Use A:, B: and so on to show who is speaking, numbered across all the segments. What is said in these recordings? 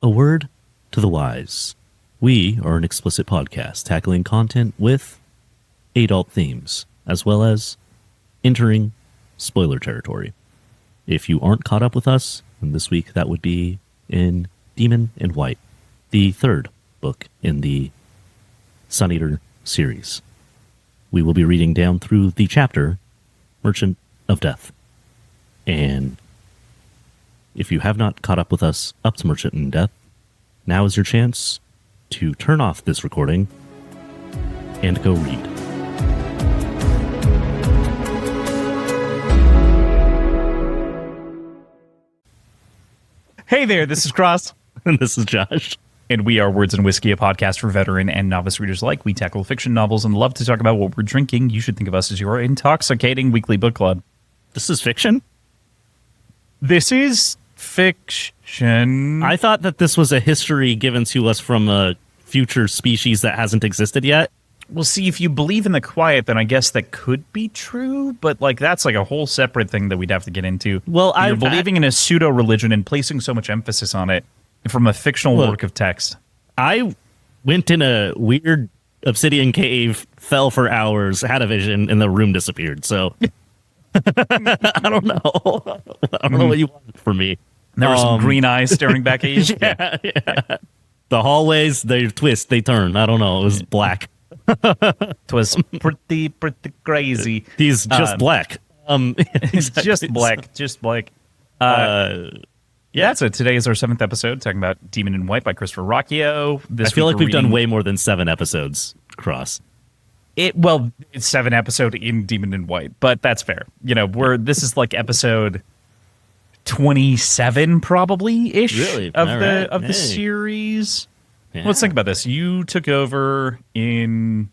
A: A word to the wise. We are an explicit podcast tackling content with adult themes, as well as entering spoiler territory. If you aren't caught up with us, then this week that would be in Demon in White, the third book in the Sun Eater series. We will be reading down through the chapter Merchant of Death. And if you have not caught up with us up to Merchant of Death, now is your chance to turn off this recording and go read.
B: Hey there, this is Cross.
A: And this is Josh.
B: And we are Words and Whiskey, a podcast for veteran and novice readers alike. We tackle fiction novels and love to talk about what we're drinking. You should think of us as your intoxicating weekly book club.
A: This is fiction?
B: This is fiction.
A: I thought that this was a history given to us from a future species that hasn't existed yet.
B: Well, see, if you believe in the quiet, then I guess that could be true, but that's a whole separate thing that we'd have to get into.
A: Well,
B: you're believing in a pseudo-religion and placing so much emphasis on it from a fictional work of text.
A: I went in a weird obsidian cave, fell for hours, had a vision, and the room disappeared, so I don't know. I don't know what you want from me.
B: There were some green eyes staring back at you.
A: Yeah. The hallways, they twist, they turn. I don't know. It was black.
B: It was pretty crazy.
A: He's just black.
B: He's just black. Yeah, so today is our 7th episode, talking about Demon in White by Christopher Rocchio.
A: I feel like we've done way more than 7 episodes, Cross.
B: It's 7 episode in Demon in White, but that's fair. This is like episode 27 probably-ish
A: really?
B: of the series. Yeah. Let's think about this. You took over in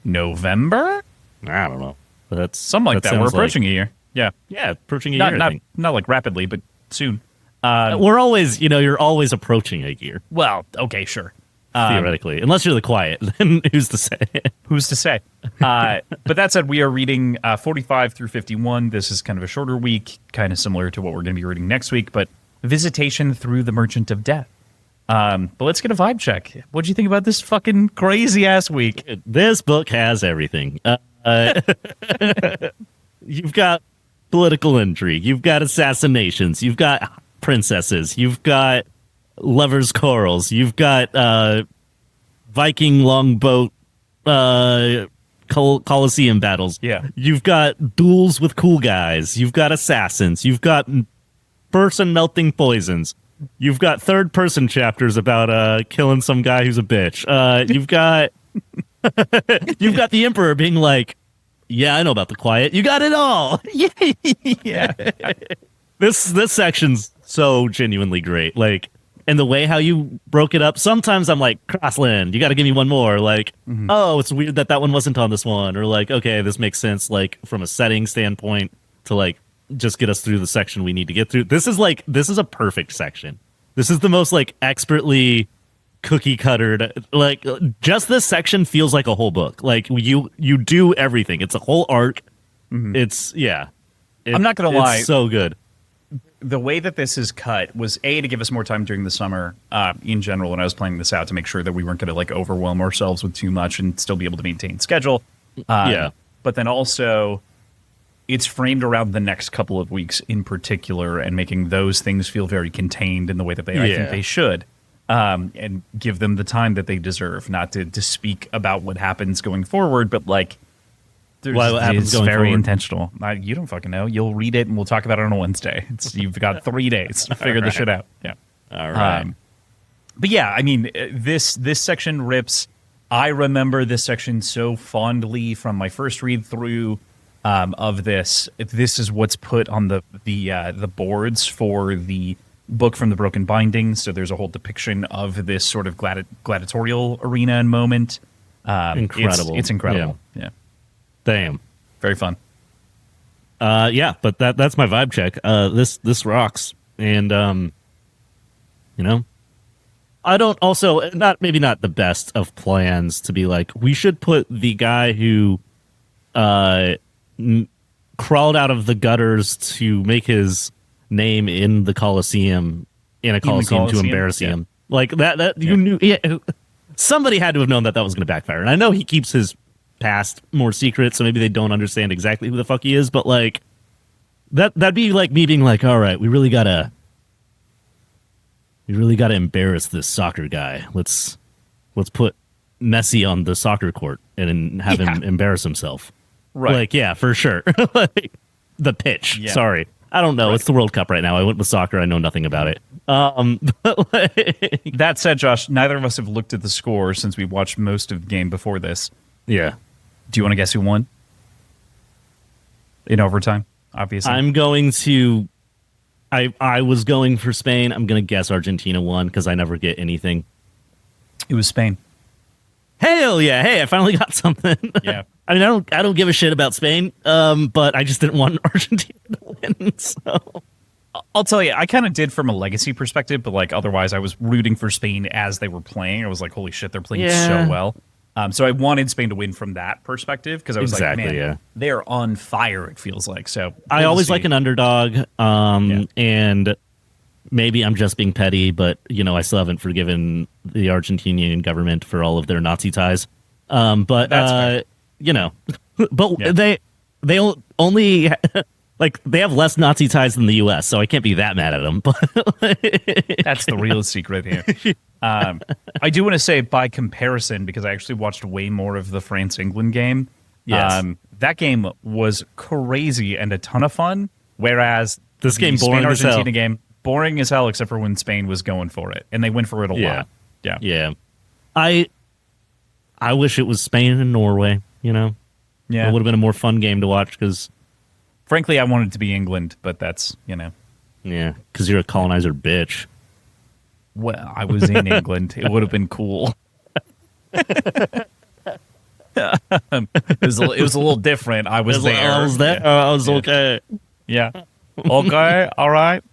B: November?
A: I don't know. But that's
B: something like that. We're approaching a year. Yeah.
A: Yeah, approaching a year, I think.
B: Not like rapidly, but soon.
A: We're always, you're always approaching a year.
B: Well, okay, sure.
A: Theoretically. Unless you're the quiet, then who's to say?
B: Who's to say? But that said, we are reading 45 through 51. This is kind of a shorter week, kind of similar to what we're going to be reading next week, but Visitation through the Merchant of Death. But let's get a vibe check. What'd you think about this fucking crazy-ass week?
A: This book has everything. You've got political intrigue. You've got assassinations. You've got princesses. You've got lovers' quarrels. You've got Viking longboat Colosseum battles.
B: Yeah.
A: You've got duels with cool guys. You've got assassins. You've got person-melting poisons. You've got third-person chapters about killing some guy who's a bitch. You've got you've got the Emperor being like, "Yeah, I know about the quiet. You got it all."
B: Yeah.
A: This section's so genuinely great. And the way how you broke it up. Sometimes I'm like, Crossland, you got to give me one more. Oh, it's weird that one wasn't on this one. Or okay, this makes sense. From a setting standpoint to just get us through the section we need to get through. This is a perfect section. This is the most Expertly cookie cuttered. Just this section feels like a whole book. You do everything. It's a whole arc.
B: Mm-hmm.
A: I'm
B: not gonna lie.
A: It's so good.
B: The way that this is cut was to give us more time during the summer in general when I was planning this out, to make sure that we weren't going to overwhelm ourselves with too much and still be able to maintain schedule.
A: Yeah.
B: But then also it's framed around the next couple of weeks in particular and making those things feel very contained in the way that I think they should, and give them the time that they deserve, not to speak about what happens going forward, but it's very intentional. You don't fucking know. You'll read it and we'll talk about it on a Wednesday. You've got 3 days to figure this shit out. Yeah.
A: All right.
B: But yeah, this section rips. I remember this section so fondly from my first read through of this. This is what's put on the boards for the book from the Broken Binding. So there's a whole depiction of this sort of gladiatorial arena and moment.
A: Incredible.
B: It's incredible. Yeah.
A: Damn.
B: Very fun.
A: Yeah, but that's my vibe check. This rocks. And I don't also maybe not the best of plans to be we should put the guy who crawled out of the gutters to make his name in the Colosseum in a Coliseum to embarrass him. Like that you knew. Yeah, somebody had to have known that was going to backfire. And I know he keeps his past more secret, so maybe they don't understand exactly who the fuck he is. But like that'd be like me being like, all right, we really gotta embarrass this soccer guy. Let's put Messi on the soccer court and have him embarrass himself.
B: Right.
A: Like, yeah, for sure. Like, the pitch.
B: Yeah.
A: Sorry. I don't know. Right. It's the World Cup right now. I went with soccer. I know nothing about it. But like,
B: that said, Josh, neither of us have looked at the score since we watched most of the game before this.
A: Yeah.
B: Do you want to guess who won? In overtime, obviously.
A: I'm going to... I was going for Spain. I'm going to guess Argentina won because I never get anything.
B: It was Spain.
A: Hell yeah! Hey, I finally got something.
B: Yeah.
A: I mean, I don't give a shit about Spain, but I just didn't want Argentina to win. So
B: I'll tell you, I kind of did from a legacy perspective, but like otherwise, I was rooting for Spain as they were playing. I was like, holy shit, they're playing so well. So I wanted Spain to win from that perspective because I was like, man, they're on fire. It feels like so.
A: I always like an underdog, and maybe I'm just being petty, but I still haven't forgiven the Argentinian government for all of their Nazi ties. But
B: that's fair.
A: But they only like they have less Nazi ties than the U.S., so I can't be that mad at them. But
B: that's the real secret here. I do want to say by comparison, because I actually watched way more of the France-England game.
A: Yes.
B: That game was crazy and a ton of fun, whereas
A: this game,
B: Spain-Argentina game, boring as hell, except for when Spain was going for it, and they went for it a lot.
A: Yeah. I wish it was Spain and Norway. Yeah, it would have been a more fun game to watch because,
B: frankly, I wanted it to be England, but that's
A: yeah, because you're a colonizer bitch.
B: Well, I was in England. It would have been cool. It was a little different. I was there.
A: I was there. I was okay.
B: Yeah. Okay. All right.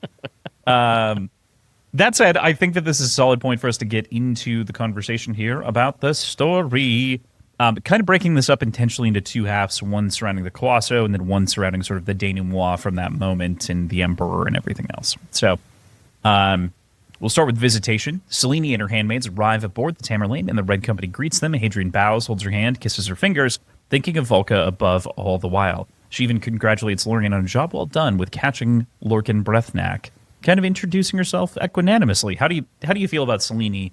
B: That said, I think that this is a solid point for us to get into the conversation here about the story. Kind of breaking this up intentionally into two halves, one surrounding the Colosso and then one surrounding sort of the denouement from that moment and the Emperor and everything else. So we'll start with Visitation. Selene and her handmaids arrive aboard the Tamerlane, and the Red Company greets them. Hadrian bows, holds her hand, kisses her fingers, thinking of Volca above all the while. She even congratulates Lorien on a job well done with catching Lorcan Brethnak, kind of introducing herself equanimously. How do you feel about Selene,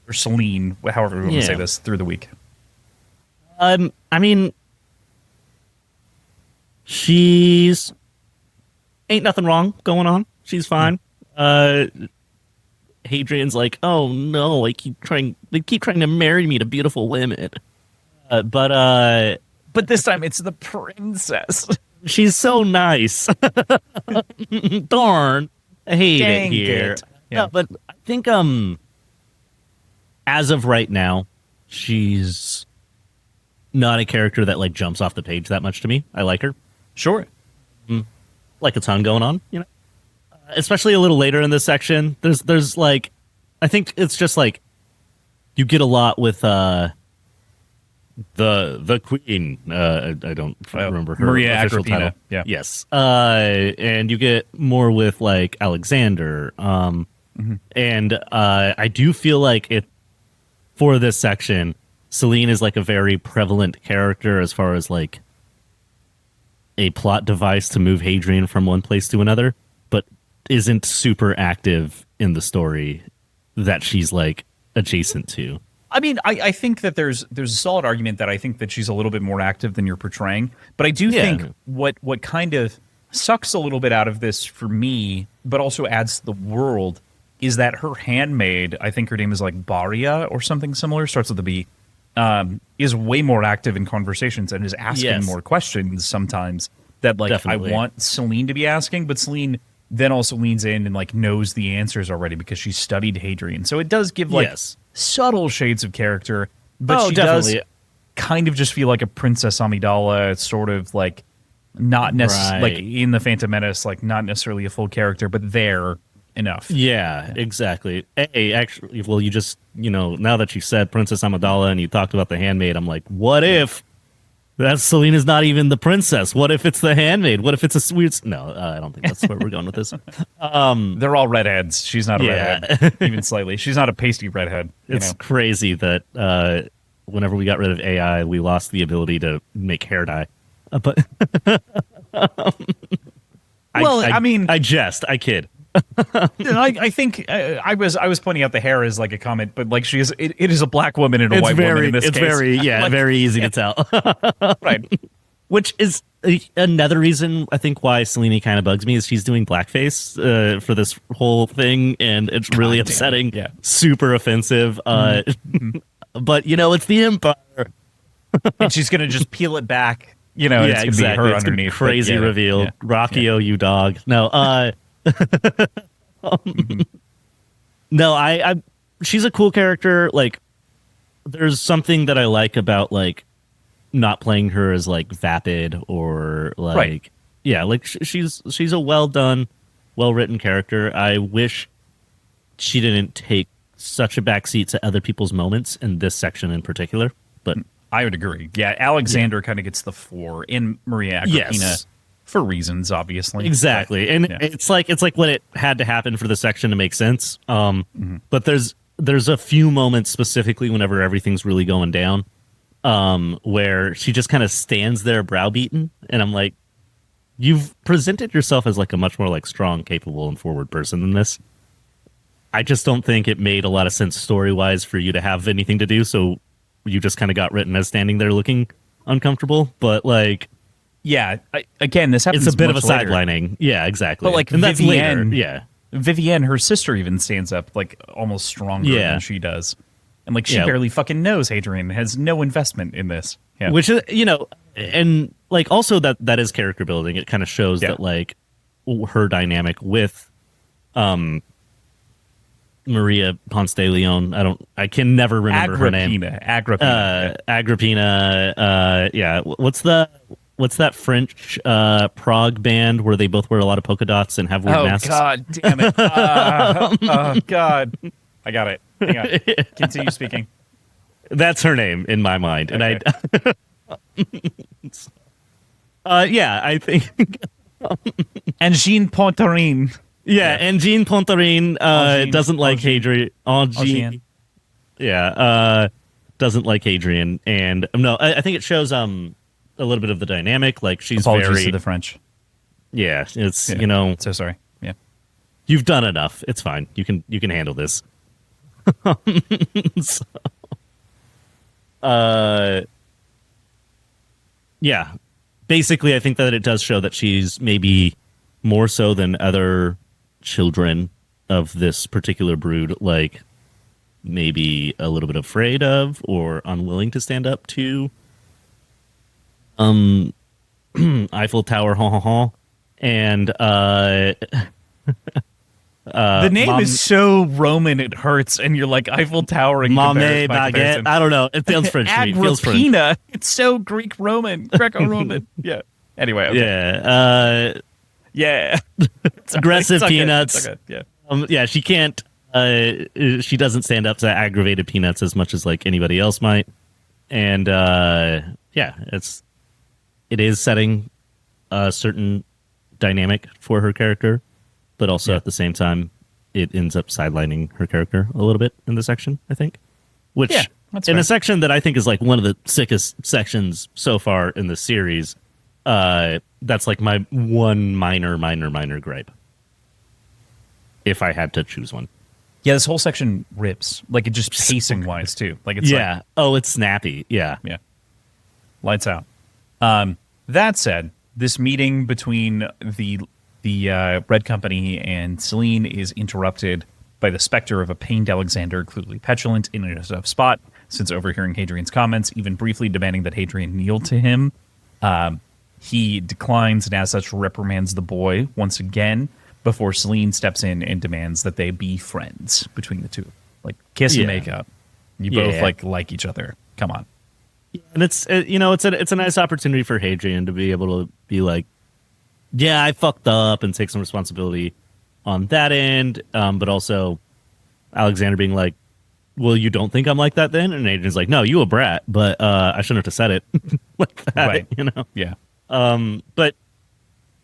B: or Selene, however we want to say this, through the week?
A: I mean, she's ain't nothing wrong going on. She's fine. Hadrian's like, oh no, they keep trying to marry me to beautiful women. But
B: this time it's the princess.
A: She's so nice. Darn. I hate it here. Yeah, but I think as of right now, she's not a character that like jumps off the page that much to me. I like her.
B: Sure.
A: Like a ton going on, especially a little later in this section. There's like, I think it's just like you get a lot with the queen. I don't remember her
B: Maria
A: official
B: Agrippina.
A: title.
B: Yeah.
A: Yes. And you get more with like Alexander. And I do feel like it for this section, Selene is like a very prevalent character as far as like a plot device to move Hadrian from one place to another, but isn't super active in the story that she's like adjacent to.
B: I mean, I think that there's a solid argument that I think that she's a little bit more active than you're portraying, but I do think what kind of sucks a little bit out of this for me, but also adds to the world, is that her handmaid, I think her name is like Baria or something similar, starts with a B, is way more active in conversations and is asking more questions sometimes that like Definitely. I want Selene to be asking, but Selene then also leans in and like knows the answers already because she studied Hadrian. So it does give like subtle shades of character, but she does kind of just feel like a Princess Amidala. It's sort of like not necessarily like in the Phantom Menace, like not necessarily a full character, but there enough.
A: Yeah, exactly. Hey, actually, well, you just, now that you said Princess Amidala and you talked about the handmaid, I'm like, what if That's Selena's not even the princess. What if it's the handmaid? What if it's a weird? No, I don't think that's where we're going with this.
B: They're all redheads. She's not a redhead, even slightly. She's not a pasty redhead.
A: It's crazy that whenever we got rid of AI, we lost the ability to make hair dye. But I jest. I kid.
B: I think I was pointing out the hair as like a comment, but like it is a black woman and a white woman in this case.
A: It's very easy to tell.
B: Right.
A: Which is another reason I think why Selene kind of bugs me is she's doing blackface for this whole thing, and it's really upsetting.
B: Yeah.
A: Super offensive. But it's the Empire,
B: and she's gonna just peel it back. It's gonna be her underneath.
A: Crazy reveal. Yeah. Rocky, you dog. No. No, I she's a cool character. Like, there's something that I like about like not playing her as like vapid or like like she's a well done, well written character. I wish she didn't take such a backseat to other people's moments in this section in particular. But
B: I would agree. Yeah, Alexander kind of gets the fore in Maria Agrippina.
A: Yes.
B: For reasons, obviously.
A: Exactly. And it's like what it had to happen for the section to make sense. But there's a few moments specifically whenever everything's really going down, where she just kind of stands there browbeaten, and I'm like, you've presented yourself as like a much more like strong, capable, and forward person than this. I just don't think it made a lot of sense story-wise for you to have anything to do, so you just kind of got written as standing there looking uncomfortable. But like,
B: yeah, again, this happens.
A: It's a bit of a
B: later.
A: sidelining. Yeah, exactly.
B: But like,
A: and that's
B: Vivienne,
A: later. Yeah,
B: Vivienne, her sister, even stands up like almost stronger than she does, and like she barely fucking knows Hadrian, has no investment in this. Yeah.
A: Which is and like also that is character building. It kind of shows that like her dynamic with Maria Ponce de Leon. I can never remember her name. Agrippina. Yeah. What's that French Prague band where they both wear a lot of polka dots and have weird masks?
B: Oh, God damn it. Oh, God. I got it. Hang on. Continue speaking.
A: That's her name in my mind.
B: Okay.
A: And I think...
B: and Jean Pontarine.
A: Yeah, and Jean Pontarine doesn't like Hadrian. Yeah, doesn't like Hadrian. And no, I think it shows... a little bit of the dynamic, like she's
B: Apologies to the French.
A: Yeah, it's
B: so sorry. Yeah,
A: you've done enough. It's fine. You can handle this. Yeah. Basically, I think that it does show that she's maybe more so than other children of this particular brood, like maybe a little bit afraid of or unwilling to stand up to Eiffel Tower, and
B: the name is so Roman it hurts, and you're like Eiffel Tower and
A: Mame baguette. I don't know. It feels French to me. It feels French.
B: Agrippina. It's so Greek Roman, Greco-Roman. Yeah. Anyway. Okay.
A: Yeah.
B: Yeah.
A: It's aggressive peanuts.
B: Yeah.
A: Yeah. She can't. She doesn't stand up to aggravated peanuts as much as like anybody else might, and it is setting a certain dynamic for her character, but also at the same time, it ends up sidelining her character a little bit in the section, I think. Which, in a section that I think is like one of the sickest sections so far in the series, that's like my one minor gripe. If I had to choose one.
B: Yeah, this whole section rips. Like, it just pacing-wise, too. Like, it's
A: it's snappy. Yeah.
B: Yeah. Lights out. That said, this meeting between the Red Company and Selene is interrupted by the specter of a pained Alexander, clearly petulant in a tough spot, since overhearing Hadrian's comments, even briefly demanding that Hadrian kneel to him. He declines and as such reprimands the boy once again before Selene steps in and demands that they be friends between the two. Like, kiss and make up. You both like each other. Come on.
A: And it's a nice opportunity for Hadrian to be able to be like, yeah, I fucked up and take some responsibility on that end, but also Alexander being like, well, you don't think I'm like that then? And Adrian's like, no, you a brat, but I shouldn't have said it like that,
B: Right.
A: you know?
B: Yeah.
A: But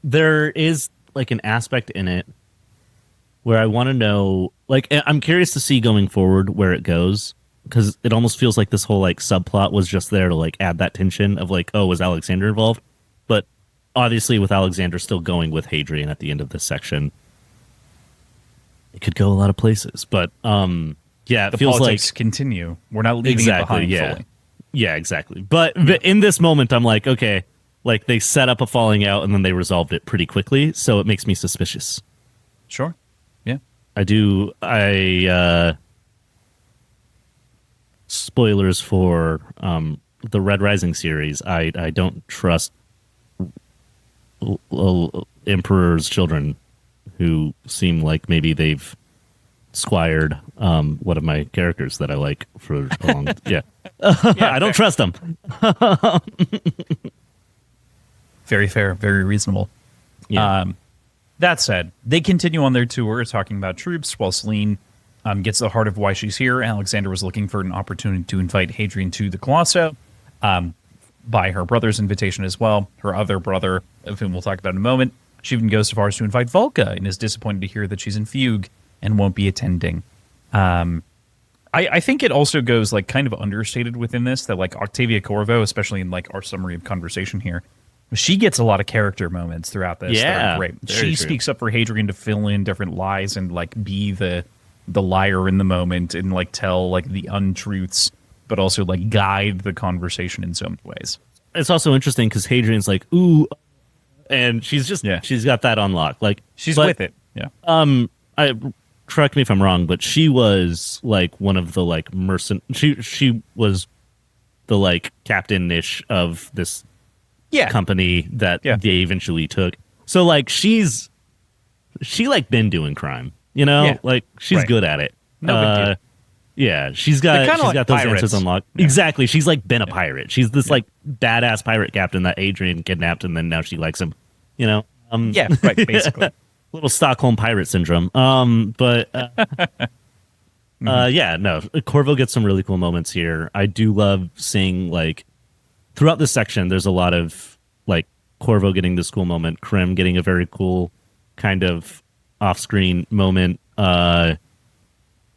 A: there is like an aspect in it where I want to know, like, I'm curious to see going forward where it goes, because it almost feels like this whole like subplot was just there to like add that tension of like, oh, was Alexander involved? But obviously, with Alexander still going with Hadrian at the end of this section, it could go a lot of places. But yeah, it
B: The
A: feels
B: politics
A: like
B: continue. We're not leaving it behind fully.
A: yeah, exactly. But in this moment, I'm like, okay, like they set up a falling out and then they resolved it pretty quickly, so it makes me suspicious.
B: Sure. Yeah.
A: I spoilers for the Red Rising series. I don't trust Emperor's children who seem like maybe they've squired one of my characters that I like for a long yeah. I don't trust them.
B: Very fair. Very reasonable.
A: Yeah.
B: That said, they continue on their tour talking about troops while Celine gets the heart of why she's here. Alexander was looking for an opportunity to invite Hadrian to the Colosso by her brother's invitation as well. Her other brother, of whom we'll talk about in a moment, she even goes so far as to invite Volca and is disappointed to hear that she's in fugue and won't be attending. I think it also goes like kind of understated within this that like Octavia Corvo, especially in like our summary of conversation here, she gets a lot of character moments throughout this.
A: Yeah,
B: that are great. She speaks up for Hadrian to fill in different lies and like be the liar in the moment and like tell like the untruths, but also like guide the conversation in so many ways.
A: It's also interesting because Hadrian's like, ooh, and she's just she's got that on lock. Like
B: she's with it. Yeah.
A: I correct me if I'm wrong, but she was like one of the like she was the like captain-ish of this company that they eventually took. So like she like been doing crime, you know? Like she's good at it.
B: No big deal.
A: Yeah, she's got those
B: pirates.
A: answers unlocked. Yeah. Exactly. She's like been a pirate. She's this like badass pirate captain that Adrian kidnapped and then now she likes him, you know?
B: Yeah, right, basically.
A: Little Stockholm pirate syndrome. Yeah, no. Corvo gets some really cool moments here. I do love seeing like throughout this section there's a lot of like Corvo getting this cool moment, Krim getting a very cool kind of off-screen moment.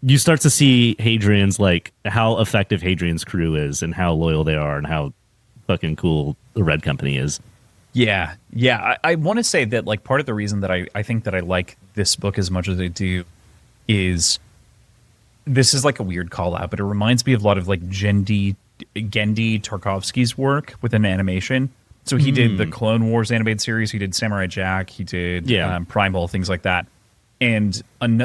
A: You start to see Hadrian's like how effective Hadrian's crew is and how loyal they are and how fucking cool the Red Company is.
B: Yeah. I want to say that like part of the reason that I think that I like this book as much as I do is this is like a weird call out, but it reminds me of a lot of like Gendy Tarkovsky's work within animation. So he did the Clone Wars animated series, he did Samurai Jack, he did Primal, things like that. And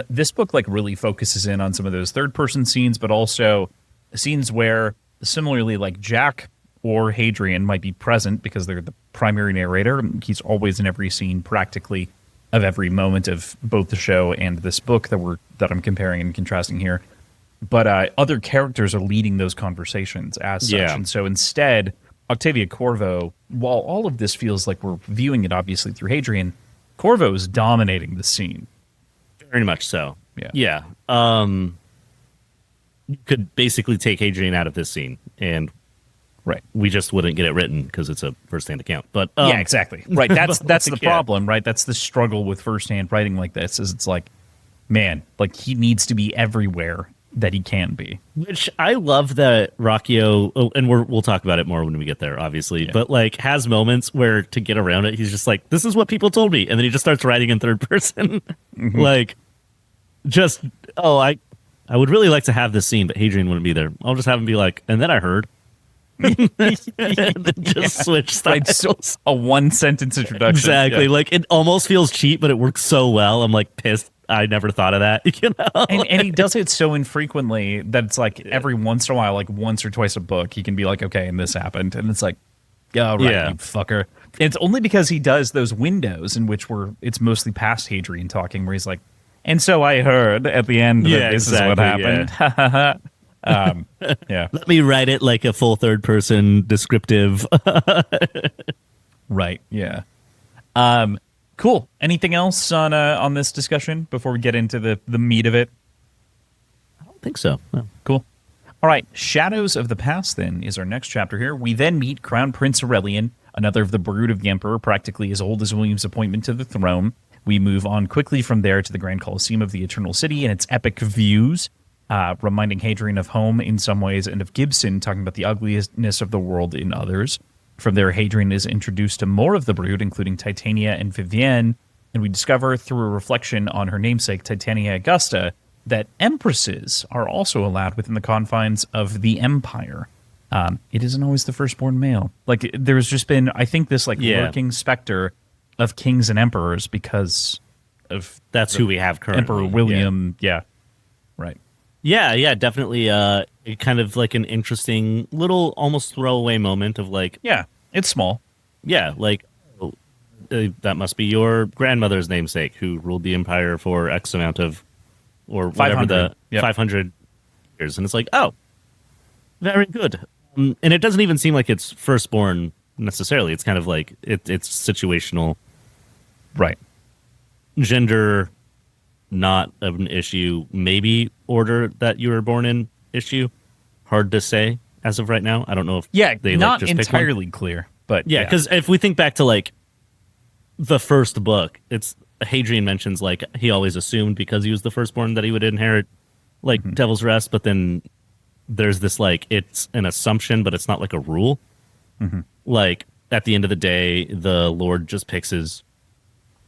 B: this book like really focuses in on some of those third person scenes, but also scenes where similarly like Jack or Hadrian might be present because they're the primary narrator. He's always in every scene practically of every moment of both the show and this book that I'm comparing and contrasting here. But other characters are leading those conversations as such. And so instead, Octavia Corvo, while all of this feels like we're viewing it obviously through Hadrian, Corvo is dominating the scene.
A: Very much so.
B: Yeah.
A: You could basically take Hadrian out of this scene and we just wouldn't get it written because it's a first-hand account. But
B: yeah, exactly. Right. That's the problem, right? That's the struggle with first-hand writing like this is it's like, man, like he needs to be everywhere that he can be.
A: Which I love that Rocchio, and we'll talk about it more when we get there, obviously, but like has moments where to get around it, he's just like, this is what people told me. And then he just starts writing in third person. Like, just, I would really like to have this scene, but Hadrian wouldn't be there. I'll just have him be like, and then I heard. And then just switch styles.
B: Like, so a one sentence introduction.
A: Exactly. Like it almost feels cheap, but it works so well. I'm like pissed. I never thought of that. You know?
B: And he does it so infrequently that it's like every once in a while, like once or twice a book, he can be like, okay, and this happened. And it's like, oh, right, you fucker. And it's only because he does those windows in which it's mostly past Hadrian talking where he's like, and so I heard at the end that this is what happened. Let me
A: write it like a full third person descriptive.
B: Right. Yeah. Cool. Anything else on this discussion before we get into the meat of it?
A: I don't think so. Well,
B: Cool. All right, Shadows of the Past then is our next chapter here. We then meet Crown Prince Aurelian, another of the brood of the Emperor, practically as old as William's appointment to the throne. We move on quickly from there to the Grand Colosseum of the Eternal City and its epic views, reminding Hadrian of home in some ways and of Gibson, talking about the ugliness of the world in others. From there, Hadrian is introduced to more of the brood, including Titania and Vivienne, and we discover through a reflection on her namesake, Titania Augusta, that empresses are also allowed within the confines of the empire. It isn't always the firstborn male. Like, there's just been, I think, this lurking specter of kings and emperors because of
A: that's who we have currently.
B: Emperor William. Yeah. Right.
A: Yeah, definitely. Kind of like an interesting little, almost throwaway moment of like,
B: yeah, it's small.
A: Yeah, like that must be your grandmother's namesake who ruled the empire for X amount of, or whatever 500 years, and it's like, oh, very good. And it doesn't even seem like it's firstborn necessarily. It's kind of like it's situational,
B: right?
A: Gender, not an issue. Maybe order that you were born in issue. Hard to say as of right now. I don't know if they
B: not
A: just
B: entirely clear, but
A: yeah, because if we think back to like the first book, it's Hadrian mentions like he always assumed because he was the firstborn that he would inherit like Devil's Rest, but then there's this like it's an assumption, but it's not like a rule. Like at the end of the day, the Lord just picks his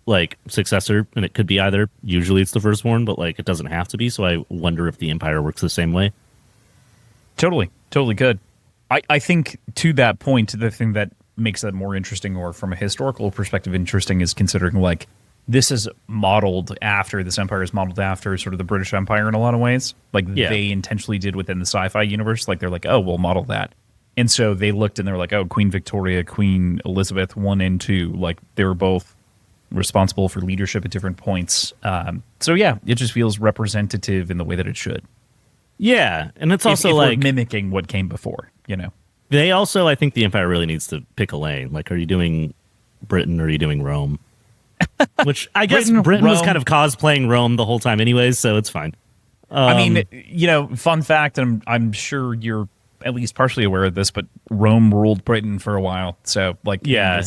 A: like successor, and it could be either. Usually it's the firstborn, but like it doesn't have to be. So I wonder if the Empire works the same way.
B: Totally good. I think to that point, the thing that makes that more interesting, or from a historical perspective interesting, is considering like this is modeled after, this empire is modeled after sort of the British Empire in a lot of ways. Like they intentionally did within the sci-fi universe. Like they're like, oh, we'll model that. And so they looked and they were like, oh, Queen Victoria, Queen Elizabeth 1 and 2, like they were both responsible for leadership at different points. So yeah, it just feels representative in the way that it should.
A: Yeah, and it's also
B: if
A: like
B: we're mimicking what came before, you know.
A: They also, I think the Empire really needs to pick a lane. Like, are you doing Britain or are you doing Rome? Which I guess Britain was kind of cosplaying Rome the whole time anyways, so it's fine.
B: I mean, you know, fun fact, and I'm sure you're at least partially aware of this, but Rome ruled Britain for a while. So, like,
A: yeah,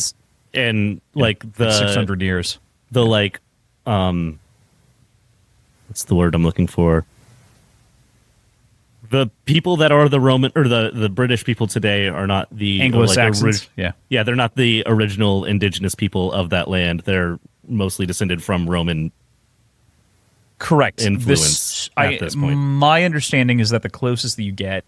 A: and like the
B: 600 years.
A: The like, what's the word I'm looking for? The people that are the Roman or the British people today are not the
B: Anglo-Saxons.
A: Yeah, they're not the original indigenous people of that land. They're mostly descended from Roman.
B: Correct.
A: Influence at this point.
B: My understanding is that the closest that you get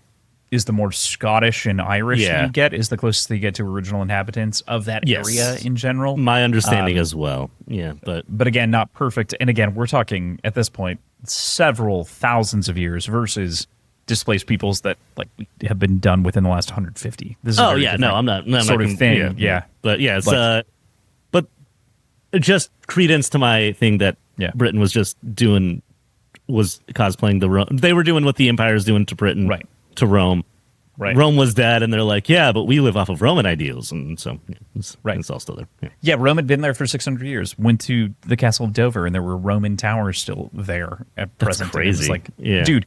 B: is the more Scottish and Irish that you get is the closest that you get to original inhabitants of that area in general.
A: My understanding as well. Yeah,
B: but again, not perfect. And again, we're talking at this point several thousands of years versus displaced peoples that like have been done within the last 150. This is
A: I'm not
B: sort of thing. Yeah.
A: But yeah, it's but just credence to my thing that Britain was just was cosplaying the Rome. They were doing what the Empire is doing to Britain,
B: right?
A: To Rome.
B: Right.
A: Rome was dead, and they're like, yeah, but we live off of Roman ideals, and so it's all still there.
B: Yeah, Rome had been there for 600 years. Went to the Castle of Dover, and there were Roman towers still there at present.
A: That's crazy.
B: It's like, dude,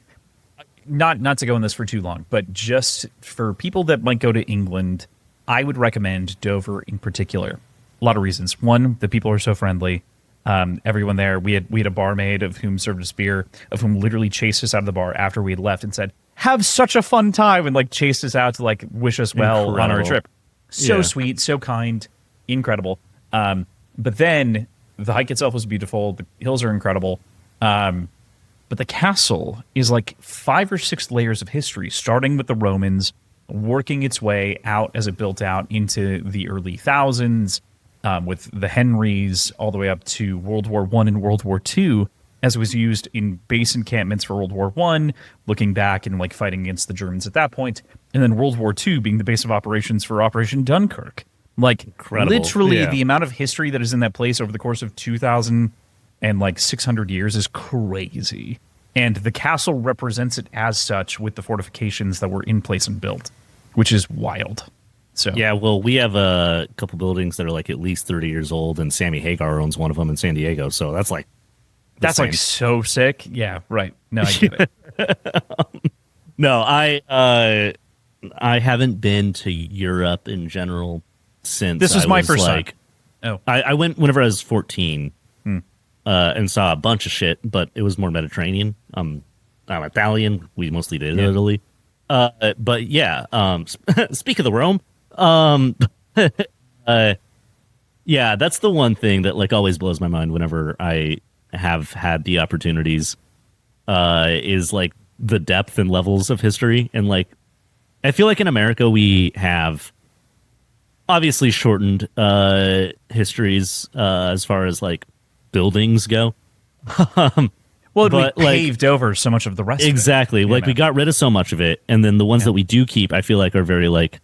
B: not to go on this for too long, but just for people that might go to England, I would recommend Dover in particular. A lot of reasons. One, the people are so friendly. Everyone there, we had a barmaid of whom served us beer, of whom literally chased us out of the bar after we had left and said, "Have such a fun time," and like chased us out to like wish us well on our trip. So sweet, so kind, incredible. But then the hike itself was beautiful. The hills are incredible. But the castle is like 5 or 6 layers of history, starting with the Romans, working its way out as it built out into the early thousands, with the Henrys, all the way up to World War I and World War II, as it was used in base encampments for World War I, looking back and like fighting against the Germans at that point, and then World War II being the base of operations for Operation Dunkirk. Like, incredible. Literally, the amount of history that is in that place over the course of 2,000 and like 600 years is crazy. And the castle represents it as such with the fortifications that were in place and built, which is wild. So
A: yeah, well, we have a couple buildings that are like at least 30 years old, and Sammy Hagar owns one of them in San Diego. So that's like
B: so sick. Yeah, right. No, I get it.
A: No, I haven't been to Europe in general since
B: This was
A: I
B: my
A: was
B: first
A: like,
B: time. Oh,
A: I went whenever I was 14, and saw a bunch of shit, but it was more Mediterranean. I'm Italian. We mostly did
B: Yeah.
A: Italy. But yeah, speak of the Rome. Um, yeah, that's the one thing that like always blows my mind whenever I have had the opportunities. Is like the depth and levels of history, and like I feel like in America we have obviously shortened histories as far as like buildings go.
B: well, we
A: But, like,
B: paved over so much of the rest.
A: exactly.
B: Of it,
A: Like we got rid of so much of it, and then the ones
B: Yeah.
A: that we do keep, I feel like are very like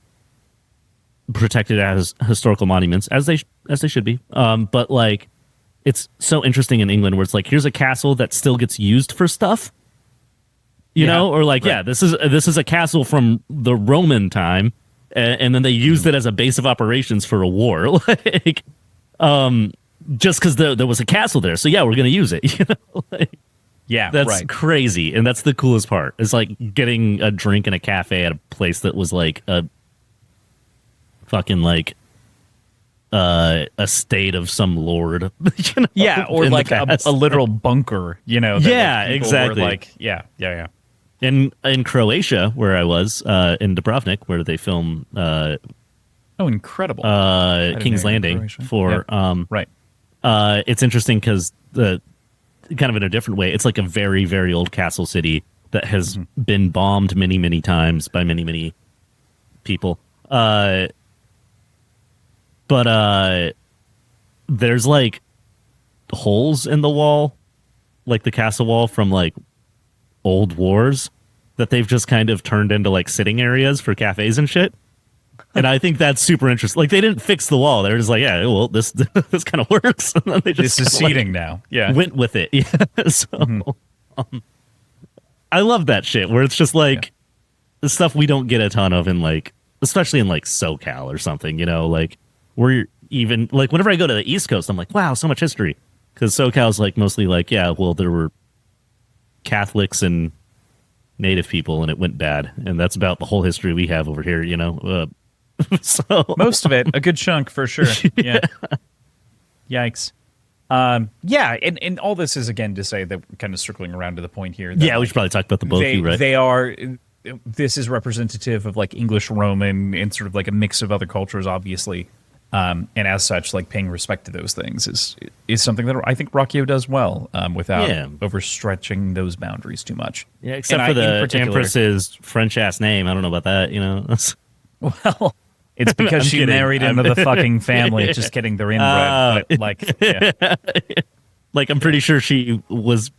A: protected as historical monuments, as they should be. But like it's so interesting in England where it's like here's a castle that still gets used for stuff, you
B: Yeah,
A: know, or like
B: right.
A: this is a castle from the Roman time, and then they used it as a base of operations for a war, like just because there was a castle there. So yeah, we're gonna use it. You know, like,
B: Yeah,
A: that's
B: right.
A: crazy, and that's the coolest part. It's like getting a drink in a cafe at a place that was like a fucking like a state of some lord. You know,
B: Yeah, or
A: in the
B: like
A: past.
B: a literal bunker, you know. That,
A: Yeah,
B: like, people
A: exactly.
B: Were like, yeah.
A: In Croatia, where I was in Dubrovnik, where they film
B: Oh, incredible! I didn't
A: King's
B: know you were in
A: Landing
B: Croatia.
A: for
B: Yeah. Right.
A: it's interesting because the kind of in a different way, it's like a very very old castle city that has been bombed many times by many people. But there's like holes in the wall, like the castle wall from like old wars that they've just kind of turned into like sitting areas for cafes and shit. And I think that's super interesting. Like they didn't fix the wall; they're just like, yeah, well, this this kind of works. And then they just
B: This is
A: kinda, like,
B: seating now. Yeah.
A: went with it. Yeah. So I love that shit where it's just like the stuff we don't get a ton of in like, especially in like SoCal or something. You know, like we're even like whenever I go to the East Coast, I'm like, wow, so much history. Because SoCal's like mostly like, yeah, well, there were Catholics and Native people, and it went bad, and that's about the whole history we have over here. You know, so
B: Most of it, a good chunk for sure. Yeah. Yikes. Yeah, and all this is again to say that we're kind of circling around to the point here. That,
A: yeah, we should probably talk about the both.
B: they
A: Right?
B: they are. This is representative of like English Roman and sort of like a mix of other cultures, obviously. And as such, like paying respect to those things is something that I think Rockio does well, without
A: Yeah.
B: overstretching those boundaries too much.
A: Yeah, except
B: And
A: for
B: in
A: the
B: particular-
A: Empress's French ass name. I don't know about that. You know.
B: Well, it's because
A: I'm
B: she
A: kidding.
B: married into the fucking family. Just kidding, they're inbred. But like, yeah.
A: Like I'm pretty sure she was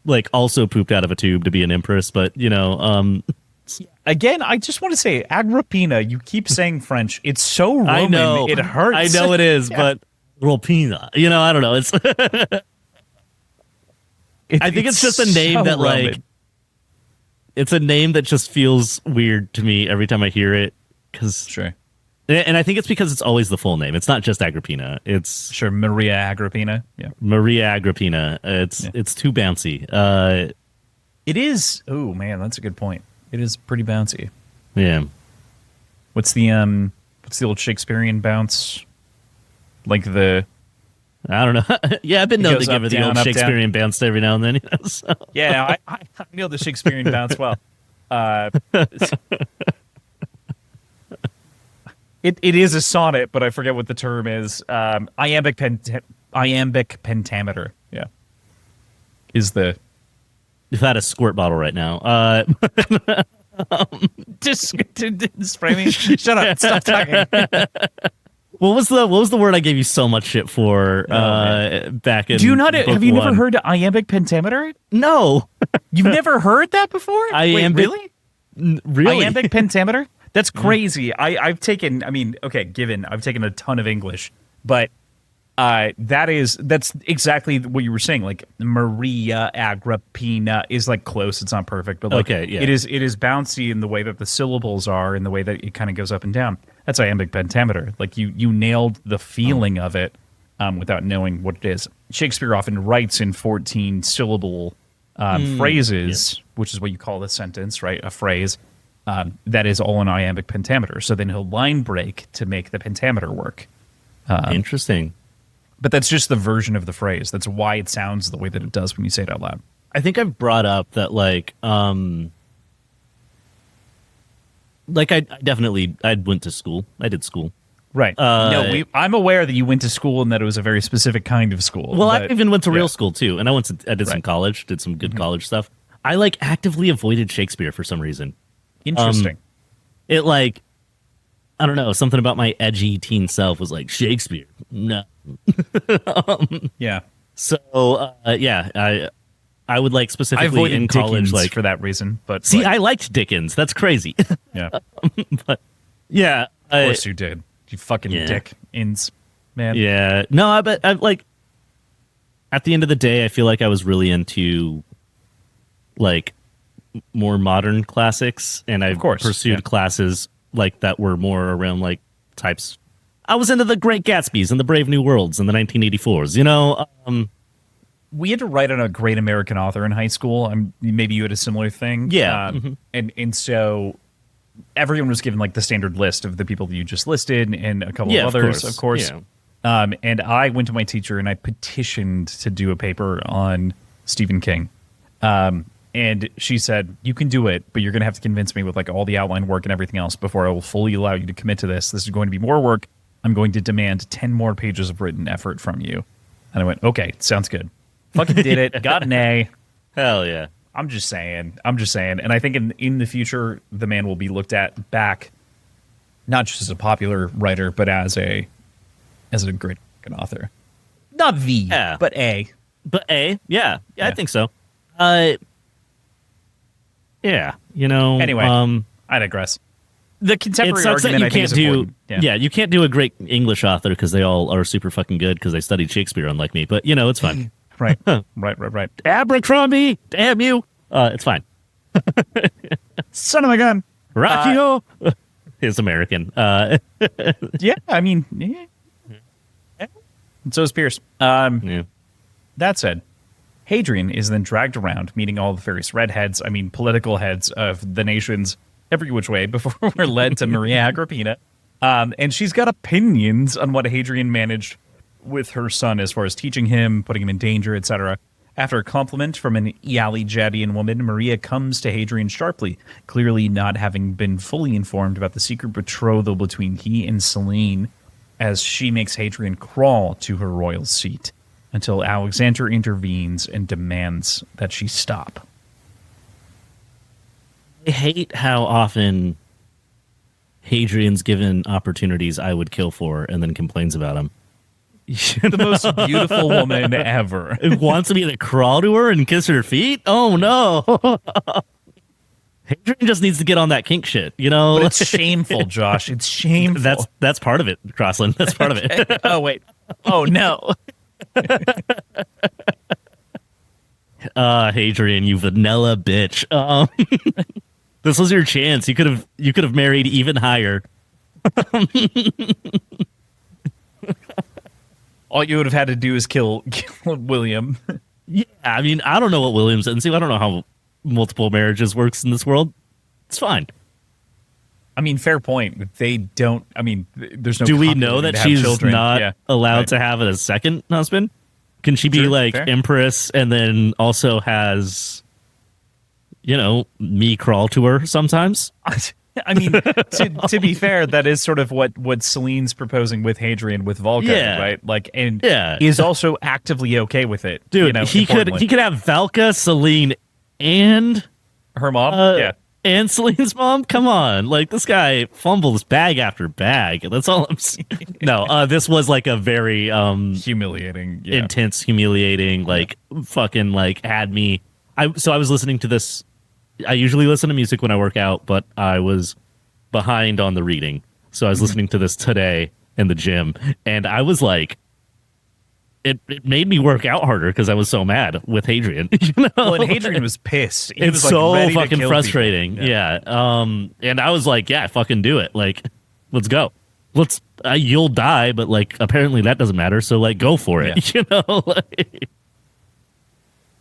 A: like also pooped out of a tube to be an empress, but you know,
B: Again, I just want to say, Agrippina. You keep saying French. It's so Roman.
A: I know
B: It hurts.
A: I know it is,
B: Yeah.
A: but Rolpina. You know, I don't know. It's I think it's just a name
B: so
A: that like
B: Roman.
A: it's a name that just feels weird to me every time I hear it because
B: Sure.
A: and I think it's because it's always the full name. It's not just Agrippina. It's
B: Sure, Maria Agrippina. Yeah.
A: Maria Agrippina. It's too bouncy.
B: It is. Oh man, that's a good point. It is pretty bouncy.
A: Yeah.
B: What's the old Shakespearean bounce? Like the
A: I don't know. Yeah, I've been known to
B: goes
A: give
B: up,
A: her the
B: down,
A: old
B: up, down.
A: Shakespearean bounce every now and then. You know, so.
B: yeah. I know the Shakespearean bounce well. It is a sonnet, but I forget what the term is. Iambic pentameter. Yeah, is the
A: If I had a squirt bottle right now.
B: just spray me. Shut up! Stop talking.
A: What was the word I gave you so much shit for
B: man.
A: back in
B: Do you not?
A: book
B: Have you never
A: one?
B: heard of iambic pentameter?
A: No.
B: You've never heard that before?
A: Iambic-
B: Wait,
A: Really? Mm-hmm.
B: iambic pentameter? That's crazy. I've taken. I mean, okay, I've taken a ton of English, but that's exactly what you were saying. Like Maria Agrippina is like close. It's not perfect, but like
A: Okay, yeah.
B: it is bouncy in the way that the syllables are, in the way that it kind of goes up and down. That's iambic pentameter. Like you nailed the feeling of it without knowing what it is. Shakespeare often writes in 14 syllable phrases, which is what you call a sentence, right? A phrase that is all in iambic pentameter. So then he'll line break to make the pentameter work.
A: Interesting.
B: But that's just the version of the phrase. That's why it sounds the way that it does when you say it out loud.
A: I think I've brought up that I went to school. I did school.
B: Right. No, I'm aware that you went to school and that it was a very specific kind of school.
A: Well, I even went to real school too, and I did some college, did some good college stuff. I actively avoided Shakespeare for some reason.
B: Interesting.
A: I don't know, something about my edgy teen self was like, Shakespeare, no.
B: Yeah.
A: So I would specifically in college
B: Dickens for that reason. But
A: see, I liked Dickens. That's crazy.
B: Yeah.
A: But yeah,
B: of course you did. You fucking Dickens, man.
A: Yeah. No, but at the end of the day, I feel like I was really into more modern classics, and I pursued classes that were more around types. I was into the Great Gatsbys and the Brave New Worlds and the 1984s.
B: We had to write on a great American author in high school. Maybe you had a similar thing.
A: Yeah.
B: And so everyone was given the standard list of the people that you just listed and a couple of others, of course. Yeah. And I went to my teacher and I petitioned to do a paper on Stephen King. And she said, you can do it, but you're going to have to convince me with all the outline work and everything else before I will fully allow you to commit to this. This is going to be more work. I'm going to demand 10 more pages of written effort from you. And I went, okay, sounds good. Fucking did it. Got an A.
A: Hell yeah.
B: I'm just saying. And I think in the future, the man will be looked at back, not just as a popular writer, but as a great author. Not the, but A.
A: But A, yeah. I think so. Yeah,
B: Anyway, I digress. The contemporary argument
A: that
B: I think is important.
A: You can't do a great English author because they all are super fucking good because they studied Shakespeare, unlike me. But it's fine.
B: Right. Right.
A: Abercrombie, damn you! It's fine.
B: Son of a gun,
A: Rockio is American.
B: Yeah, I mean, and so is Pierce. That said, Hadrian is then dragged around, meeting all the various redheads, political heads of the nations every which way before we're led to Maria Agrippina. And she's got opinions on what Hadrian managed with her son as far as teaching him, putting him in danger, etc. After a compliment from an Iali-Jadian woman, Maria comes to Hadrian sharply, clearly not having been fully informed about the secret betrothal between he and Selene, as she makes Hadrian crawl to her royal seat until Alexander intervenes and demands that she stop.
A: I hate how often Hadrian's given opportunities I would kill for and then complains about them.
B: The most beautiful woman ever.
A: Wants me to crawl to her and kiss her feet? Oh, no. Hadrian just needs to get on that kink shit,
B: But it's shameful, Josh. It's shameful.
A: That's part of it, Crossland. That's part of it.
B: Oh, wait. Oh, no.
A: Hadrian, you vanilla bitch. This was your chance. You could have married even higher.
B: All you would have had to do is kill William.
A: Yeah, I don't know what William's into. I don't know how multiple marriages works in this world. It's fine.
B: Fair point. They don't. There's no.
A: Do we know that she's
B: children.
A: not allowed to have a second husband? Can she be fair. Empress and then also has, me crawl to her sometimes?
B: To be fair, that is sort of what Selene's proposing with Hadrian with Volga, right? Is also actively okay with it.
A: Dude, he could have Valka, Selene, and
B: her mom.
A: And Selene's mom. Come on, this guy fumbles bag after bag. That's all I'm saying. No, this was a very
B: humiliating,
A: intense, humiliating. Fucking had me. I was listening to this. I usually listen to music when I work out, but I was behind on the reading. So I was listening to this today in the gym, and I was it made me work out harder because I was so mad with Hadrian.
B: Well, and Hadrian was pissed. He was
A: so fucking frustrating. Yeah. And I was fucking do it. Let's go. You'll die, but apparently that doesn't matter. So go for it.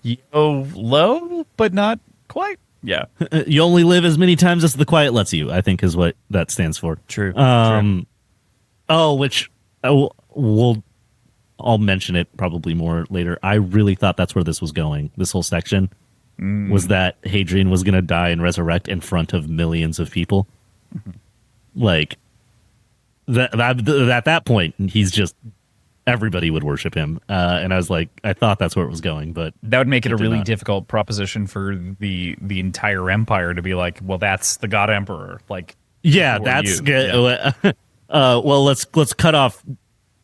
B: YOLO, but not quite. Yeah.
A: You only live as many times as the quiet lets you, I think is what that stands for.
B: True.
A: Oh, which I'll mention it probably more later. I really thought that's where this was going. This whole section was that Hadrian was going to die and resurrect in front of millions of people. Like that at that point, he's just everybody would worship him. And I was like, I thought that's where it was going, but
B: that would make it a really
A: not.
B: difficult proposition for the entire empire to be like, well, that's the God Emperor. Like,
A: yeah,
B: who are
A: that's
B: you?
A: good. Yeah. Well, let's cut off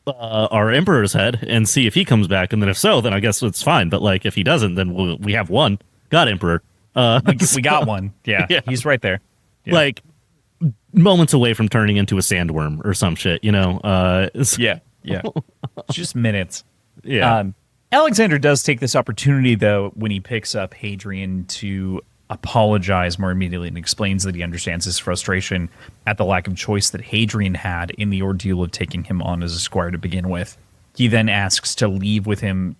A: our emperor's head and see if he comes back, and then if so, then I guess it's fine. But like, if he doesn't, then we have one God Emperor.
B: We got one. Yeah,
A: Yeah.
B: he's right there. Yeah.
A: Like moments away from turning into a sandworm or some shit, you know?
B: Yeah. Just minutes.
A: Yeah.
B: Alexander does take this opportunity, though, when he picks up Hadrian to apologize more immediately and explains that he understands his frustration at the lack of choice that Hadrian had in the ordeal of taking him on as a squire to begin with. He then asks to leave with him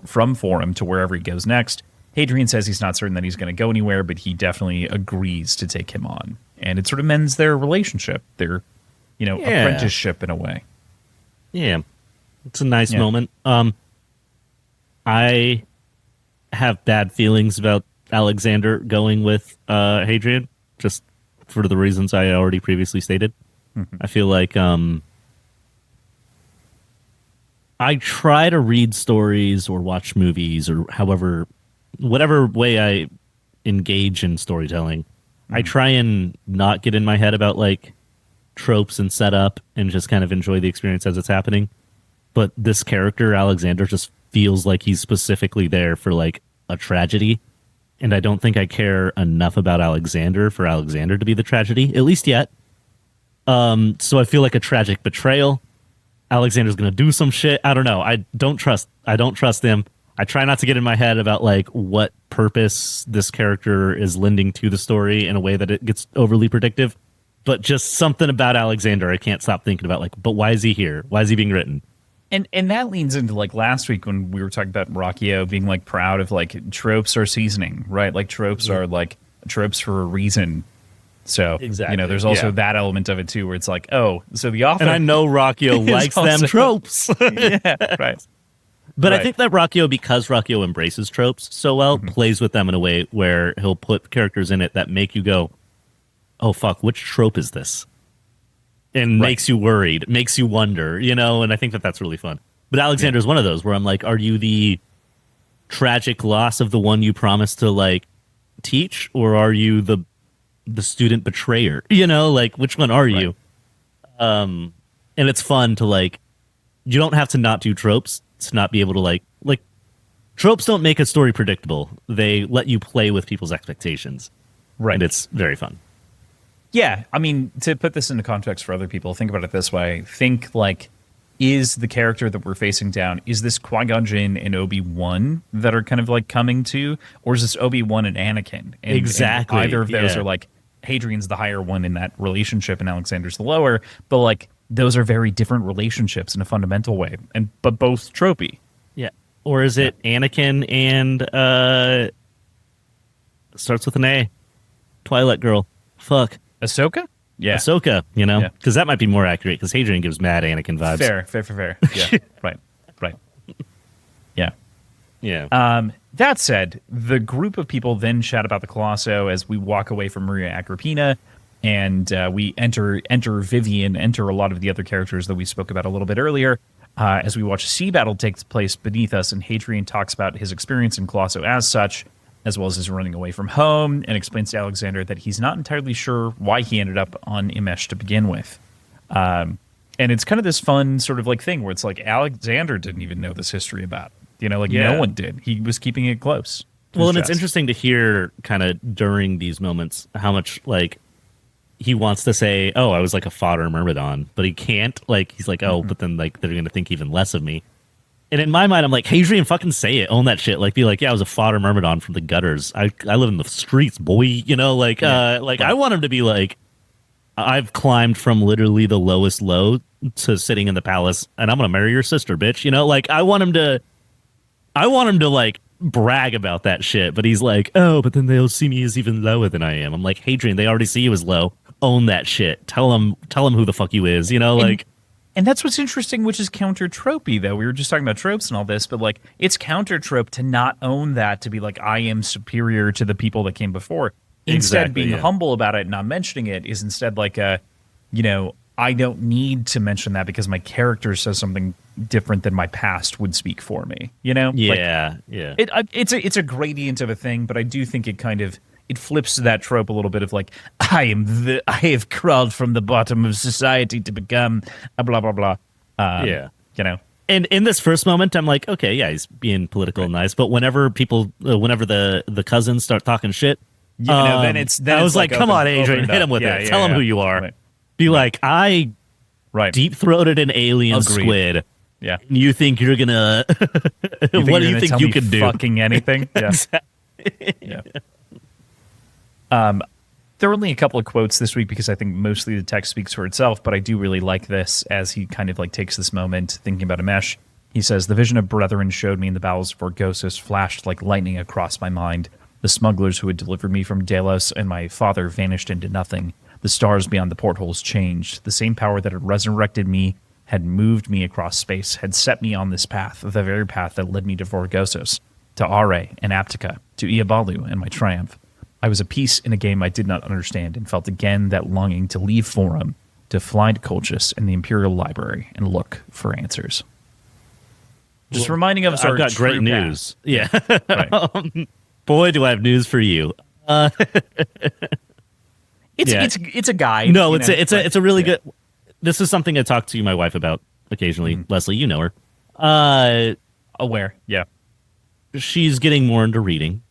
B: from Forum to wherever he goes next. Hadrian says he's not certain that he's going to go anywhere, but he definitely agrees to take him on. And it sort of mends their relationship, their, apprenticeship in a way.
A: Yeah. It's a nice moment. I have bad feelings about Alexander going with Hadrian, just for the reasons I already previously stated. I feel like I try to read stories or watch movies or whatever way I engage in storytelling. I try and not get in my head about like tropes and setup and just kind of enjoy the experience as it's happening. But this character, Alexander, just feels like he's specifically there for like a tragedy. And I don't think I care enough about Alexander for Alexander to be the tragedy, at least yet. So I feel like a tragic betrayal. Alexander's going to do some shit. I don't know. I don't trust him. I try not to get in my head about like what purpose this character is lending to the story in a way that it gets overly predictive. But just something about Alexander I can't stop thinking about. Like, but why is he here? Why is he being written?
B: And that leans into like last week when we were talking about Brachio being like proud of like tropes are seasoning, right? Like tropes are like tropes for a reason. So
A: Exactly.
B: There's also that element of it too, where it's like, oh, so the author.
A: And I know Brachio likes them tropes.
B: Yeah, right.
A: But
B: Right.
A: I think that Brachio, because Brachio embraces tropes so well, plays with them in a way where he'll put characters in it that make you go, oh, fuck, which trope is this? And makes you worried, makes you wonder, and I think that that's really fun. But Alexander's one of those where I'm like, are you the tragic loss of the one you promised to, like, teach? Or are you the student betrayer? Like, which one are you? And it's fun to, like, you don't have to not do tropes to not be able to, like tropes don't make a story predictable. They let you play with people's expectations.
B: Right.
A: And it's very fun.
B: Yeah, I mean, to put this into context for other people, think about it this way. Think like, is the character that we're facing down, is this Qui-Gon Jinn and Obi-Wan that are kind of like coming to, or is this Obi-Wan and Anakin? And
A: Exactly.
B: either of those are like, Hadrian's the higher one in that relationship and Alexander's the lower, but like those are very different relationships in a fundamental way, but both tropey.
A: Yeah. Or is it Anakin and starts with an A, Twilight Girl? Fuck.
B: Ahsoka? Yeah.
A: Ahsoka, because that might be more accurate, because Hadrian gives mad Anakin vibes.
B: Fair. Yeah, right. Yeah.
A: Yeah.
B: That said, the group of people then chat about the Colosso as we walk away from Maria Agrippina, and we enter Vivian, enter a lot of the other characters that we spoke about a little bit earlier, as we watch a sea battle take place beneath us, and Hadrian talks about his experience in Colosso as such, as well as his running away from home, and explains to Alexander that he's not entirely sure why he ended up on Imesh to begin with. And it's kind of this fun sort of like thing where it's like Alexander didn't even know this history about it. No one did. He was keeping it close.
A: Well, and it's interesting to hear kind of during these moments how much like he wants to say, oh, I was like a fodder myrmidon, but he can't. Like, he's like, oh, but then like they're going to think even less of me. And in my mind, I'm like, Hadrian, fucking say it. Own that shit. Like, be like, yeah, I was a fodder myrmidon from the gutters. I live in the streets, boy. I want him to be like, I've climbed from literally the lowest low to sitting in the palace, and I'm going to marry your sister, bitch. I want him to like, brag about that shit, but he's like, oh, but then they'll see me as even lower than I am. I'm like, Hadrian, they already see you as low. Own that shit. Tell them who the fuck you is, like.
B: And that's what's interesting, which is counter-tropey, though. We were just talking about tropes and all this, but like it's counter-trope to not own that, to be like, I am superior to the people that came before. Instead, being humble about it and not mentioning it is instead like a, I don't need to mention that because my character says something different than my past would speak for me.
A: Yeah,
B: yeah. It's a gradient of a thing, but I do think it flips to that trope a little bit of like, I have crawled from the bottom of society to become a blah blah blah.
A: And in this first moment, I'm like, okay, yeah, he's being political and nice. But whenever whenever the cousins start talking shit,
B: then
A: I was like, come on, Adrian, hit him with it. Tell him who you are.
B: Right.
A: Be like, I deep-throated an alien squid.
B: Yeah.
A: And you think you're gonna? What do you think you can do?
B: Fucking anything. Yeah. Yeah. There are only a couple of quotes this week because I think mostly the text speaks for itself, but I do really like this as he kind of like takes this moment thinking about Amesh. He says, the vision of brethren showed me in the bowels of Orgosis flashed like lightning across my mind. The smugglers who had delivered me from Delos and my father vanished into nothing. The stars beyond the portholes changed. The same power that had resurrected me had moved me across space, had set me on this path, the very path that led me to Vorgosos, to Are and Aptica, to Iabalu and my triumph. I was a piece in a game I did not understand and felt again that longing to leave Forum, to fly to Colchis and the Imperial Library and look for answers. Just reminding us
A: I've got great news. Yeah.
B: Right.
A: Boy, do I have news for you.
B: It's a guide.
A: No, it's a really good. This is something I talk to my wife about occasionally. Mm-hmm. Leslie, you know her.
B: Aware. Yeah.
A: She's getting more into reading.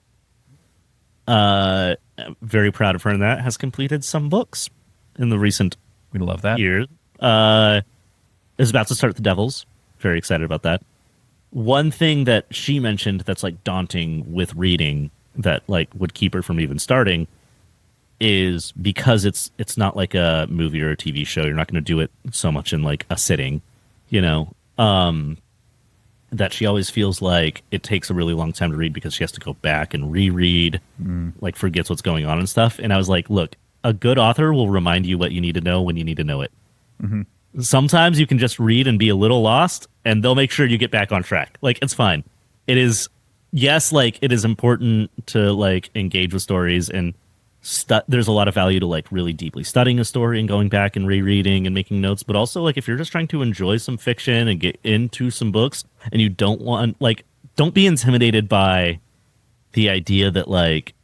A: Very proud of her in that. Has completed some books in the recent
B: we love that
A: years. Is about to start The Devils. Very excited about that. One thing that she mentioned that's like daunting with reading that like would keep her from even starting is because it's not like a movie or a TV show. You're not going to do it so much in like a sitting, that she always feels like it takes a really long time to read because she has to go back and reread, like forgets what's going on and stuff. And I was like, look, a good author will remind you what you need to know when you need to know it. Mm-hmm. Sometimes you can just read and be a little lost and they'll make sure you get back on track. Like, it's fine. It is, yes, like it is important to like engage with stories and there's a lot of value to like really deeply studying a story and going back and rereading and making notes. But also like if you're just trying to enjoy some fiction and get into some books and you don't want like, don't be intimidated by the idea that like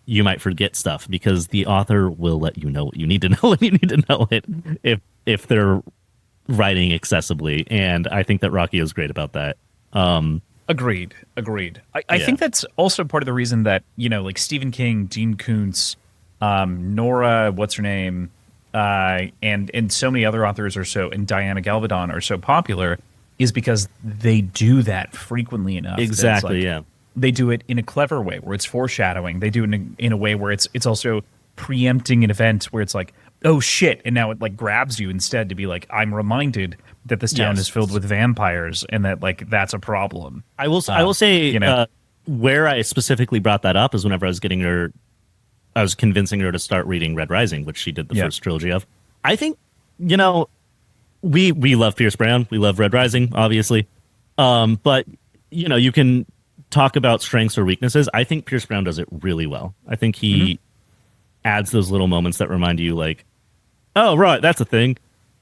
A: you might forget stuff because the author will let you know what you need to know when you need to know it if they're writing accessibly. And I think that Rocky is great about that.
B: Agreed. I think that's also part of the reason that, like Stephen King, Dean Koontz, Nora, what's her name, and so many other authors and Diana Galvadon are so popular is because they do that frequently enough.
A: Exactly, yeah.
B: They do it in a clever way where it's foreshadowing. They do it in a way where it's also preempting an event where it's like, oh shit, and now it like grabs you instead to be like, I'm reminded that this town is filled with vampires and that like that's a problem.
A: I will say where I specifically brought that up is whenever I was convincing her to start reading Red Rising, which she did the first trilogy of. I think we love Pierce Brown, we love Red Rising, obviously, but you can talk about strengths or weaknesses. I think Pierce Brown does it really well. I think he adds those little moments that remind you like, oh right, that's a thing,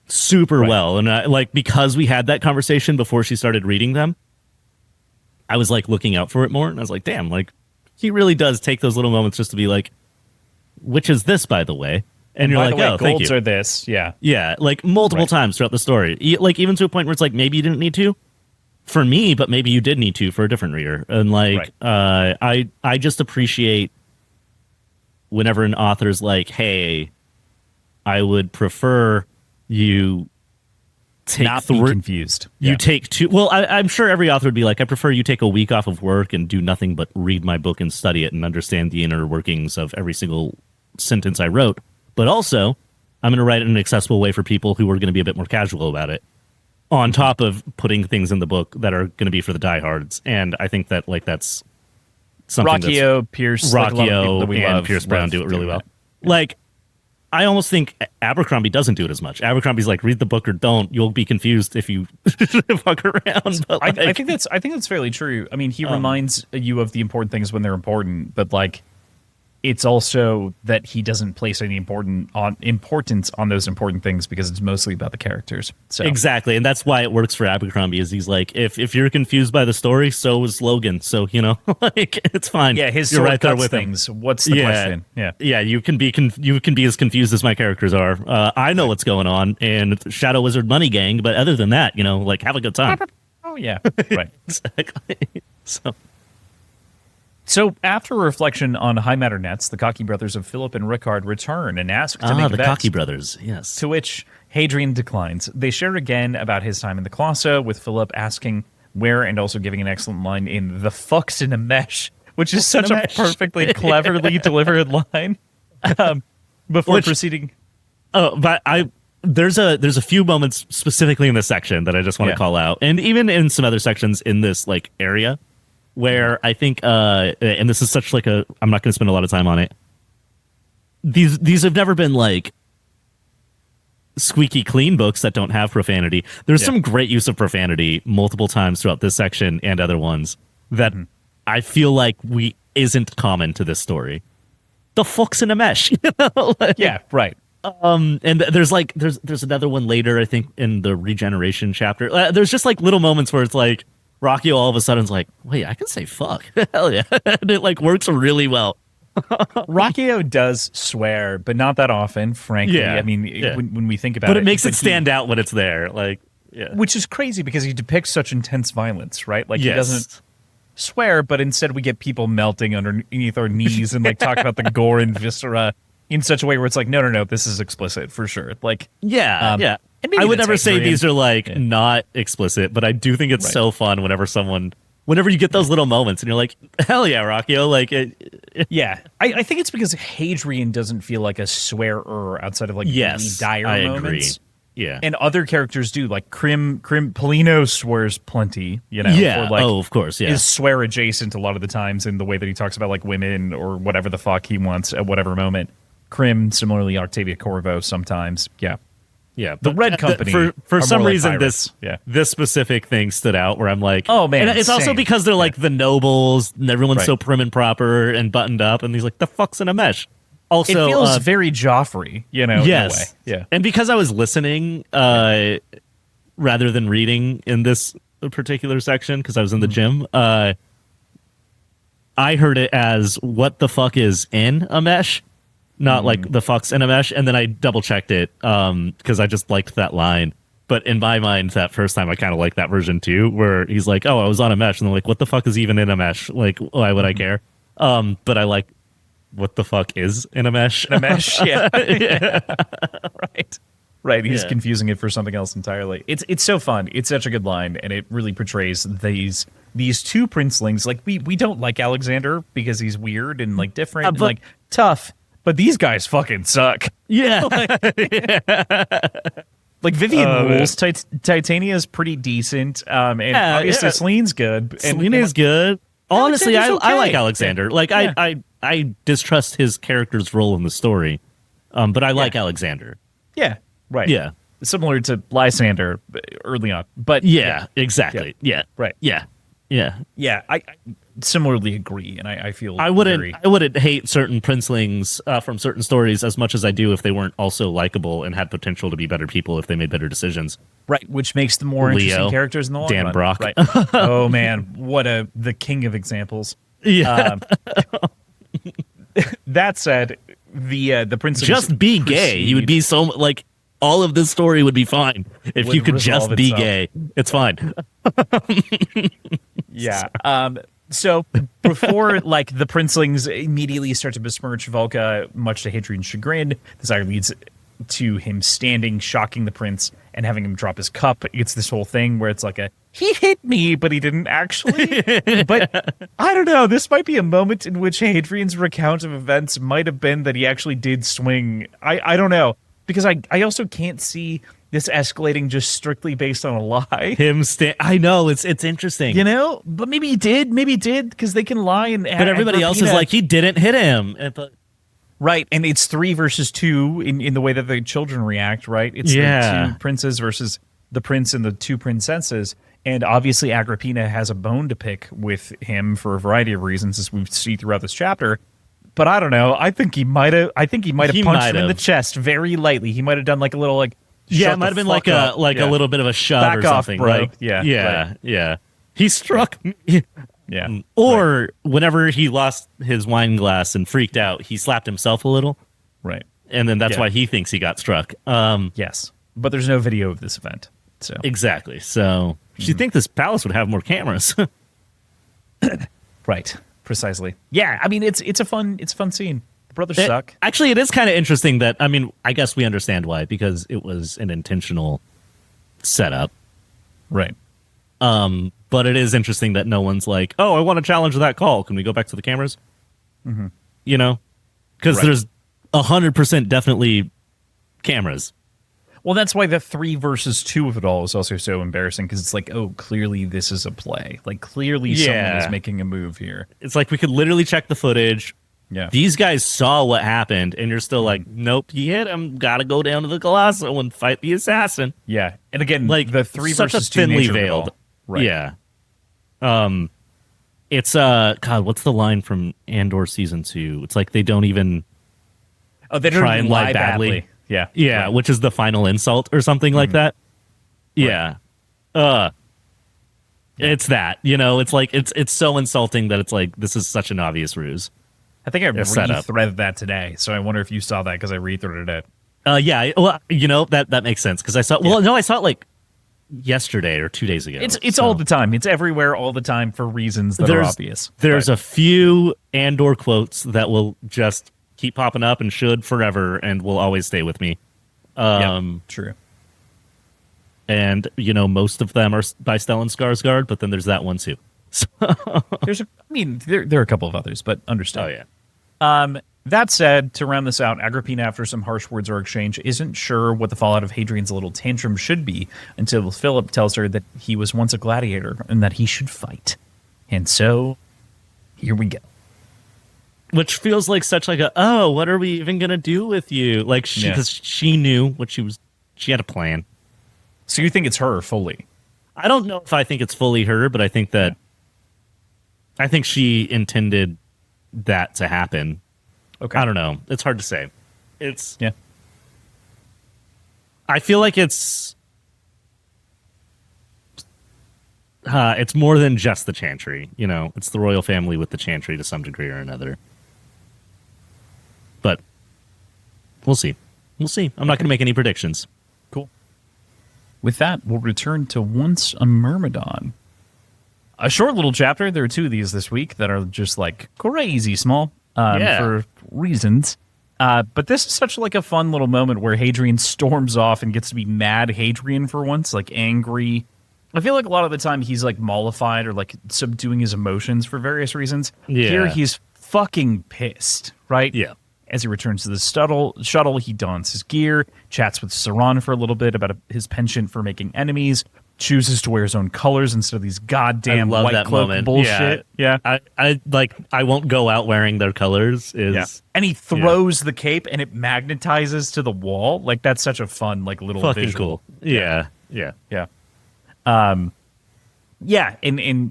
A: super well. And I, because we had that conversation before she started reading them, I was like looking out for it more, and I was like, damn, like he really does take those little moments just to be like, which is this, by the way? And you're like, oh, thank you.
B: Golds are this,
A: yeah, like multiple times throughout the story, like even to a point where it's like maybe you didn't need to for me, but maybe you did need to for a different reader. And like, I just appreciate whenever an author's like, hey, I would prefer you take
B: not be confused.
A: You take two. Well, I'm sure every author would be like, I prefer you take a week off of work and do nothing but read my book and study it and understand the inner workings of every single sentence I wrote. But also, I'm going to write it in an accessible way for people who are going to be a bit more casual about it. on top of putting things in the book that are going to be for the diehards. And I think that like that's something
B: Rockio, Pierce, like a lot of people that we
A: and
B: love,
A: Pierce Brown
B: love
A: do it really
B: doing
A: well.
B: that.
A: Like, I almost think Abercrombie doesn't do it as much. Abercrombie's like, read the book or don't. You'll be confused if you fuck around. But
B: I think that's fairly true. I mean, he reminds you of the important things when they're important, but like, it's also that he doesn't place any importance on those important things because it's mostly about the characters. So
A: exactly, and that's why it works for Abercrombie. Is he's like, if you're confused by the story, so is Logan. So like it's fine.
B: Yeah, his
A: you're
B: sword
A: right there
B: cuts
A: with
B: things.
A: him.
B: What's the question?
A: Yeah. You can be as confused as my characters are. I know what's going on, and Shadow Wizard Money Gang. But other than that, like have a good time.
B: Oh yeah, right.
A: Exactly.
B: So after a reflection on High Matter Nets, the Cocky brothers of Philip and Rickard return and ask to make
A: the
B: bets,
A: Cocky brothers, yes.
B: to which Hadrian declines. They share again about his time in the Colosso, with Philip asking where and also giving an excellent line in "the fuck's in a mesh," which is such a perfectly cleverly delivered line. Before proceeding.
A: Oh, but there's a few moments specifically in this section that I just want to call out, and even in some other sections in this like area, where I think, and this is such like I'm not going to spend a lot of time on it. These have never been like squeaky clean books that don't have profanity. There's some great use of profanity multiple times throughout this section and other ones that I feel like isn't common to this story. The fuck's in a mesh, like,
B: yeah, right.
A: And there's another one later, I think, in the regeneration chapter. There's just like little moments where it's like Rocky all of a sudden is like, wait, I can say fuck. Hell yeah. And it like works really well.
B: Rockio does swear, but not that often, frankly.
A: Yeah,
B: I mean, when we think about it.
A: But it makes it stand out when it's there. Like, yeah.
B: Which is crazy because he depicts such intense violence, right? Like, he doesn't swear, but instead we get people melting underneath our knees and like talk about the gore and viscera in such a way where it's like, no, this is explicit for sure. Like,
A: yeah. I would never say these are like not explicit, but I do think it's so fun whenever you get those little moments and you're like, hell yeah, Rockio. Like,
B: yeah. I think it's because Hadrian doesn't feel like a swearer outside of like really dire
A: I
B: moments.
A: Agree. Yeah.
B: And other characters do, like Polino swears plenty,
A: Yeah.
B: Or like,
A: of course, yeah.
B: Is swear adjacent a lot of the times in the way that he talks about like women or whatever the fuck he wants at whatever moment. Krim, similarly, Octavia Corvo sometimes. Yeah.
A: Yeah,
B: the Red Company.
A: For some reason,
B: this
A: specific thing stood out where I'm like,
B: oh man,
A: and it's also because they're like the nobles and everyone's so prim and proper and buttoned up, and he's like, the fuck's in a mesh. Also,
B: it feels very Joffrey,
A: yes,
B: in a way. Yeah,
A: and because I was listening rather than reading in this particular section because I was in the gym, I heard it as "what the fuck is in a mesh." Not like the fuck's in a mesh, and then I double checked it because I just liked that line. But in my mind, that first time, I kind of liked that version too, where he's like, "Oh, I was on a mesh," and I'm like, "What the fuck is even in a mesh? Like, why would I care?" But I like, "What the fuck is in a mesh?"
B: In a mesh, yeah, right. He's confusing it for something else entirely. It's so fun. It's such a good line, and it really portrays these two princelings. Like we don't like Alexander because he's weird and like different, and, like tough. But these guys fucking suck.
A: Yeah.
B: Like Vivian rules. Titania is pretty decent. And obviously Celine's good.
A: Selene is good. Honestly, I like Alexander.
B: Yeah.
A: Like I distrust his character's role in the story. But I like Alexander.
B: Yeah. Right.
A: Yeah.
B: Similar to Lysander early on. But
A: exactly. Yeah.
B: Right.
A: Yeah.
B: I similarly agree, and I feel
A: I wouldn't hate certain princelings from certain stories as much as I do if they weren't also likable and had potential to be better people if they made better decisions.
B: Right, which makes them more interesting characters in the long
A: Dan
B: run.
A: Brock.
B: Right. Oh man, what the king of examples.
A: Yeah.
B: That said, the princelings
A: just be gay. You would be so like all of this story would be fine if you could just be gay. It's fine.
B: Yeah. So before like the princelings immediately start to besmirch Volca, much to Hadrian's chagrin, this either leads to him standing, shocking the prince, and having him drop his cup. It's this whole thing where it's like he hit me, but he didn't actually. But I don't know. This might be a moment in which Hadrian's recount of events might have been that he actually did swing. I don't know. Because I also can't see this escalating just strictly based on a lie.
A: I know it's interesting,
B: But maybe he did, because they can lie and.
A: But everybody else is like, he didn't hit him.
B: Right, and it's 3 versus 2 in the way that the children react. Right, it's the 2 princes versus the prince and the 2 princesses. And obviously, Agrippina has a bone to pick with him for a variety of reasons, as we see throughout this chapter. But I don't know. I think he might have. Punched him in the chest very lightly. He might have done like a little like.
A: Yeah, it might have been like a little bit of a shove
B: Back
A: or something,
B: off, bro.
A: right?
B: Yeah.
A: Yeah. He struck me.
B: Yeah.
A: Or whenever he lost his wine glass and freaked out, he slapped himself a little.
B: Right.
A: And then that's why he thinks he got struck.
B: Yes. But there's no video of this event. So
A: exactly. So you'd think this palace would have more cameras.
B: Right. Precisely. Yeah. I mean, it's a fun scene. The brothers suck.
A: Actually, it is kind of interesting that, I mean, I guess we understand why, because it was an intentional setup.
B: Right.
A: But it is interesting that no one's like, oh, I want to challenge that call. Can we go back to the cameras?
B: Mm-hmm.
A: Because there's 100% definitely cameras.
B: Well, that's why the 3 versus 2 of it all is also so embarrassing, because it's like, oh, clearly this is a play. Like, clearly someone is making a move here.
A: It's like we could literally check the footage.
B: Yeah.
A: These guys saw what happened, and you're still like, nope, he hit him. Got to go down to the Colosso and fight the assassin.
B: Yeah. And again,
A: like
B: the 3
A: such
B: versus
A: a
B: 2
A: thinly
B: nature
A: veiled.
B: Of it all. Right.
A: Yeah. It's God, what's the line from Andor season 2? It's like they don't even
B: they don't
A: try
B: even
A: and lie badly.
B: Yeah.
A: Yeah, right. Which is the final insult or something like that. Yeah. It's that, it's like it's so insulting that it's like this is such an obvious ruse.
B: I think I rethreaded that today, so I wonder if you saw that, because I rethreaded it.
A: Yeah, well, that makes sense, because I saw I saw it like yesterday or 2 days ago.
B: It's all the time. It's everywhere all the time for reasons that are obvious.
A: There's a few Andor quotes that will just keep popping up and should forever and will always stay with me.
B: True.
A: And most of them are by Stellan Skarsgård, but then there's that one too. So
B: there are a couple of others, but understood.
A: Oh yeah.
B: That said, to round this out, Agrippina, after some harsh words are exchanged, isn't sure what the fallout of Hadrian's little tantrum should be until Philip tells her that he was once a gladiator and that he should fight. And so, here we go.
A: Which feels like such like what are we even gonna do with you? Like because she knew what she had a plan.
B: So you think it's her fully?
A: I don't know if I think it's fully her, but I think that I think she intended that to happen.
B: Okay.
A: I don't know. It's hard to say. It's I feel like it's more than just the Chantry. It's the royal family with the Chantry to some degree or another. But we'll see. I'm not going to make any predictions.
B: Cool. With that, we'll return to Once a Myrmidon. A short little chapter. There are 2 of these this week that are just like crazy small for reasons. But this is such like a fun little moment where Hadrian storms off and gets to be mad Hadrian for once, like angry. I feel like a lot of the time he's like mollified or like subduing his emotions for various reasons.
A: Yeah.
B: Here he's fucking pissed, right?
A: Yeah.
B: As he returns to the shuttle, he dons his gear, chats with Saran for a little bit about his penchant for making enemies, chooses to wear his own colors instead of these goddamn white cloak bullshit.
A: Yeah. I won't go out wearing their colors.
B: And he throws the cape and it magnetizes to the wall. Like, that's such a fun, like, little
A: fucking
B: visual.
A: Cool. Yeah.
B: And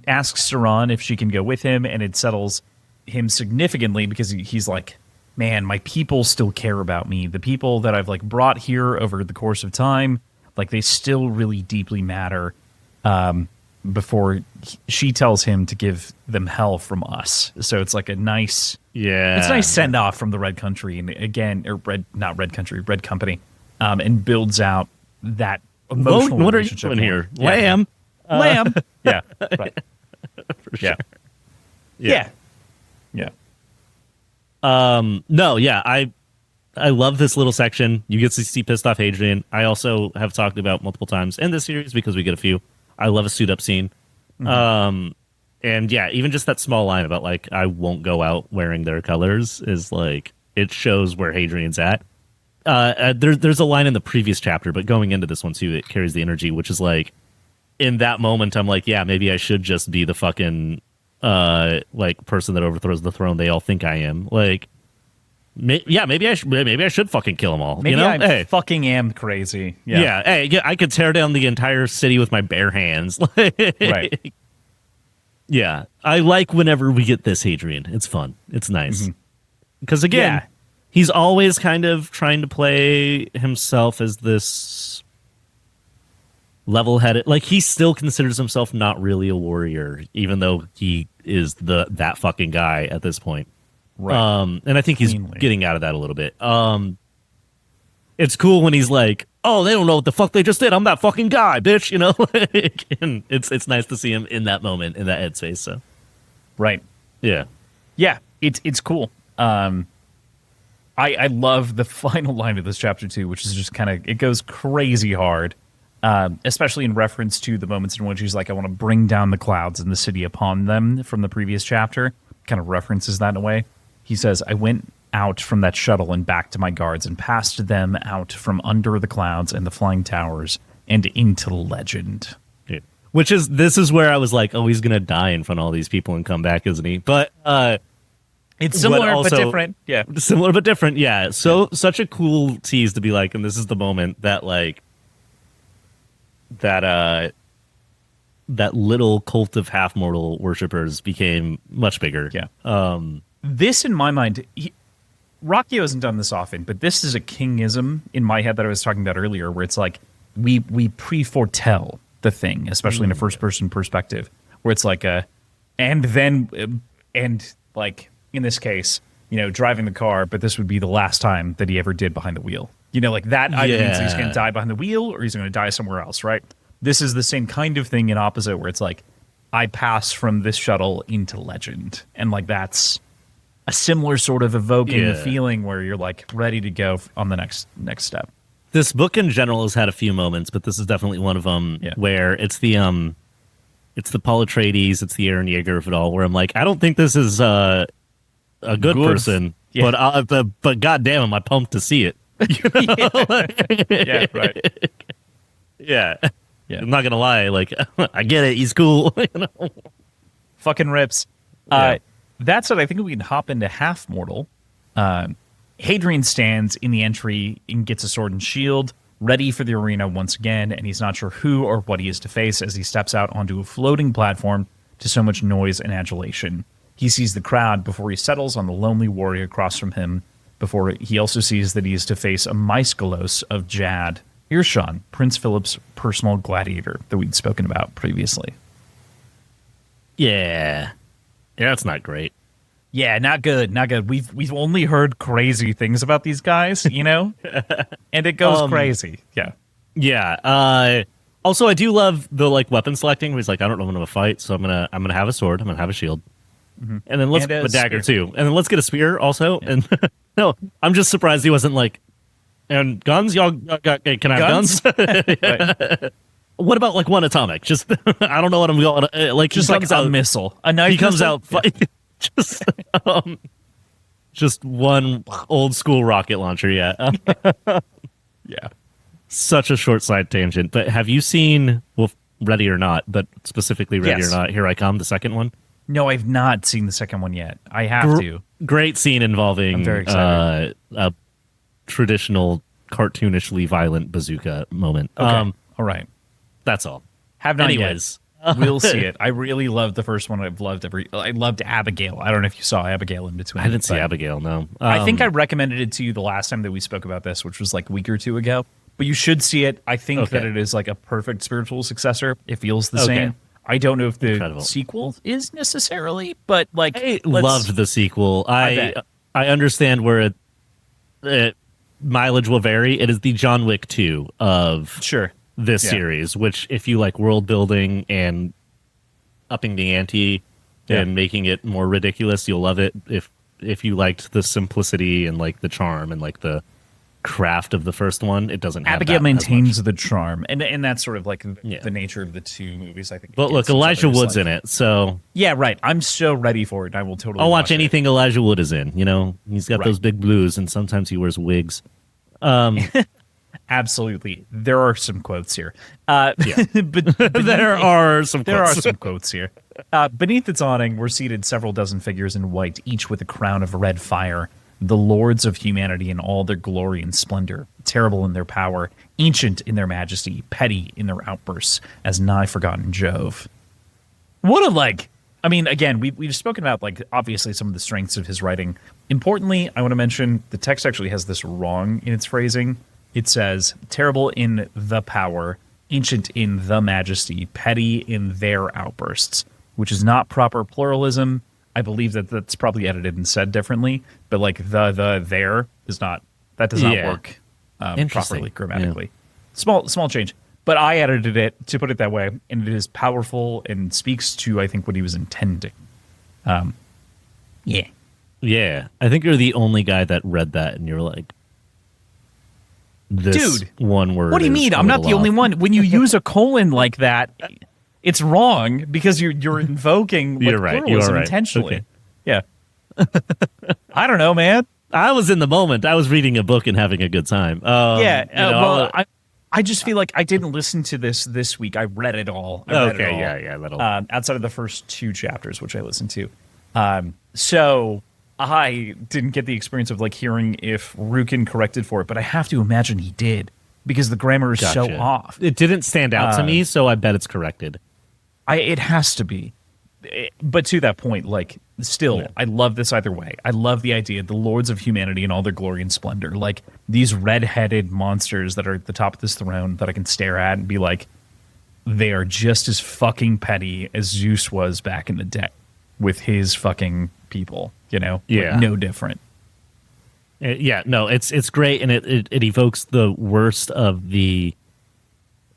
B: asks Saran if she can go with him, and it settles him significantly because he's like, man, my people still care about me. The people that I've like brought here over the course of time, like they still really deeply matter. Before she tells him to give them hell from us. So it's like a nice, it's a nice send off from the Red Country, and again, or Red Company, and builds out that emotional
A: what
B: relationship.
A: What are you doing here? Lamb.
B: Yeah. Right.
A: For sure.
B: Yeah.
A: I love this little section. You get to see pissed off Hadrian. I also have talked about multiple times in this series because we get a few. I love a suit up scene. Mm-hmm. And yeah, even just that small line about like, I won't go out wearing their colors is like, it shows where Hadrian's at. there's a line in the previous chapter, but going into this one too, it carries the energy, which is like, in that moment, I'm like, yeah, maybe I should just be the fucking like person that overthrows the throne they all think I am. Like, maybe I should fucking kill them all.
B: Maybe I fucking am crazy. Yeah.
A: Hey, I could tear down the entire city with my bare hands.
B: Right.
A: Yeah, I like whenever we get this Hadrian. It's fun. It's nice. Because again, he's always kind of trying to play himself as this level-headed. Like, he still considers himself not really a warrior, even though he is that fucking guy at this point.
B: Right.
A: And I think he's getting out of that a little bit. It's cool when he's like, "Oh, they don't know what the fuck they just did. I'm that fucking guy, bitch." You know, and it's nice to see him in that moment, in that headspace. So,
B: right,
A: yeah,
B: it's cool. I love the final line of this chapter too, which is just kind of, it goes crazy hard, especially in reference to the moments in which he's like, "I want to bring down the clouds and the city upon them" from the previous chapter. Kind of references that in a way. He says, "I went out from that shuttle and back to my guards and passed them out from under the clouds and the flying towers and into legend."
A: Yeah. This is where I was like, oh, he's going to die in front of all these people and come back, isn't he? But
B: it's similar but different. Yeah.
A: Similar but different. Yeah. So such a cool tease to be like, and this is the moment that like that little cult of half mortal worshippers became much bigger.
B: Yeah. This, in my mind, Rockio hasn't done this often, but this is a kingism in my head that I was talking about earlier, where it's like we pre-foretell the thing, especially in a first-person perspective, where it's like and like in this case, you know, driving the car, but this would be the last time that he ever did behind the wheel. You know, like that either means he's going to die behind the wheel or he's going to die somewhere else, right? This is the same kind of thing in opposite, where it's like, I pass from this shuttle into legend, and like that's a similar sort of evoking feeling where you're like ready to go on the next step.
A: This book in general has had a few moments, but this is definitely one of them where it's the Paul Atreides, it's the Eren Yeager of it all, where I'm like, I don't think this is a good person, but goddamn, am I pumped to see it? You know?
B: Yeah, right.
A: Yeah. I'm not gonna lie, like I get it, he's cool. You know?
B: Fucking rips. That's what I think we can hop into Half Mortal. Hadrian stands in the entry and gets a sword and shield, ready for the arena once again, and he's not sure who or what he is to face as he steps out onto a floating platform to so much noise and adulation. He sees the crowd before he settles on the lonely warrior across from him, before he also sees that he is to face a Maeskelos of Jad, Irshan, Prince Philip's personal gladiator that we'd spoken about previously.
A: Yeah, that's not great.
B: Yeah, not good, not good. We've only heard crazy things about these guys, you know, and it goes crazy.
A: Yeah. Also, I do love the like weapon selecting. Where he's like, I don't know when I'm gonna fight, so I'm gonna have a sword, I'm gonna have a shield, and then let's get a dagger too, and then let's get a spear also. Yeah. And no, I'm just surprised he wasn't like, and guns, y'all got? Can I have guns?
B: Right.
A: What about like one atomic? Just I don't know what I'm going like.
B: Just like a missile. A nice
A: he comes
B: missile?
A: out. Just one old school rocket launcher. Yeah.
B: Yeah.
A: Such a short side tangent. But have you seen Ready or Not? But specifically Ready or Not. Here I Come, the second one.
B: No, I've not seen the second one yet. I have to.
A: Great scene involving
B: I'm very excited.
A: A traditional cartoonishly violent bazooka moment.
B: Okay. All right.
A: That's all.
B: Have not
A: Anyways.
B: Yet. We'll see it. I really loved the first one. I loved Abigail. I don't know if you saw Abigail in between.
A: I didn't see Abigail, no.
B: I think I recommended it to you the last time that we spoke about this, which was like a week or two ago. But you should see it. I think that it is like a perfect spiritual successor. It feels the same. I don't know if the sequel is necessarily, but like
A: I loved the sequel. I understand where it mileage will vary. It is the John Wick 2 of this series, which if you like world building and upping the ante and making it more ridiculous, you'll love it. If you liked the simplicity and like the charm and like the craft of the first one, it doesn't have
B: Abigail maintains the charm, and that's sort of like the nature of the two movies, I think.
A: But look, Elijah Wood's in it, so
B: yeah, right. I'm so ready for it. I will totally
A: I'll watch anything Elijah Wood is in. You know, he's got those big blues and sometimes he wears wigs.
B: Absolutely. There are some quotes here.
A: Yeah.
B: But
A: there are some
B: quotes here. Beneath its awning were seated several dozen figures in white, each with a crown of red fire, the lords of humanity in all their glory and splendor, terrible in their power, ancient in their majesty, petty in their outbursts, as nigh forgotten Jove. What a, like, I mean, again, we've spoken about, like, obviously some of the strengths of his writing. Importantly, I want to mention the text actually has this wrong in its phrasing. It says, terrible in the power, ancient in the majesty, petty in their outbursts, which is not proper pluralism. I believe that that's probably edited and said differently, but like there is not, that does not work properly grammatically. Yeah. Small change, but I edited it to put it that way, and it is powerful and speaks to, I think, what he was intending. Yeah.
A: Yeah. I think you're the only guy that read that and you're like, this
B: dude,
A: one word.
B: What do you mean? I'm not the only one. When you use a colon like that, it's wrong because you're invoking
A: you're right.
B: pluralism intentionally. Okay. Yeah. I don't know, man.
A: I was in the moment. I was reading a book and having a good time.
B: I just feel like I didn't listen to this week. I read it all. Outside of the first 2 chapters, which I listened to. So I didn't get the experience of like hearing if Rukin corrected for it, but I have to imagine he did because the grammar is so off.
A: It didn't stand out to me, so I bet it's corrected.
B: It has to be. But to that point, like, still, yeah. I love this either way. I love the idea, the lords of humanity in all their glory and splendor, like these red-headed monsters that are at the top of this throne that I can stare at and be like, they are just as fucking petty as Zeus was back in the day with his fucking people, you know?
A: Yeah.
B: Like, no different.
A: It's great, and it evokes the worst of the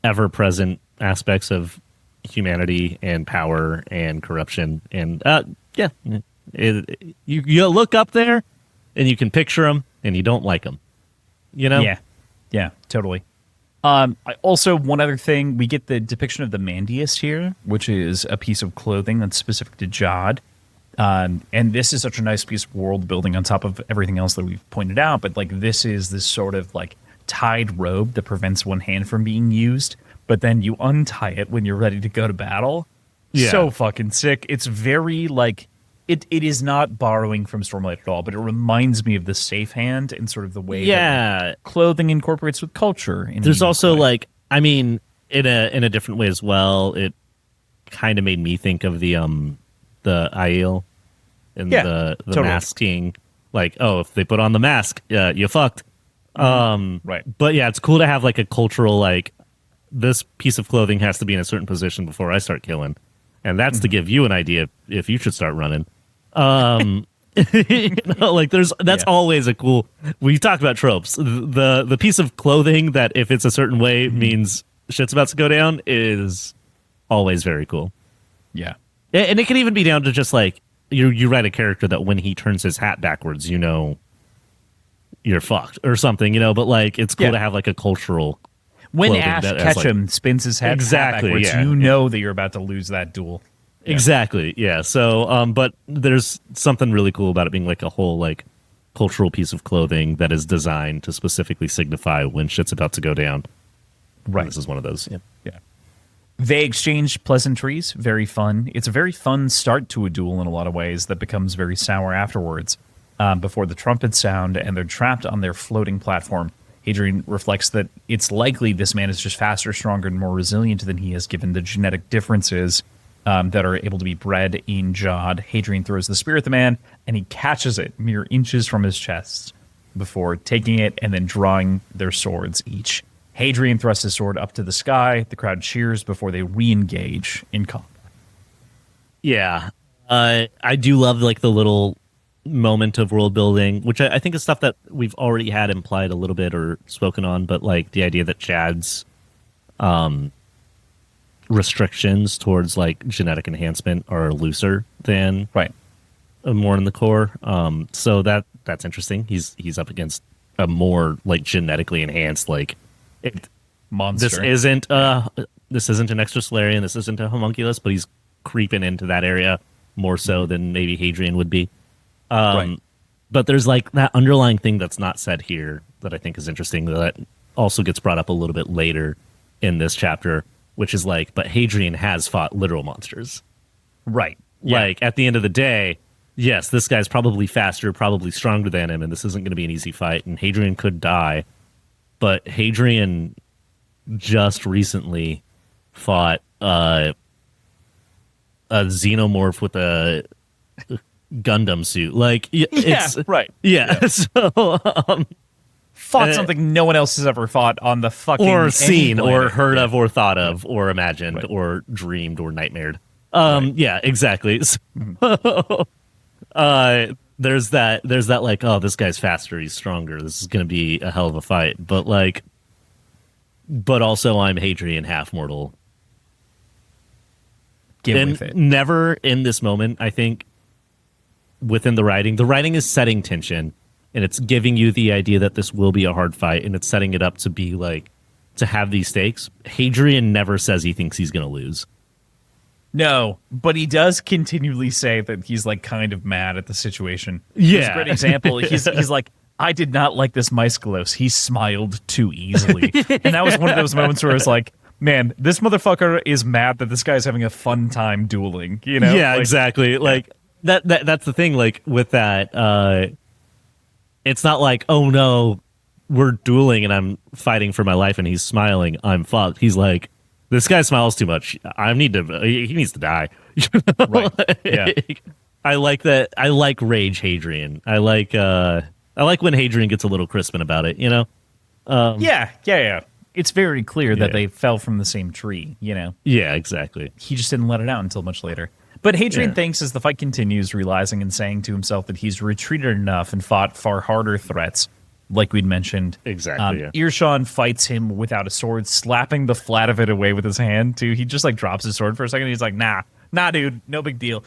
A: ever-present aspects of humanity and power and corruption. And you look up there, and you can picture them, and you don't like them. You know?
B: Yeah, totally. Also, one other thing, we get the depiction of the Mandius here, which is a piece of clothing that's specific to Jod. And this is such a nice piece of world building on top of everything else that we've pointed out. But like, this is this sort of like tied robe that prevents one hand from being used, but then you untie it when you're ready to go to battle. Yeah. So fucking sick. It's very like, it is not borrowing from Stormlight at all, but it reminds me of the safe hand and sort of the way that like, clothing incorporates with culture.
A: There's also way. Like, I mean, in a different way as well, it kind of made me think of the Aiel and the totally. Masking. Like, oh, if they put on the mask, you fucked.
B: Right.
A: But yeah, it's cool to have like a cultural, like, this piece of clothing has to be in a certain position before I start killing. And that's to give you an idea if you should start running. Like that's always a cool. We talk about tropes. The piece of clothing that if it's a certain way means shit's about to go down is always very cool.
B: Yeah,
A: and it can even be down to just like you write a character that when he turns his hat backwards, you know, you're fucked or something, you know. But like it's cool to have like a cultural.
B: When Ash Ketchum spins his head backwards, you know that you're about to lose that duel.
A: Yeah. Exactly, yeah. So, but there's something really cool about it being like a whole like cultural piece of clothing that is designed to specifically signify when shit's about to go down. Right. And this is one of those.
B: Yeah. They exchange pleasantries. Very fun. It's a very fun start to a duel in a lot of ways that becomes very sour afterwards. Before the trumpets sound and they're trapped on their floating platform. Hadrian reflects that it's likely this man is just faster, stronger, and more resilient than he is, given the genetic differences that are able to be bred in Jod. Hadrian throws the spear at the man, and he catches it mere inches from his chest before taking it and then drawing their swords each. Hadrian thrusts his sword up to the sky. The crowd cheers before they re-engage in combat.
A: Yeah. I do love like the little moment of world building, which I think is stuff that we've already had implied a little bit or spoken on, but like the idea that Chad's restrictions towards like genetic enhancement are looser than more in the core. So that's interesting. He's up against a more like genetically enhanced like
B: monster.
A: This isn't an extrasolarian, this isn't a homunculus, but he's creeping into that area more so than maybe Hadrian would be. But there's like that underlying thing that's not said here that I think is interesting that also gets brought up a little bit later in this chapter, which is like, but Hadrian has fought literal monsters.
B: Right. Yeah.
A: Like, at the end of the day, yes, this guy's probably faster, probably stronger than him, and this isn't going to be an easy fight, and Hadrian could die. But Hadrian just recently fought a xenomorph with a Gundam suit. Like, it's
B: right.
A: Yeah. So,
B: fought something no one else has ever fought on the fucking
A: or seen or heard
B: yeah.
A: of or thought of or imagined
B: Right.
A: or dreamed or nightmared.
B: Right.
A: Yeah, exactly. So, there's that like, oh, this guy's faster, he's stronger, this is gonna be a hell of a fight. But also I'm Hadrian half mortal.
B: Get with it.
A: Never in this moment, I think, within the writing is setting tension, and it's giving you the idea that this will be a hard fight, and it's setting it up to be like, to have these stakes. Hadrian never says he thinks he's gonna lose.
B: No, but he does continually say that he's like kind of mad at the situation.
A: Yeah.
B: It's a great example. He's like, I did not like this Maeskelos. He smiled too easily. And that was one of those moments where it's like, man, this motherfucker is mad that this guy's having a fun time dueling, you know?
A: Yeah,
B: like,
A: exactly.
B: Yeah.
A: Like that's the thing, like with that, it's not like, oh no, we're dueling and I'm fighting for my life and he's smiling, I'm fucked. He's like, this guy smiles too much. He needs to die.
B: Right. Yeah.
A: I like that. I like rage Hadrian. I like when Hadrian gets a little crispin about it, you know?
B: Yeah. It's very clear that they fell from the same tree, you know?
A: Yeah, exactly.
B: He just didn't let it out until much later. But Hadrian thinks as the fight continues, realizing and saying to himself that he's retreated enough and fought far harder threats, like we'd mentioned.
A: Exactly.
B: Irshon fights him without a sword, slapping the flat of it away with his hand, too. He just, like, drops his sword for a second. He's like, nah, dude, no big deal.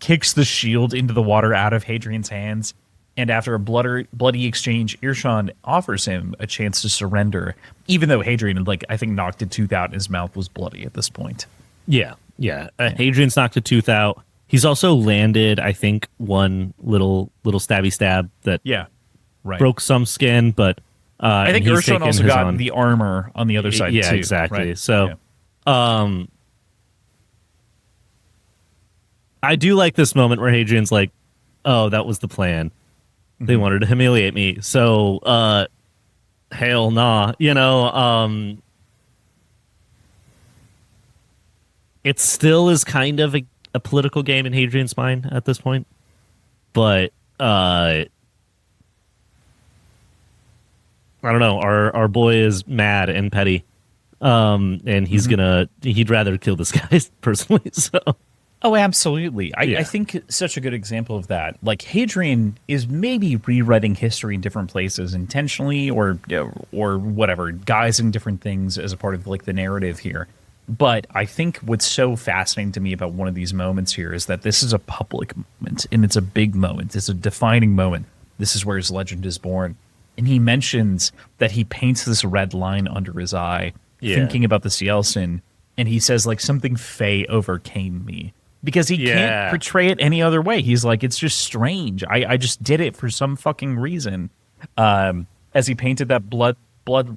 B: Kicks the shield into the water out of Hadrian's hands. And after a bloody exchange, Irshon offers him a chance to surrender, even though Hadrian had, like, I think knocked a tooth out and his mouth was bloody at this point.
A: Yeah. Hadrian's knocked a tooth out. He's also landed, I think, one little stabby stab that
B: Right.
A: broke some skin, but
B: I think Irshon also got the armor on the other side,
A: yeah,
B: too.
A: exactly.
B: Right.
A: So, I do like this moment where Hadrian's like, oh, that was the plan. They wanted to humiliate me. So, hell nah. You know, it still is kind of a political game in Hadrian's mind at this point. But, I don't know. Our boy is mad and petty, and he'd rather kill this guy personally. So,
B: oh, absolutely. I think such a good example of that. Like Hadrian is maybe rewriting history in different places intentionally, or whatever, guising different things as a part of like the narrative here. But I think what's so fascinating to me about one of these moments here is that this is a public moment, and it's a big moment. It's a defining moment. This is where his legend is born. And he mentions that he paints this red line under his eye, thinking about the Cielcin, and he says, like, something fey overcame me. Because he can't portray it any other way. He's like, it's just strange. I just did it for some fucking reason. As he painted that blood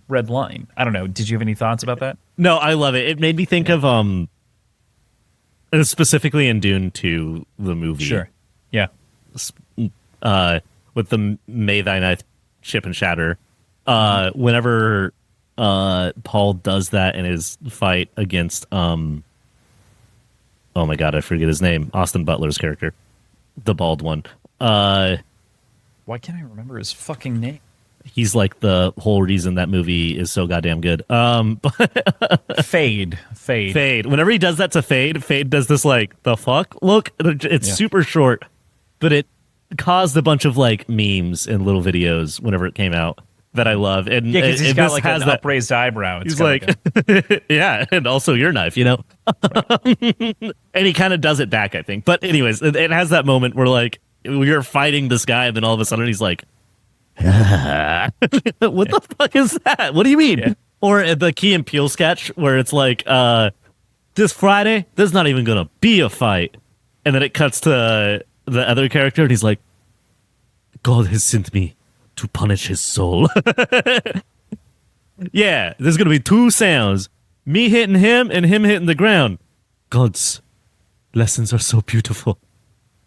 B: red line. I don't know. Did you have any thoughts about that?
A: No, I love it. It made me think of specifically in Dune 2, the movie.
B: Sure. Yeah.
A: With the May Thy Knife Chip and Shatter. Whenever Paul does that in his fight against oh my god, I forget his name. Austin Butler's character. The bald one.
B: Why can't I remember his fucking name?
A: He's like the whole reason that movie is so goddamn good. But
B: Fade.
A: Whenever he does that to Fade does this like the fuck look. It's super short, but it caused a bunch of like memes and little videos whenever it came out that I love. And
B: yeah, because he's got like an
A: that
B: upraised eyebrow.
A: He's like yeah, and also your knife, you know. Right. And he kind of does it back, I think. But anyways, it has that moment where like you're fighting this guy, and then all of a sudden he's like, what the fuck is that? What do you mean? Yeah. Or the Key and Peele sketch where it's like, this Friday, there's not even gonna be a fight, and then it cuts to the other character, and he's like, God has sent me to punish his soul. Yeah, there's gonna be two sounds: me hitting him and him hitting the ground. God's lessons are so beautiful.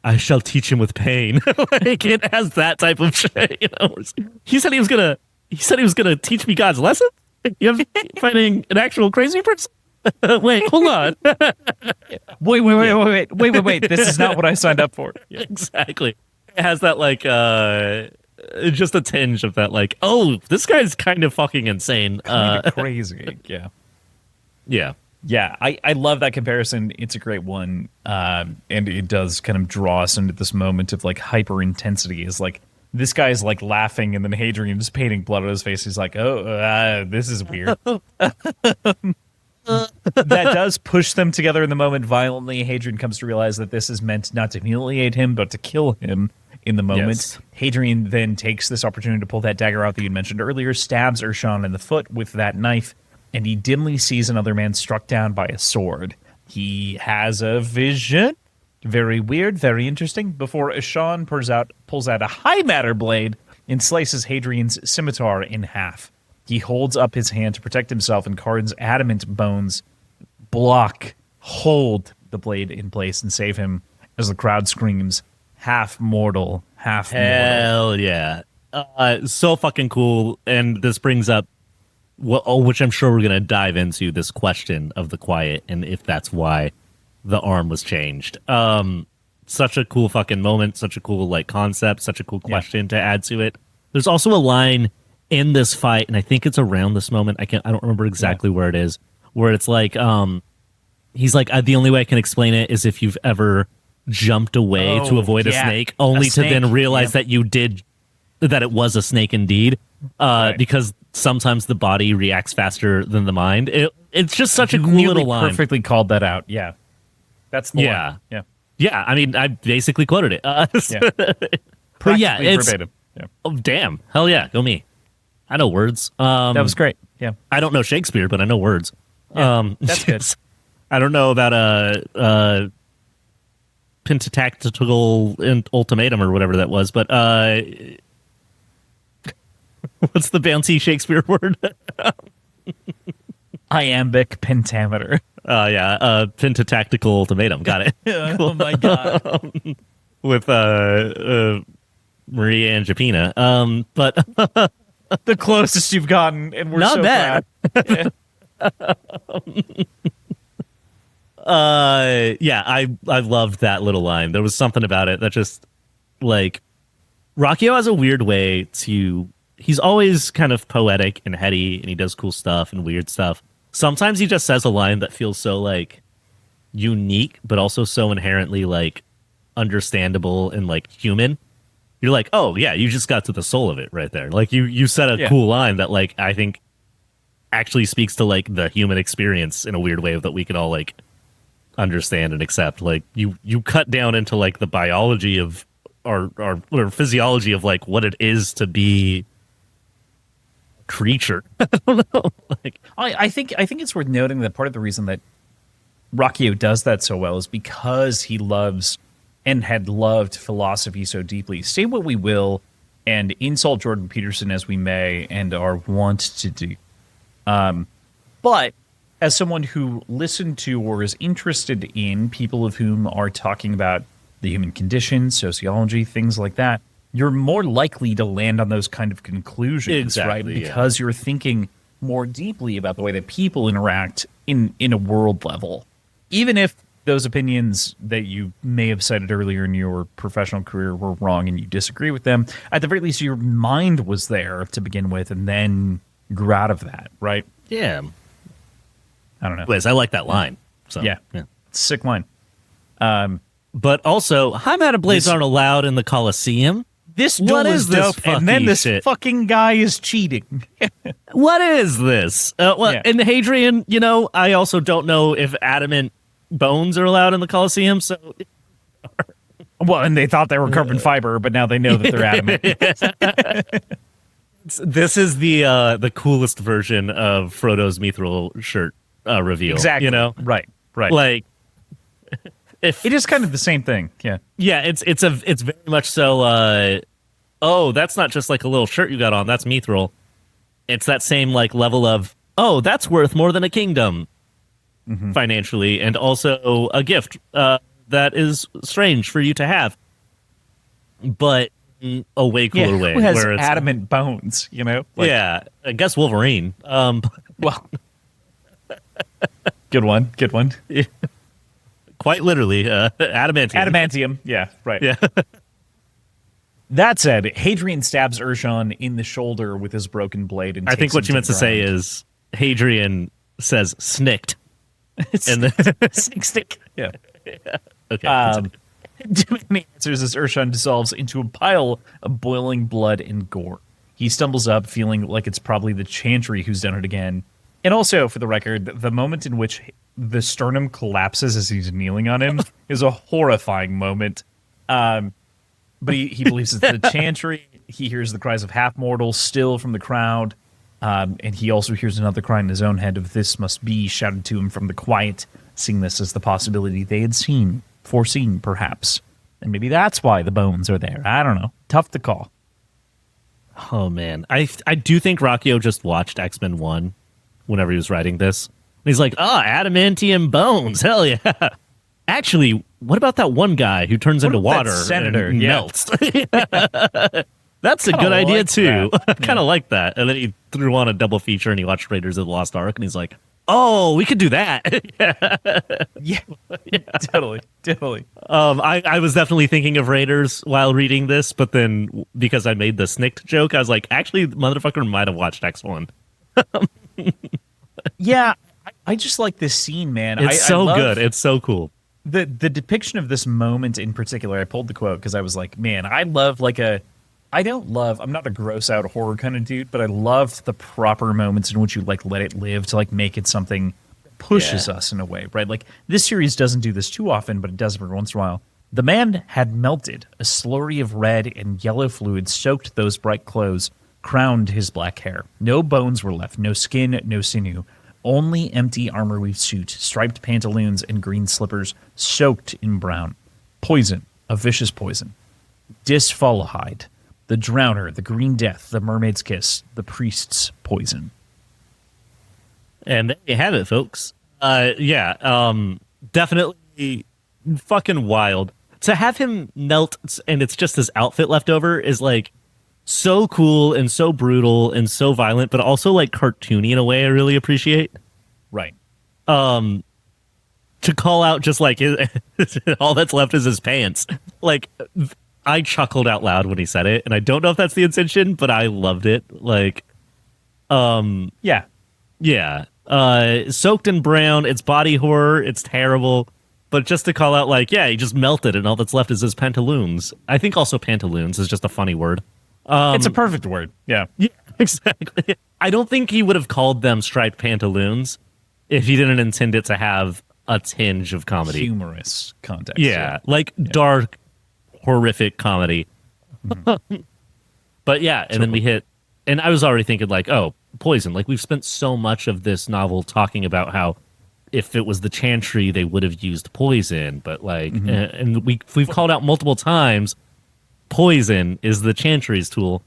A: I shall teach him with pain. Like it has that type of shit, you know. He said he was gonna. He said he was gonna teach me God's lesson. You have finding an actual crazy person. Wait, hold on.
B: Wait. This is not what I signed up for.
A: Yeah, exactly. It has that like just a tinge of that like, oh, this guy's kind of fucking insane.
B: Kind of crazy. Yeah.
A: Yeah.
B: Yeah, I love that comparison. It's a great one. And it does kind of draw us into this moment of like hyper intensity. Is like this guy's like laughing and then Hadrian's painting blood on his face. He's like, oh, this is weird. That does push them together in the moment violently. Hadrian comes to realize that this is meant not to humiliate him, but to kill him in the moment.
A: Yes.
B: Hadrian then takes this opportunity to pull that dagger out that you mentioned earlier, stabs Urshan in the foot with that knife, and he dimly sees another man struck down by a sword. He has a vision. Very weird, very interesting. Before Urshan pulls out a high matter blade and slices Hadrian's scimitar in half. He holds up his hand to protect himself, and Card's adamant bones hold the blade in place and save him as the crowd screams, half mortal, half mortal.
A: Hell yeah. So fucking cool. And this brings up, which I'm sure we're going to dive into, this question of the quiet and if that's why the arm was changed. Such a cool fucking moment, such a cool like concept, such a cool question to add to it. There's also a line in this fight, and I think it's around this moment. I don't remember exactly where it is, where it's like, he's like, the only way I can explain it is if you've ever jumped away to avoid a snake, only to then realize that you did, that it was a snake indeed, because sometimes the body reacts faster than the mind. It's just such a cool little line.
B: Perfectly called that out. Yeah, that's the line.
A: Yeah. I mean, I basically quoted it.
B: But yeah, it's verbatim. Yeah.
A: Oh, damn, hell yeah, go me. I know words.
B: That was great. Yeah,
A: I don't know Shakespeare, but I know words.
B: That's good.
A: I don't know about pentatactical ultimatum or whatever that was, but what's the bouncy Shakespeare word?
B: Iambic pentameter.
A: Pentatactical ultimatum. Got it.
B: Oh my god.
A: With Maria and Japina. But
B: the closest you've gotten, and we're
A: not
B: so
A: bad.
B: proud.
A: I loved that little line. There was something about it that just like Rockio has a weird way to. He's always kind of poetic and heady, and he does cool stuff and weird stuff. Sometimes he just says a line that feels so like unique, but also so inherently like understandable and like human. You're like, oh yeah, you just got to the soul of it right there. Like you said a cool line that like I think actually speaks to like the human experience in a weird way that we can all like understand and accept. Like you cut down into like the biology of or physiology of like what it is to be a creature. I don't know. Like
B: I think it's worth noting that part of the reason that Rockio does that so well is because he loves and had loved philosophy so deeply. Say what we will and insult Jordan Peterson as we may and are wont to do. But as someone who listened to or is interested in people of whom are talking about the human condition, sociology, things like that, you're more likely to land on those kind of conclusions, right? Because you're thinking more deeply about the way that people interact in a world level. Even if those opinions that you may have cited earlier in your professional career were wrong and you disagree with them, at the very least, your mind was there to begin with and then grew out of that, right?
A: Yeah.
B: I don't know.
A: Anyways, I like that line. So
B: yeah. Sick line.
A: But also, high matter blades aren't allowed in the Colosseum.
B: This duel is dope, and then this fucking guy is cheating.
A: What is this? And Hadrian, you know, I also don't know if adamant bones are allowed in the Colosseum, so...
B: Well, and they thought they were carbon fiber, but now they know that they're adamant.
A: This is the coolest version of Frodo's mithril shirt reveal.
B: Exactly.
A: You know?
B: Right.
A: Like...
B: It is kind of the same thing, yeah.
A: Yeah, it's very much so oh, that's not just like a little shirt you got on. That's mithril. It's that same like level of, oh, that's worth more than a kingdom financially, and also a gift that is strange for you to have, but in a way cooler way.
B: Who has
A: where it's,
B: adamant bones, you know? Like,
A: yeah, I guess Wolverine.
B: Well, good one.
A: Quite literally, adamantium.
B: Adamantium. Yeah, right.
A: Yeah.
B: That said, Hadrian stabs Urshan in the shoulder with his broken blade. And
A: I think what you meant to say is Hadrian says snicked. And then
B: stick. Yeah.
A: Okay.
B: Too many answers as Urshan dissolves into a pile of boiling blood and gore. He stumbles up, feeling like it's probably the Chantry who's done it again. And also, for the record, the moment in which the sternum collapses as he's kneeling on him is a horrifying moment. But he believes it's the Chantry. He hears the cries of half-mortals still from the crowd. And he also hears another cry in his own head of "This must be," shouted to him from the quiet, seeing this as the possibility they had foreseen, perhaps. And maybe that's why the bones are there. I don't know. Tough to call.
A: Oh, man. I do think Rocchio just watched X-Men 1 whenever he was writing this. And he's like, adamantium bones. Hell yeah. Actually, what about that one guy who turns into water
B: senator
A: and melts? That's a good idea, too. I kind of like that. And then he threw on a double feature and he watched Raiders of the Lost Ark and he's like, oh, we could do that.
B: Yeah, totally.
A: I was definitely thinking of Raiders while reading this, but then because I made the snicked joke, I was like, actually, the motherfucker might have watched X1.
B: Yeah, I just like this scene, man.
A: It's so good. It's so cool.
B: The depiction of this moment in particular, I pulled the quote because I was like, man, I'm not a gross out horror kind of dude, but I love the proper moments in which you like let it live to like make it something that pushes us in a way, right? Like this series doesn't do this too often, but it does every once in a while. The man had melted. A slurry of red and yellow fluid soaked those bright clothes, crowned his black hair. No bones were left, no skin, no sinew. Only empty armor-weave suit, striped pantaloons, and green slippers soaked in brown. Poison, a vicious poison. Disfolahide, the drowner, the green death, the mermaid's kiss, the priest's poison.
A: And there you have it, folks. Definitely fucking wild. To have him melt and it's just his outfit left over is like so cool and so brutal and so violent, but also like cartoony in a way I really appreciate.
B: Right.
A: To call out just like all that's left is his pants. Like I chuckled out loud when he said it, and I don't know if that's the intention, but I loved it. Like,
B: yeah.
A: Soaked in brown, it's body horror, it's terrible. But just to call out, like, yeah, he just melted, and all that's left is his pantaloons. I think also pantaloons is just a funny word.
B: It's a perfect word. Yeah,
A: exactly. I don't think he would have called them striped pantaloons if he didn't intend it to have a tinge of comedy.
B: Humorous context.
A: Yeah. Dark, horrific comedy. Mm-hmm. But yeah, and then we hit, and I was already thinking like, oh, poison. Like we've spent so much of this novel talking about how if it was the Chantry, they would have used poison. But like, and we've called out multiple times, poison is the Chantry's tool,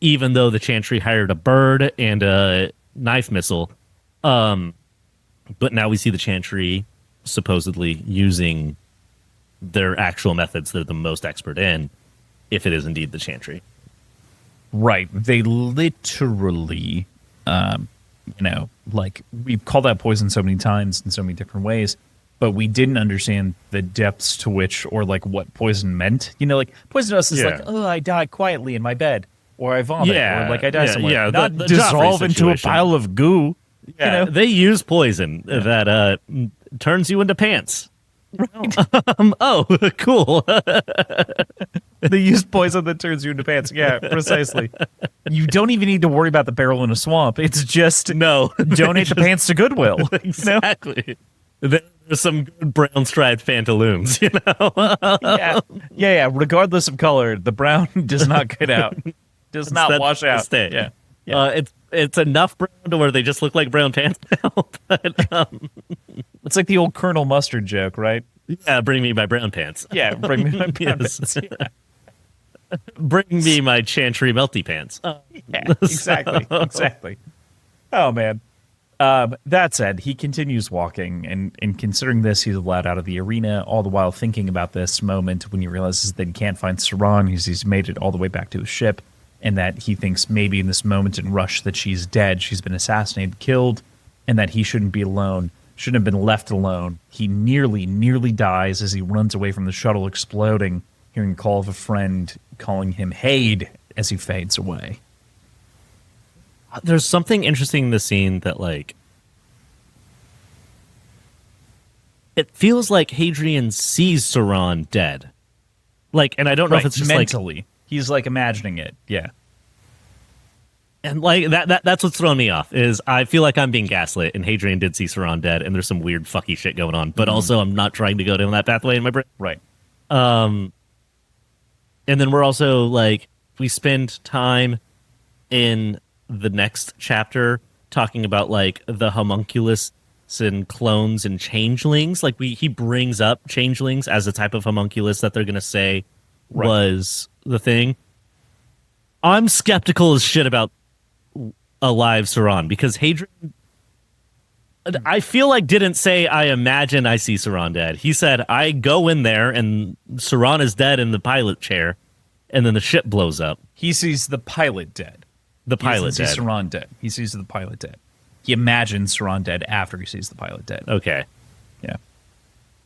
A: even though the Chantry hired a bird and a knife missile. But now we see the Chantry supposedly using their actual methods they're the most expert in, if it is indeed the Chantry.
B: Right. They literally, like we've called out poison so many times in so many different ways, but we didn't understand the depths to which, or like what poison meant. Like poison to us is like, oh, I die quietly in my bed, or I vomit, or like I die somewhere.
A: Yeah,
B: not
A: the
B: dissolve into a pile of goo.
A: Yeah, they use poison that turns you into pants. Right. Oh, cool.
B: They use poison that turns you into pants. Yeah, precisely. You don't even need to worry about the barrel in a swamp. It's just donate the pants to Goodwill.
A: Exactly. There's some good brown striped pantaloons,
B: Yeah. Regardless of color, the brown does not get out. Does not wash out.
A: Stay. Yeah. It's enough brown to where they just look like brown pants now. But,
B: it's like the old Colonel Mustard joke, right?
A: Yeah, bring me my brown pants.
B: Yeah, bring me my brown pants. Yeah.
A: Bring me my Chantry melty pants.
B: Yeah, exactly. Oh, man. That said, he continues walking, and considering this, he's allowed out of the arena, all the while thinking about this moment when he realizes that he can't find Saran. He's made it all the way back to his ship, and that he thinks maybe in this moment and rush that she's dead, she's been assassinated, killed, and that he shouldn't be alone, shouldn't have been left alone. He nearly dies as he runs away from the shuttle exploding, hearing a call of a friend calling him Haid as he fades away.
A: There's something interesting in the scene that, like, it feels like Hadrian sees Saran dead. Like, and I don't know if it's just
B: mentally. He's like imagining it. Yeah.
A: And like that's what's throwing me off is I feel like I'm being gaslit, and Hadrian did see Saran dead, and there's some weird fucky shit going on. But also, I'm not trying to go down that pathway in my brain.
B: Right.
A: And then we're also like, we spend time in the next chapter talking about like the homunculus and clones and changelings. Like he brings up changelings as a type of homunculus that they're going to say was the thing. I'm skeptical as shit about alive Saran because Hadrian, I feel like, didn't say, I imagine I see Saran dead. He said, I go in there and Saran is dead in the pilot chair, and then the ship blows up.
B: He sees the pilot dead.
A: The pilot dead.
B: He sees Saran dead. He sees the pilot dead. He imagines Saran dead after he sees the pilot dead.
A: Okay.
B: Yeah.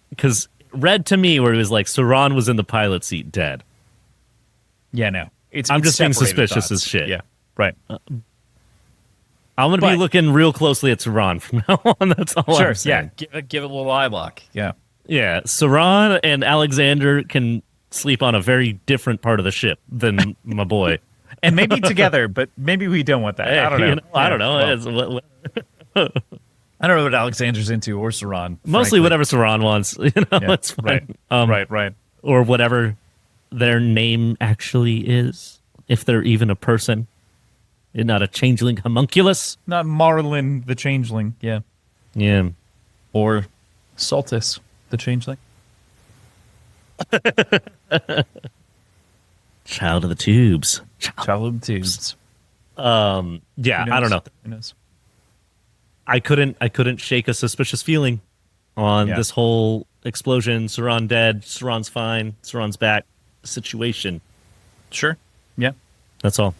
A: Because read to me where it was like Saran was in the pilot seat dead.
B: Yeah, no.
A: I'm just being suspicious
B: thoughts.
A: as shit.
B: Yeah, right.
A: I'm going to be looking real closely at Saran from now on. That's all I'm saying.
B: Yeah. Give it a little eye lock. Yeah.
A: Yeah. Saran and Alexander can sleep on a very different part of the ship than my boy.
B: And maybe together, but maybe we don't want that.
A: Hey,
B: I don't know.
A: I don't know.
B: I don't know what Alexander's into or Saran.
A: Mostly whatever Saran wants. It's fine.
B: Right.
A: Or whatever their name actually is, if they're even a person. And not a changeling homunculus.
B: Not Marlin the Changeling, yeah.
A: Yeah.
B: Or Saltus the Changeling.
A: Child of the Tubes.
B: Child of the Tubes.
A: Yeah, I don't know.
B: Who knows?
A: I couldn't shake a suspicious feeling on this whole explosion, Saran dead, Saran's fine, Saran's back situation.
B: Sure. Yeah.
A: That's all.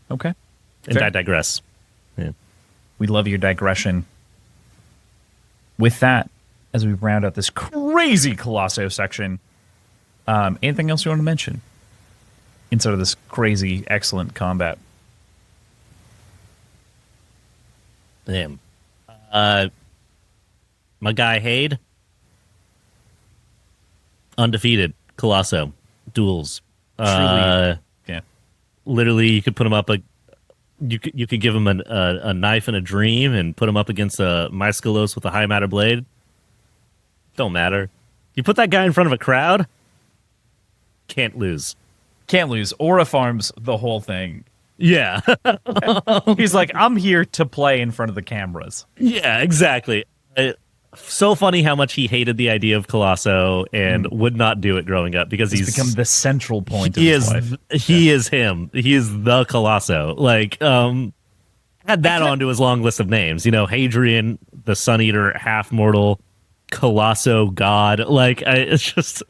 B: Okay.
A: And I digress. Yeah.
B: We love your digression. With that, as we round out this crazy Colosso section, anything else you want to mention inside of this crazy, excellent combat?
A: Damn. My guy Haid, undefeated. Colosso duels.
B: Truly, yeah.
A: Literally, you could put him up you could give him a knife and a dream and put him up against a Myskolos with a high matter blade. Don't matter. You put that guy in front of a crowd, can't lose.
B: Can't lose. Aura farms the whole thing.
A: Yeah.
B: He's like, I'm here to play in front of the cameras.
A: Yeah, exactly. So funny how much he hated the idea of Colosso and would not do it growing up because he's
B: become the central point of his life.
A: He is him. He is the Colosso. Like, add that onto his long list of names. You know, Hadrian, the Sun Eater, half mortal, Colosso God. Like, it's just.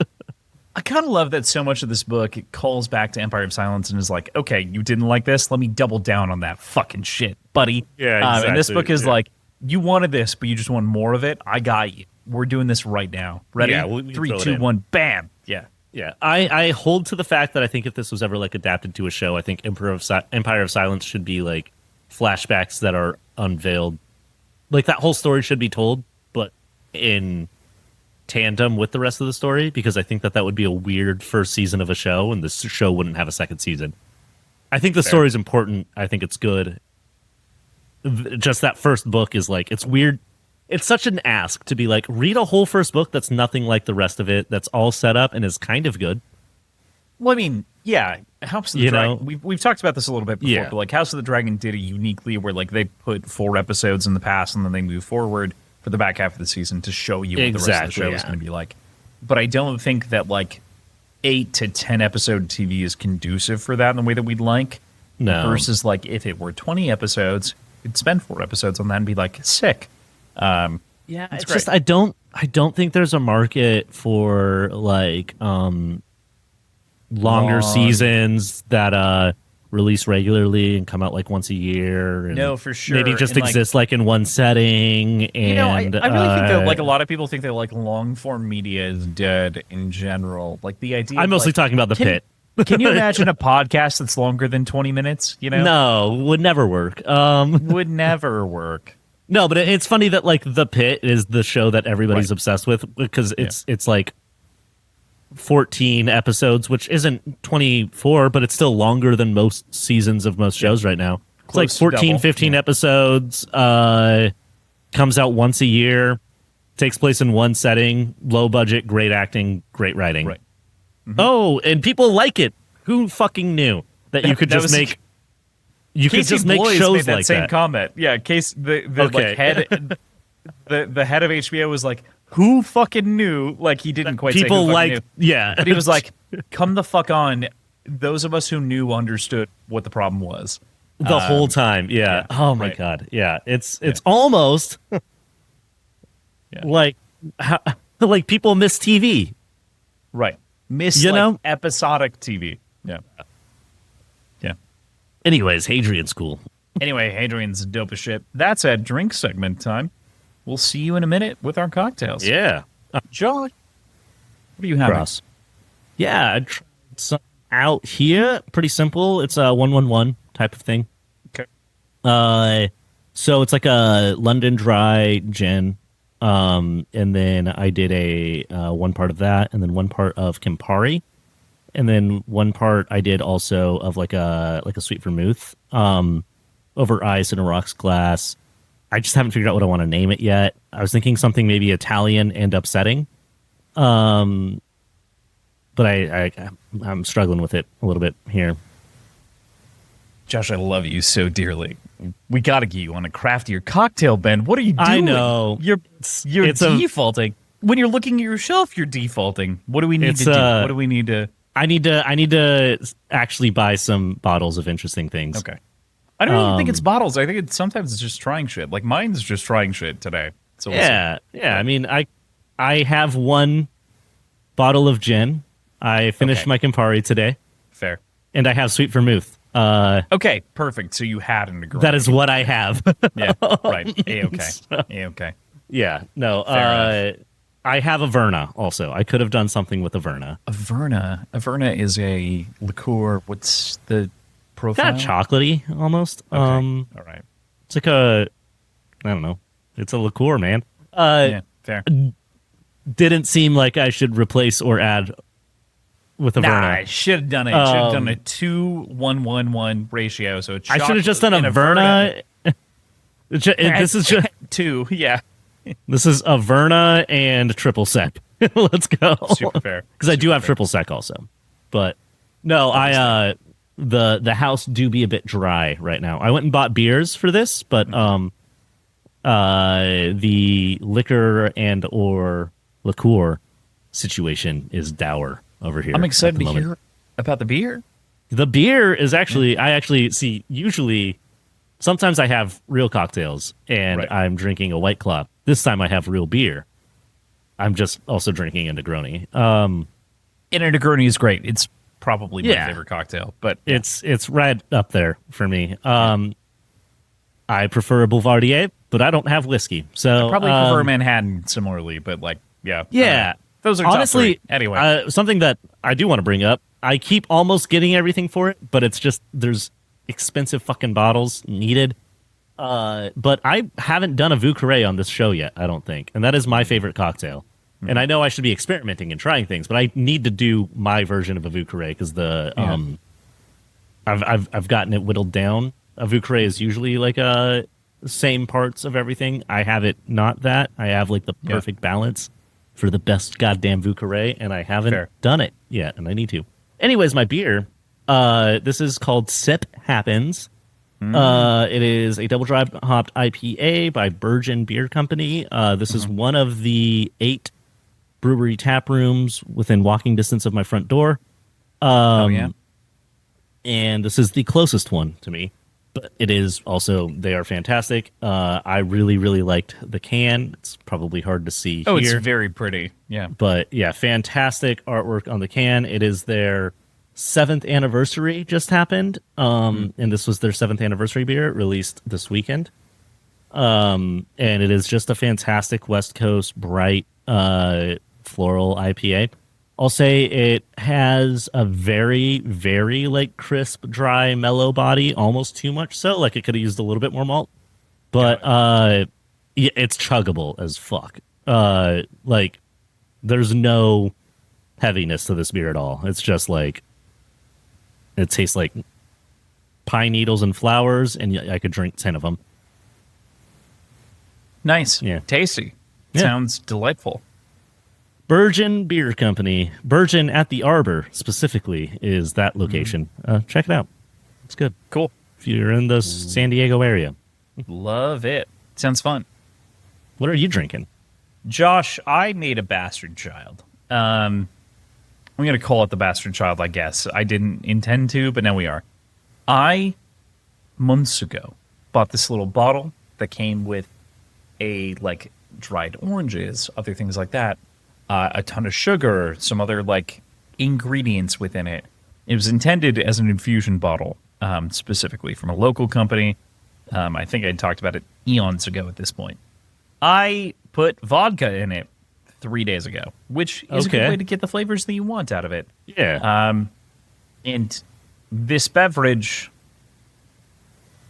B: I kind of love that so much of this book it calls back to Empire of Silence and is like, okay, you didn't like this? Let me double down on that fucking shit, buddy.
A: Yeah, exactly.
B: And this book is like, you wanted this, but you just want more of it? I got you. We're doing this right now. Ready?
A: Yeah, we
B: 3, 2, 1, bam. Yeah.
A: Yeah. I hold to the fact that I think if this was ever like adapted to a show, I think Empire of Silence should be like flashbacks that are unveiled. Like that whole story should be told, but in tandem with the rest of the story, because I think that would be a weird first season of a show, and this show wouldn't have a second season. I think the story is important. I think it's good. Just that first book is like, it's weird. It's such an ask to be like, read a whole first book that's nothing like the rest of it, that's all set up and is kind of good.
B: Well, I mean, yeah, House of the Dragon. We've talked about this a little bit before, but like House of the Dragon did it uniquely where like they put 4 episodes in the past and then they move forward for the back half of the season to show you what the rest of the show is going to be like. But I don't think that like 8 to 10 episode TV is conducive for that in the way that we'd like.
A: No.
B: Versus like if it were 20 episodes, you'd spend 4 episodes on that and be like sick.
A: Yeah, it's just I don't think there's a market for like longer seasons that release regularly and come out like once a year. And
B: no, for sure.
A: Maybe just
B: and
A: exist like in one setting. And
B: I really think that like a lot of people think that like long form media is dead in general. Like the idea.
A: I'm mostly
B: like,
A: talking about the pit.
B: Can you imagine a podcast that's longer than 20 minutes? You know,
A: no, would never work.
B: Would never work.
A: No, but it's funny that like the pit is the show that everybody's obsessed with because it's like 14 episodes, which isn't 24, but it's still longer than most seasons of most shows right now. It's
B: Close
A: like 14,
B: double.
A: 15 episodes, comes out once a year, takes place in one setting, low budget, great acting, great writing.
B: Right.
A: Mm-hmm. Oh, and people like it. Who fucking knew that you could just make
B: Bloys
A: shows
B: made that
A: like
B: same
A: that?
B: comment. Yeah, the
A: Okay.
B: like head the head of HBO was like, who fucking knew? Like he didn't quite
A: People
B: say who fucking
A: like
B: knew.
A: yeah.
B: But he was like, come the fuck on. Those of us who knew understood what the problem was.
A: the whole time. Yeah. Oh my
B: right.
A: god. Yeah. It's almost like like people miss TV.
B: Right. Miss
A: You
B: like,
A: know?
B: episodic TV. Yeah. Yeah.
A: Anyways, Hadrian's cool.
B: Anyway, Hadrian's dope as shit. That's at drink segment time. We'll see you in a minute with our cocktails.
A: Yeah.
B: Josh, what are you having?
A: Gross. Yeah, I tried some out here. Pretty simple. It's a 111 type of thing.
B: Okay.
A: So it's like a London dry gin. And then I did a one part of that, and then one part of Campari, and then one part I did also of like a sweet vermouth over ice in a rocks glass. I just haven't figured out what I want to name it yet. I was thinking something maybe Italian and upsetting, but I'm struggling with it a little bit here.
B: Josh, I love you so dearly. We got to get you on a craftier cocktail, Ben. What are you doing?
A: I know.
B: You're
A: it's
B: defaulting. When you're looking at your shelf, you're defaulting. What do we need to do? What do we need to...
A: I need to actually buy some bottles of interesting things.
B: Okay. I don't even think it's bottles. I think sometimes it's just trying shit. Like mine's just trying shit today. So we'll see.
A: Yeah. I mean, I have one bottle of gin. I finished my Campari today,
B: Fair.
A: and I have sweet vermouth.
B: Okay, perfect. So you had an agreement.
A: That is what I have.
B: Yeah, right. A-okay. A-okay.
A: Yeah, no.
B: Fair
A: I have a Verna also. I could have done something with a Verna.
B: Averna. Averna is a liqueur. What's the profile?
A: Kind of chocolatey almost.
B: Okay. All right.
A: It's like I don't know. It's a liqueur, man.
B: Yeah, fair.
A: Didn't seem like I should replace or add with a Verna.
B: I should have done it. Should have done a 2-1-1-1 ratio. So
A: I should have just done a Verna. This is just
B: 2. Yeah.
A: This is a Verna and triple sec. Let's go.
B: Super fair.
A: Because I do have triple sec also. But no, the house do be a bit dry right now. I went and bought beers for this, but the liquor and or liqueur situation is dour over here.
B: I'm excited
A: at the
B: to
A: moment.
B: hear about the beer.
A: The beer is actually, I actually see, usually, sometimes I have real cocktails and
B: Right.
A: I'm drinking a White Claw. This time I have real beer. I'm just also drinking a Negroni.
B: And a Negroni is great. It's probably my
A: Yeah.
B: favorite cocktail, but
A: It's right up there for me. I prefer a Boulevardier, but I don't have whiskey. So
B: probably prefer Manhattan similarly, but like, yeah.
A: yeah.
B: Those are
A: Honestly,
B: top 3. Anyway.
A: Something that I do want to bring up, I keep almost getting everything for it, but it's just there's expensive fucking bottles needed. But I haven't done a Vieux Carré on this show yet, I don't think. And that is my favorite cocktail. And I know I should be experimenting and trying things, but I need to do my version of a Vieux Carré because I've gotten it whittled down. A Vieux Carré is usually like same parts of everything. I have it not that. I have like the perfect balance for the best goddamn Vieux Carré, and I haven't done it yet, and I need to. Anyways, my beer. This is called Sip Happens. It is a double dry hopped IPA by Bergen Beer Company. This is one of the 8 brewery tap rooms within walking distance of my front door.
B: Oh yeah.
A: And this is the closest one to me, but it is also, they are fantastic. I really, really liked the can. It's probably hard to see
B: Oh,
A: here.
B: it's very pretty. Yeah.
A: But yeah, fantastic artwork on the can. It is their 7th anniversary just happened. And this was their 7th anniversary beer released this weekend. And it is just a fantastic West Coast bright floral IPA. I'll say it has a very, very like crisp, dry, mellow body, almost too much so. Like it could have used a little bit more malt. But yeah, it's chuggable as fuck. Like there's no heaviness to this beer at all. It's just like it tastes like pine needles and flowers, and I could drink 10 of them.
B: Nice.
A: Yeah.
B: Tasty.
A: Yeah.
B: Sounds delightful.
A: Bergen Beer Company. Bergen at the Arbor, specifically, is that location. Check it out. It's good.
B: Cool.
A: If you're in the San Diego area.
B: Love it. Sounds fun.
A: What are you drinking?
B: Josh, I made a bastard child. I'm going to call it the bastard child, I guess. I didn't intend to, but now we are. I, months ago, bought this little bottle that came with a, like, dried oranges, other things like that, a ton of sugar, some other, like, ingredients within it. It was intended as an infusion bottle, specifically from a local company. I think I talked about it eons ago at this point. I put vodka in it 3 days ago, which is a good way to get the flavors that you want out of it.
A: Yeah.
B: And this beverage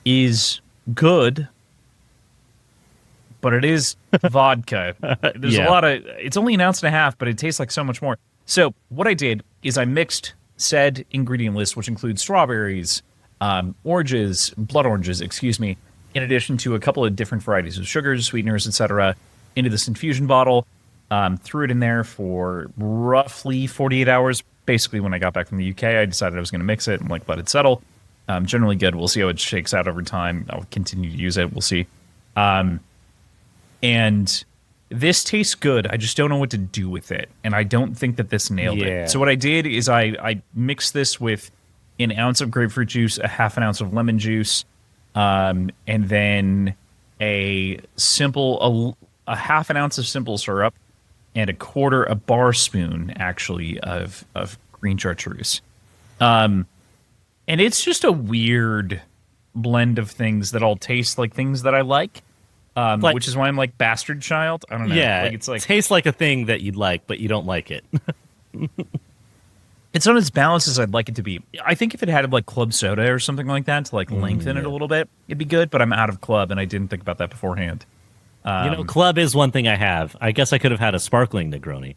B: is good, but it is vodka. There's a lot of, it's only 1.5 ounces, but it tastes like so much more. So what I did is I mixed said ingredient list, which includes strawberries, oranges, blood oranges, excuse me, in addition to a couple of different varieties of sugars, sweeteners, etc., into this infusion bottle. Threw it in there for roughly 48 hours. Basically, when I got back from the UK, I decided I was going to mix it and like let it settle. Generally good. We'll see how it shakes out over time. I'll continue to use it. We'll see. And this tastes good. I just don't know what to do with it. And I don't think that this nailed it. So what I did is I mixed this with 1 ounce of grapefruit juice, a 1/2 ounce of lemon juice, and then a 1/2 ounce of simple syrup, and a bar spoon, actually, of green chartreuse. And it's just a weird blend of things that all taste like things that I like, which is why I'm like bastard child. I don't know.
A: Yeah,
B: like, it's like,
A: it tastes like a thing that you'd like, but you don't like it.
B: it's not as balanced as I'd like it to be. I think if it had like club soda or something like that to like lengthen it a little bit, it'd be good, but I'm out of club, and I didn't think about that beforehand.
A: Club is one thing I have. I guess I could have had a sparkling Negroni.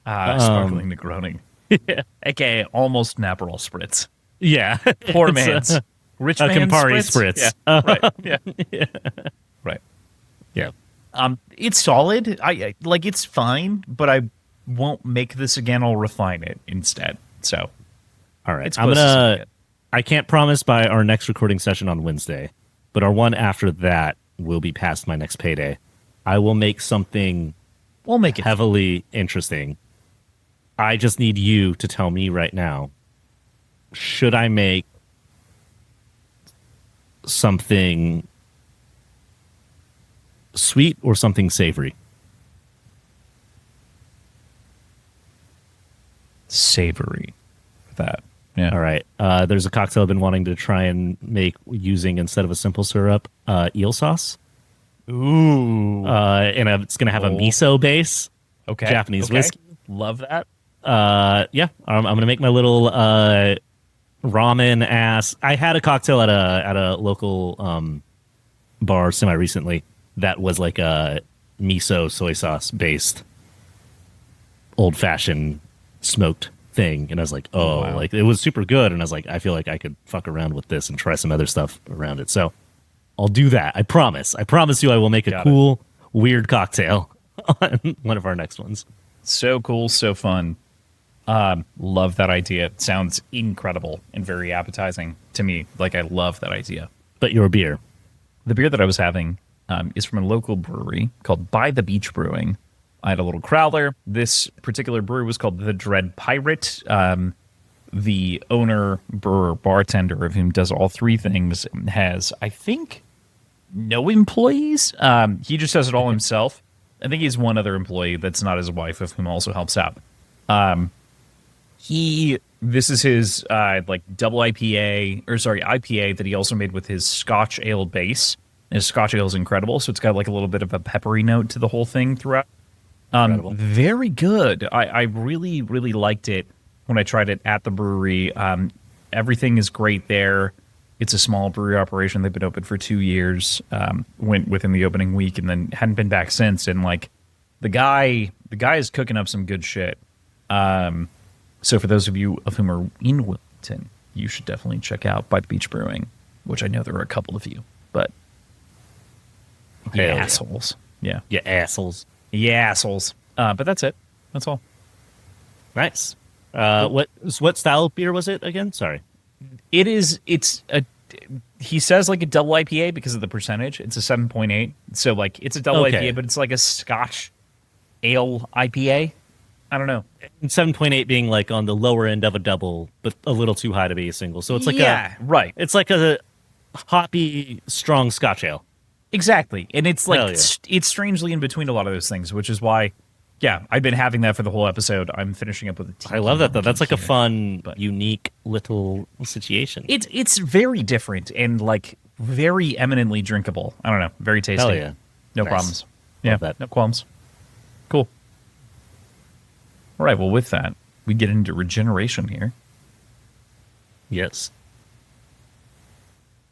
B: Sparkling Negroni. Yeah. AKA almost an Aperol Spritz.
A: Yeah.
B: Poor man's. Rich man's
A: Campari
B: Spritz.
A: Spritz.
B: Yeah. Right. Yeah. Right.
A: Yeah.
B: It's solid. I like, it's fine, but I won't make this again. I'll refine it instead. So,
A: all right.
B: It's I
A: can't promise by our next recording session on Wednesday, but our one after that will be past my next payday. I will make something heavily interesting. I just need you to tell me right now, should I make something sweet or something savory?
B: Savory. For that. Yeah.
A: All right. There's a cocktail I've been wanting to try and make using, instead of a simple syrup, eel sauce.
B: Ooh.
A: And it's going to have a miso base.
B: Okay.
A: Japanese whiskey.
B: Love that.
A: Yeah. I'm going to make my little ramen ass. I had a cocktail at a local bar semi-recently that was like a miso soy sauce based old-fashioned smoked thing, and I was like, like it was super good, and I was like, I feel like I could fuck around with this and try some other stuff around it. So I'll do that. I promise you I will make a cool weird cocktail on one of our next ones.
B: So cool, so fun. Love that idea. It sounds incredible and very appetizing to me. Like, I love that idea.
A: But your beer,
B: the beer that I was having is from a local brewery called By the Beach Brewing. I had a little crowler. This particular brewery was called the Dread Pirate. The owner, brewer, bartender, of whom does all three things, has, I think, no employees. He just does it all himself. I think he's one other employee that's not his wife, of whom also helps out. This is his like double IPA that he also made with his Scotch ale base. And his Scotch ale is incredible, so it's got like a little bit of a peppery note to the whole thing throughout. Very good. I really, really liked it when I tried it at the brewery. Everything is great there. It's a small brewery operation. They've been open for 2 years. Went within the opening week and then hadn't been back since. And like the guy is cooking up some good shit. So for those of you of whom are in Wilmington, you should definitely check out By the Beach Brewing, which I know there are a couple of you, but assholes. Yeah.
A: Yeah, assholes.
B: Yeah, assholes. But that's it. That's all.
A: Nice. What style of beer was it again? Sorry.
B: He says like a double IPA because of the percentage. It's a 7.8. So like it's a double IPA, but it's like a Scotch ale IPA. I don't know.
A: And 7.8 being like on the lower end of a double, but a little too high to be a single. So it's like
B: right.
A: It's like a hoppy, strong Scotch ale.
B: Exactly. And it's like it's strangely in between a lot of those things, which is why I've been having that for the whole episode. I'm finishing up with a tea.
A: I love that though. That's like a fun, unique little situation.
B: It's very different and like very eminently drinkable. I don't know. Very tasty.
A: Hell yeah.
B: No problems. Yeah.
A: That.
B: No qualms. Cool. All right. Well, with that, we get into regeneration here.
A: Yes.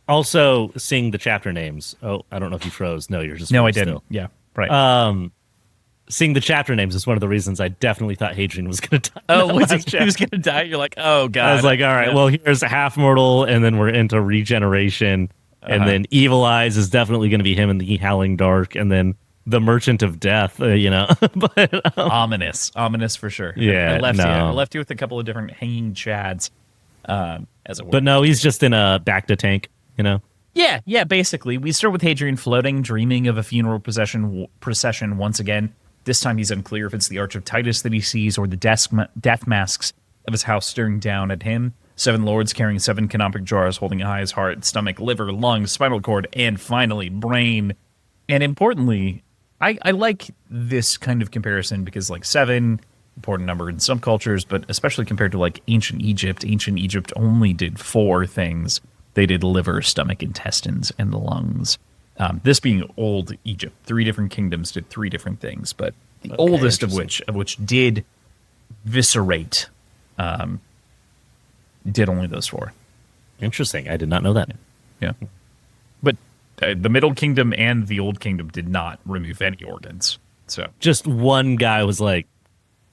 A: Also, seeing the chapter names. Oh, I don't know if you froze. No, you're just
B: no, I didn't.
A: Still.
B: Yeah, right.
A: Seeing the chapter names is one of the reasons I definitely thought Hadrian was going to die.
B: Oh, he was going to die? You're like, oh, God.
A: I was like, all right, well, here's a half mortal, and then we're into regeneration, and then Evil Eyes is definitely going to be him in the Howling Dark, and then the Merchant of Death, but
B: ominous for sure.
A: Yeah,
B: I left you with a couple of different hanging chads, as it were.
A: But no, he's just in a Bacta tank,
B: Yeah, basically. We start with Hadrian floating, dreaming of a funeral procession once again. This time he's unclear if it's the Arch of Titus that he sees or the death masks of his house staring down at him. 7 lords carrying 7 canopic jars holding high his heart, stomach, liver, lungs, spinal cord, and finally brain. And importantly, I like this kind of comparison because like 7, important number in some cultures, but especially compared to like ancient Egypt only did 4 things. They did liver, stomach, intestines, and the lungs. This being old Egypt, 3 different kingdoms did 3 different things, but the oldest of which did viscerate, did only those 4.
A: Interesting. I did not know that.
B: Yeah. But the Middle Kingdom and the Old Kingdom did not remove any organs. So
A: just one guy was like,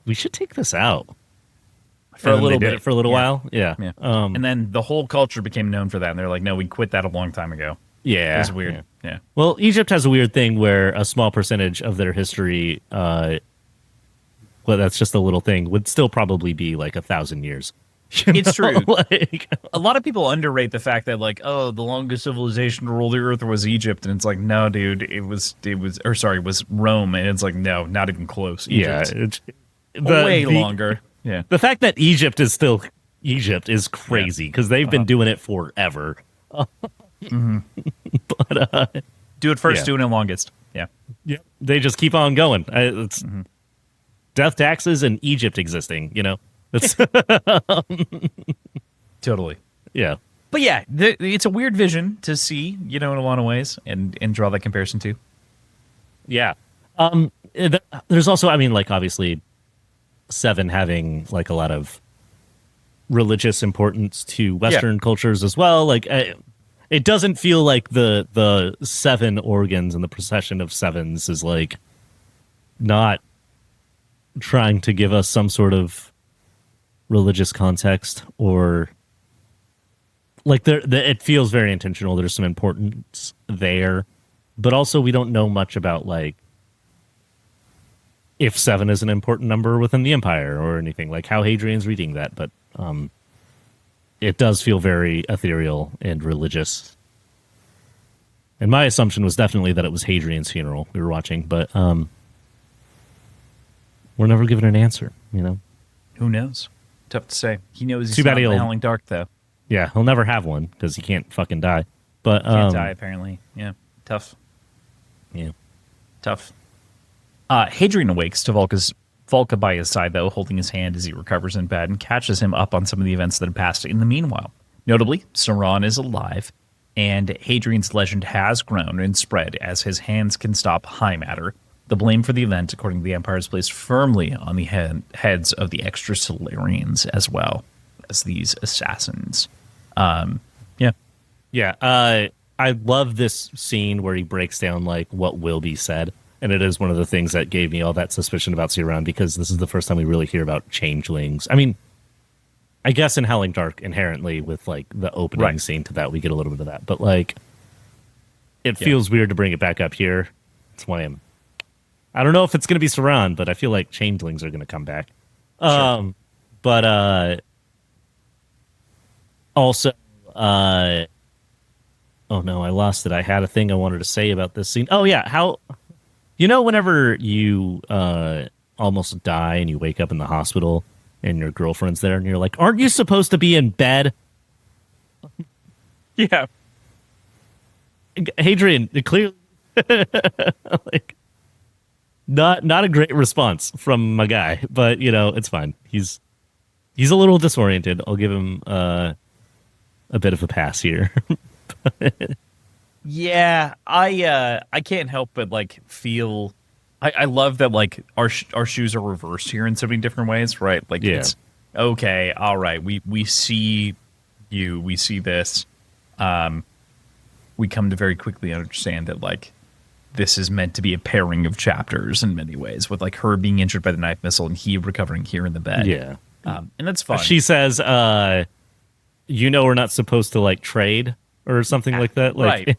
A: "We should take this out." For a little bit, for a little while, yeah.
B: And then the whole culture became known for that, and they're like, "No, we quit that a long time ago."
A: Yeah,
B: it was weird. Yeah.
A: Well, Egypt has a weird thing where a small percentage of their history, well, that's just a little thing, would still probably be like 1,000 years.
B: It's true. Like, a lot of people underrate the fact that like, oh, the longest civilization to rule the earth was Egypt, and it's like, no, dude, it was Rome, and it's like, no, not even close. Egypt.
A: Yeah,
B: way longer. Yeah.
A: The fact that Egypt is still Egypt is crazy because they've been doing it forever. But
B: do it first, doing it longest. Yeah.
A: Yeah. They just keep on going. It's death taxes and Egypt existing, It's
B: totally.
A: Yeah.
B: But yeah, it's a weird vision to see, in a lot of ways and draw that comparison to.
A: Yeah. There's also, obviously 7 having like a lot of religious importance to Western cultures as well. Like it doesn't feel like the 7 organs and the procession of 7s is like not trying to give us some sort of religious context or like it feels very intentional. There's some importance there, but also we don't know much about like if 7 is an important number within the empire or anything, like how Hadrian's reading that, but it does feel very ethereal and religious. And my assumption was definitely that it was Hadrian's funeral we were watching, but we're never given an answer.
B: Who knows? Tough to say. He knows he's
A: Too bad
B: not in the
A: he'll-
B: Howling Dark, though.
A: Yeah, he'll never have one because he can't fucking die. But
B: Can't die, apparently. Yeah, tough.
A: Yeah.
B: Tough. Hadrian awakes to Volca by his side, though, holding his hand as he recovers in bed and catches him up on some of the events that have passed in the meanwhile. Notably, Sauron is alive, and Hadrian's legend has grown and spread as his hands can stop high matter. The blame for the event, according to the Empire, is placed firmly on the heads of the extrasolarians as well as these assassins. Yeah.
A: Yeah, I love this scene where he breaks down like what will be said, and it is one of the things that gave me all that suspicion about Sauron because this is the first time we really hear about changelings. I mean, I guess in Howling Dark inherently with like the opening scene to that we get a little bit of that, but like it feels weird to bring it back up here. That's why I don't know if it's going to be Sauron, but I feel like changelings are going to come back.
B: Sure.
A: But also oh no, I lost it. I had a thing I wanted to say about this scene. Oh yeah, how whenever you almost die and you wake up in the hospital and your girlfriend's there and you're like, aren't you supposed to be in bed?
B: Yeah.
A: Hadrian, clearly like not a great response from my guy, but it's fine. He's a little disoriented. I'll give him a bit of a pass here.
B: Yeah, I can't help but like feel. I love that like our shoes are reversed here in so many different ways, right? Like it's okay, all right. We see you, we see this. We come to very quickly understand that like this is meant to be a pairing of chapters in many ways, with like her being injured by the knife missile and he recovering here in the bed.
A: Yeah,
B: and that's fun.
A: She says, we're not supposed to like trade or something like that. Like,
B: right.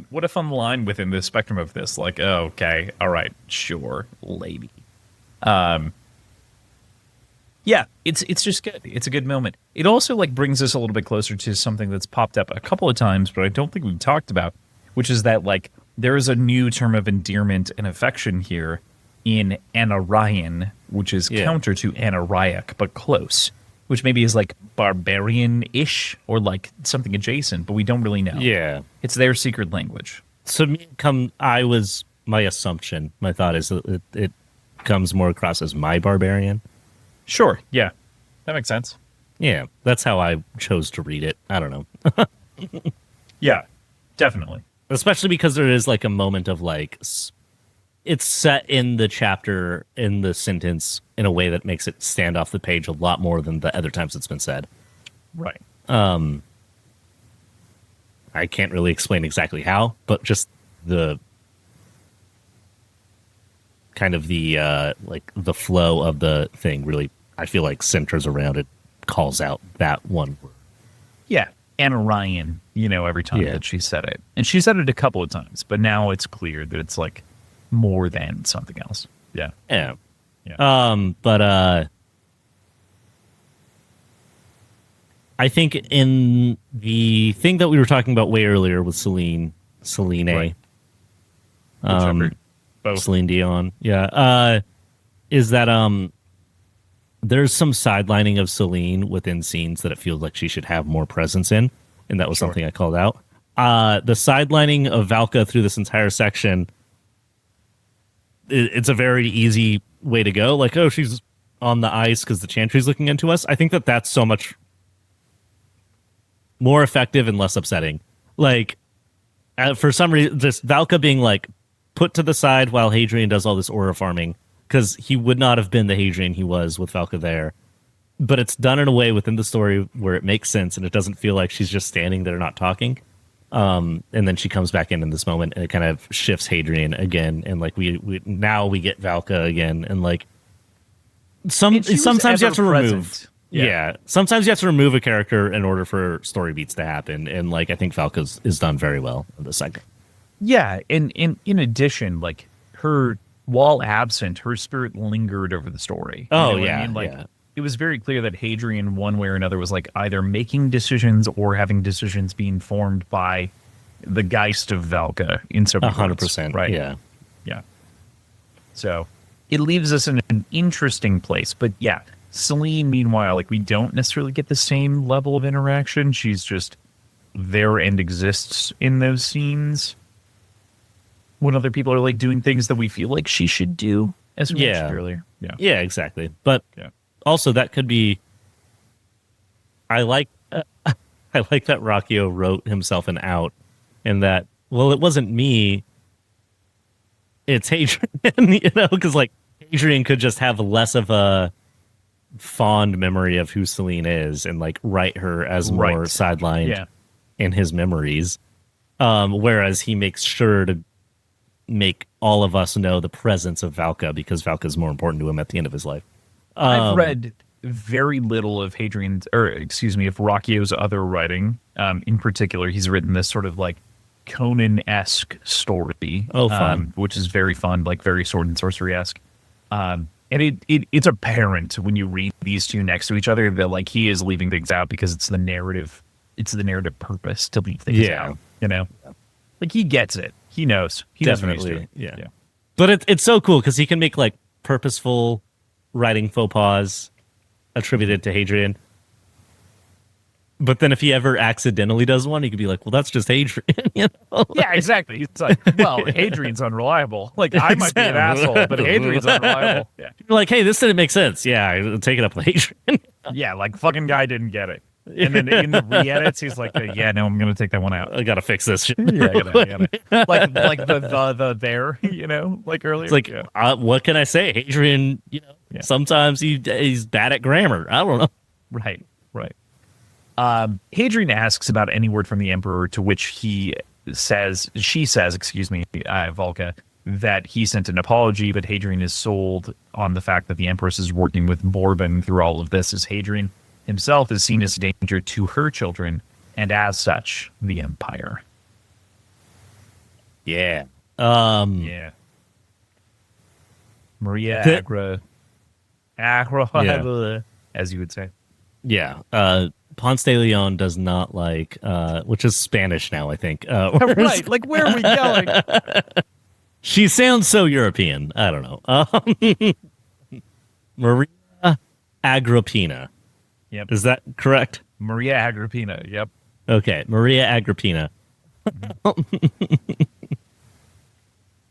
B: What a fun line within the spectrum of this. Like, oh, okay, all right, sure, lady. Yeah, it's just good. It's a good moment. It also like brings us a little bit closer to something that's popped up a couple of times, but I don't think we've talked about, which is that like there is a new term of endearment and affection here in Anarian, which is counter to Anaraic, but close. Which maybe is like barbarian-ish or like something adjacent, but we don't really know.
A: Yeah.
B: It's their secret language.
A: So my assumption, my thought is that it comes more across as my barbarian.
B: Sure, yeah. That makes sense.
A: Yeah, that's how I chose to read it. I don't know.
B: Yeah, definitely.
A: Especially because there is like a moment of like, it's set in the chapter, in the sentence, in a way that makes it stand off the page a lot more than the other times it's been said.
B: Right.
A: I can't really explain exactly how, but just the kind of the like the flow of the thing really, I feel like centers around it, calls out that one word.
B: Yeah, Anarian, every time that she said it. And she said it a couple of times, but now it's clear that it's like more than something else. Yeah.
A: Yeah.
B: Yeah.
A: But I think in the thing that we were talking about way earlier with Celine,
B: Right. Both.
A: Celine Dion, is that there's some sidelining of Celine within scenes that it feels like she should have more presence in, and that was something I called out. The sidelining of Valka through this entire section, it's a very easy way to go. Like, oh, she's on the ice because the Chantry's looking into us. I think that that's so much more effective and less upsetting. Like, for some reason, just Valka being like put to the side while Hadrian does all this aura farming, because he would not have been the Hadrian he was with Valka there. But it's done in a way within the story where it makes sense and it doesn't feel like she's just standing there not talking. And then she comes back in this moment and it kind of shifts Hadrian again. And like we now we get Valka again. And like sometimes you have to remove. Yeah. Sometimes you have to remove a character in order for story beats to happen. And like I think Valka is done very well in this segment.
B: Yeah. And in addition, like her, while absent, her spirit lingered over the story.
A: Oh,
B: what I mean? Like, it was very clear that Hadrian, one way or another, was like either making decisions or having decisions being formed by the Geist of Valka in so many
A: 100%.
B: Right.
A: Yeah.
B: Yeah. So, it leaves us in an interesting place. But yeah, Celine, meanwhile, like, we don't necessarily get the same level of interaction. She's just there and exists in those scenes when other people are like doing things that we feel like she should do, as we mentioned earlier.
A: Yeah, exactly. But also that could be. I like I like that Rockio wrote himself an out, and that, well, it wasn't me. It's Hadrian, you know, because like Hadrian could just have less of a fond memory of who Celine is and like write her as more sidelined in his memories. Whereas he makes sure to make all of us know the presence of Valka because Valka is more important to him at the end of his life.
B: I've read very little of Hadrian's, or excuse me, of Rockio's other writing. In particular, he's written this sort of like Conan-esque story.
A: Oh, fun.
B: Which is very fun, like very sword and sorcery-esque. And it's apparent when you read these two next to each other that like he is leaving things out because it's the narrative purpose to leave things out. You know, like he gets it. He knows. He
A: Definitely.
B: knows what he's doing.
A: Yeah. But it's so cool because he can make like purposeful writing faux pas attributed to Hadrian. But then if he ever accidentally does one, he could be like, well, that's just Hadrian. You know?
B: Yeah, exactly. He's like, well, Hadrian's unreliable. Like, I might be an asshole, but Hadrian's unreliable. Yeah.
A: You're like, hey, this didn't make sense. Yeah, I take it up with Hadrian.
B: Yeah, like, fucking guy didn't get it. And then in the re-edits, he's like, yeah, no, I'm going to take that one out.
A: I got to fix this shit.
B: Yeah, I gotta. Like the there, you know, like earlier.
A: It's like, what can I say? Hadrian, you know, sometimes he's bad at grammar. I don't know.
B: Right. Hadrian asks about any word from the emperor, to which she says, Volka, that he sent an apology, but Hadrian is sold on the fact that the empress is working with Bourbon through all of this, as Hadrian himself is seen as a danger to her children, and as such, the empire.
A: Yeah.
B: Maria Agra, as you would say.
A: Yeah. Ponce de Leon does not like, which is Spanish now, I think.
B: Right, like, where are we going?
A: She sounds so European. I don't know. Maria Agrippina.
B: Yep.
A: Is that correct?
B: Maria Agrippina, yep.
A: Okay, Maria Agrippina.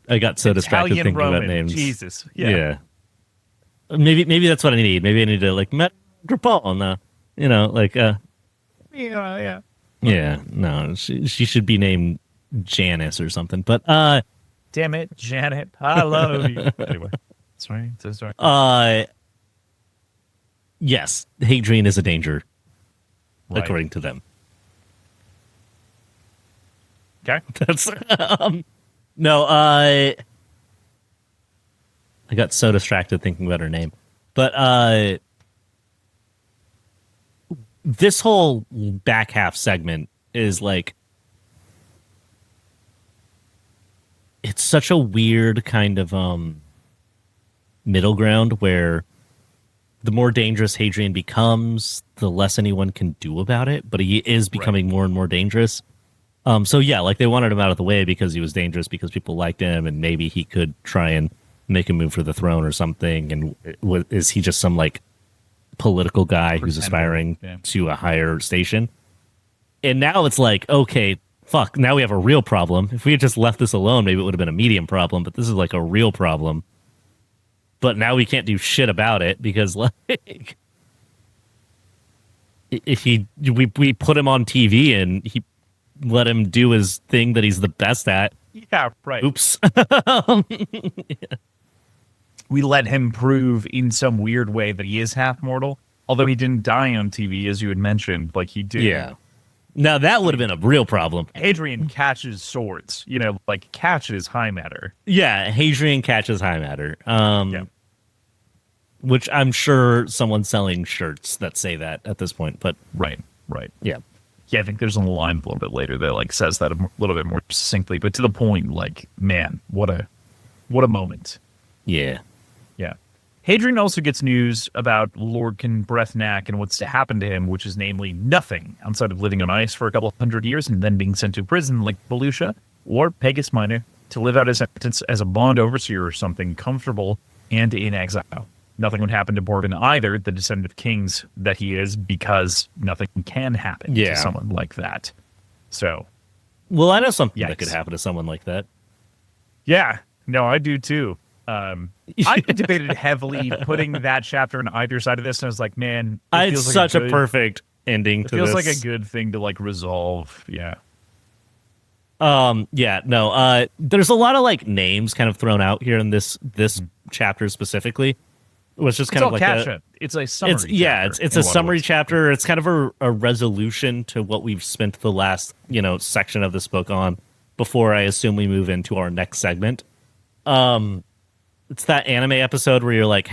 A: I got so distracted thinking about names.
B: Jesus,
A: yeah. Maybe that's what I need. Maybe I need to like Metropolitan, you know, like
B: yeah.
A: No, she should be named Janice or something. But
B: damn it, Janet, I love you. Anyway, sorry, so sorry.
A: Yes, Hadrian is a danger, according to them.
B: Okay,
A: that's no. I got so distracted thinking about her name, but this whole back half segment is like, it's such a weird kind of middle ground where the more dangerous Hadrian becomes, the less anyone can do about it, but he is becoming more and more dangerous. So yeah, like they wanted him out of the way because he was dangerous, because people liked him, and maybe he could try and make a move for the throne or something. And is he just some like political guy who's aspiring to a higher station? And now it's like, okay, fuck, now we have a real problem. If we had just left this alone, maybe it would have been a medium problem, but this is like a real problem. But now we can't do shit about it because, like, if we put him on TV and he let him do his thing that he's the best at.
B: Yeah, right.
A: Oops.
B: We let him prove in some weird way that he is half mortal, although he didn't die on TV, as you had mentioned, like he did.
A: Yeah. Now that would have been a real problem.
B: Hadrian catches swords, you know, like catches high matter.
A: Yeah, Hadrian catches high matter. Which I'm sure someone's selling shirts that say that at this point, but
B: right.
A: Yeah.
B: Yeah, I think there's a line a little bit later that like says that a little bit more succinctly, but to the point, like, man, what a moment.
A: Yeah.
B: Yeah. Hadrian also gets news about Lordkin Brethnak and what's to happen to him, which is namely nothing outside of living on ice for a couple of 100 years and then being sent to prison like Volusia or Pegasus Minor to live out his sentence as a bond overseer or something comfortable and in exile. Nothing would happen to Bourbon either, the descendant of kings that he is, because nothing can happen to someone like that. So,
A: well, I know something that could happen to someone like that.
B: Yeah, no, I do too. I debated heavily putting that chapter on either side of this, and I was like, man,
A: it's such a perfect ending to this.
B: It feels like a good thing to like resolve. Yeah.
A: Yeah, no, there's a lot of like names kind of thrown out here in this chapter specifically. It was just kind of like
B: it's a summary.
A: It's a summary chapter. It's kind of a resolution to what we've spent the last, section of this book on before I assume we move into our next segment. It's that anime episode where you're like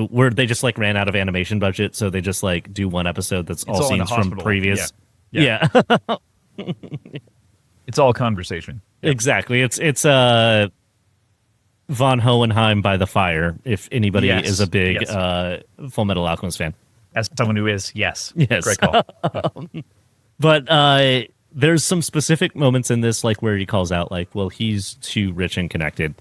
A: where they just like ran out of animation budget, so they just like do one episode that's all scenes from previous. Yeah.
B: It's all conversation.
A: Yep. Exactly. It's Von Hohenheim by the fire, if anybody is a big Full Metal Alchemist fan.
B: As someone who is, yes.
A: Great call. But there's some specific moments in this, like where he calls out, like, well, he's too rich and connected.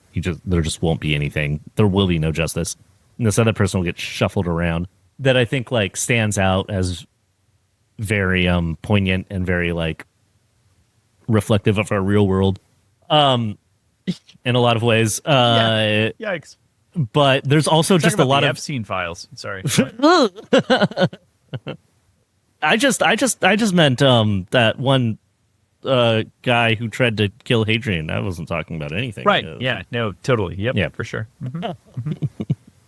A: There just won't be anything. There will be no justice. And this other person will get shuffled around. That I think like stands out as very poignant and very like reflective of our real world. In a lot of ways.
B: Yikes.
A: But there's also just a lot of
B: Epstein files. Sorry.
A: I just meant that one guy who tried to kill Hadrian. I wasn't talking about anything.
B: Right. Yeah. No, totally. Yep. Yeah, for sure.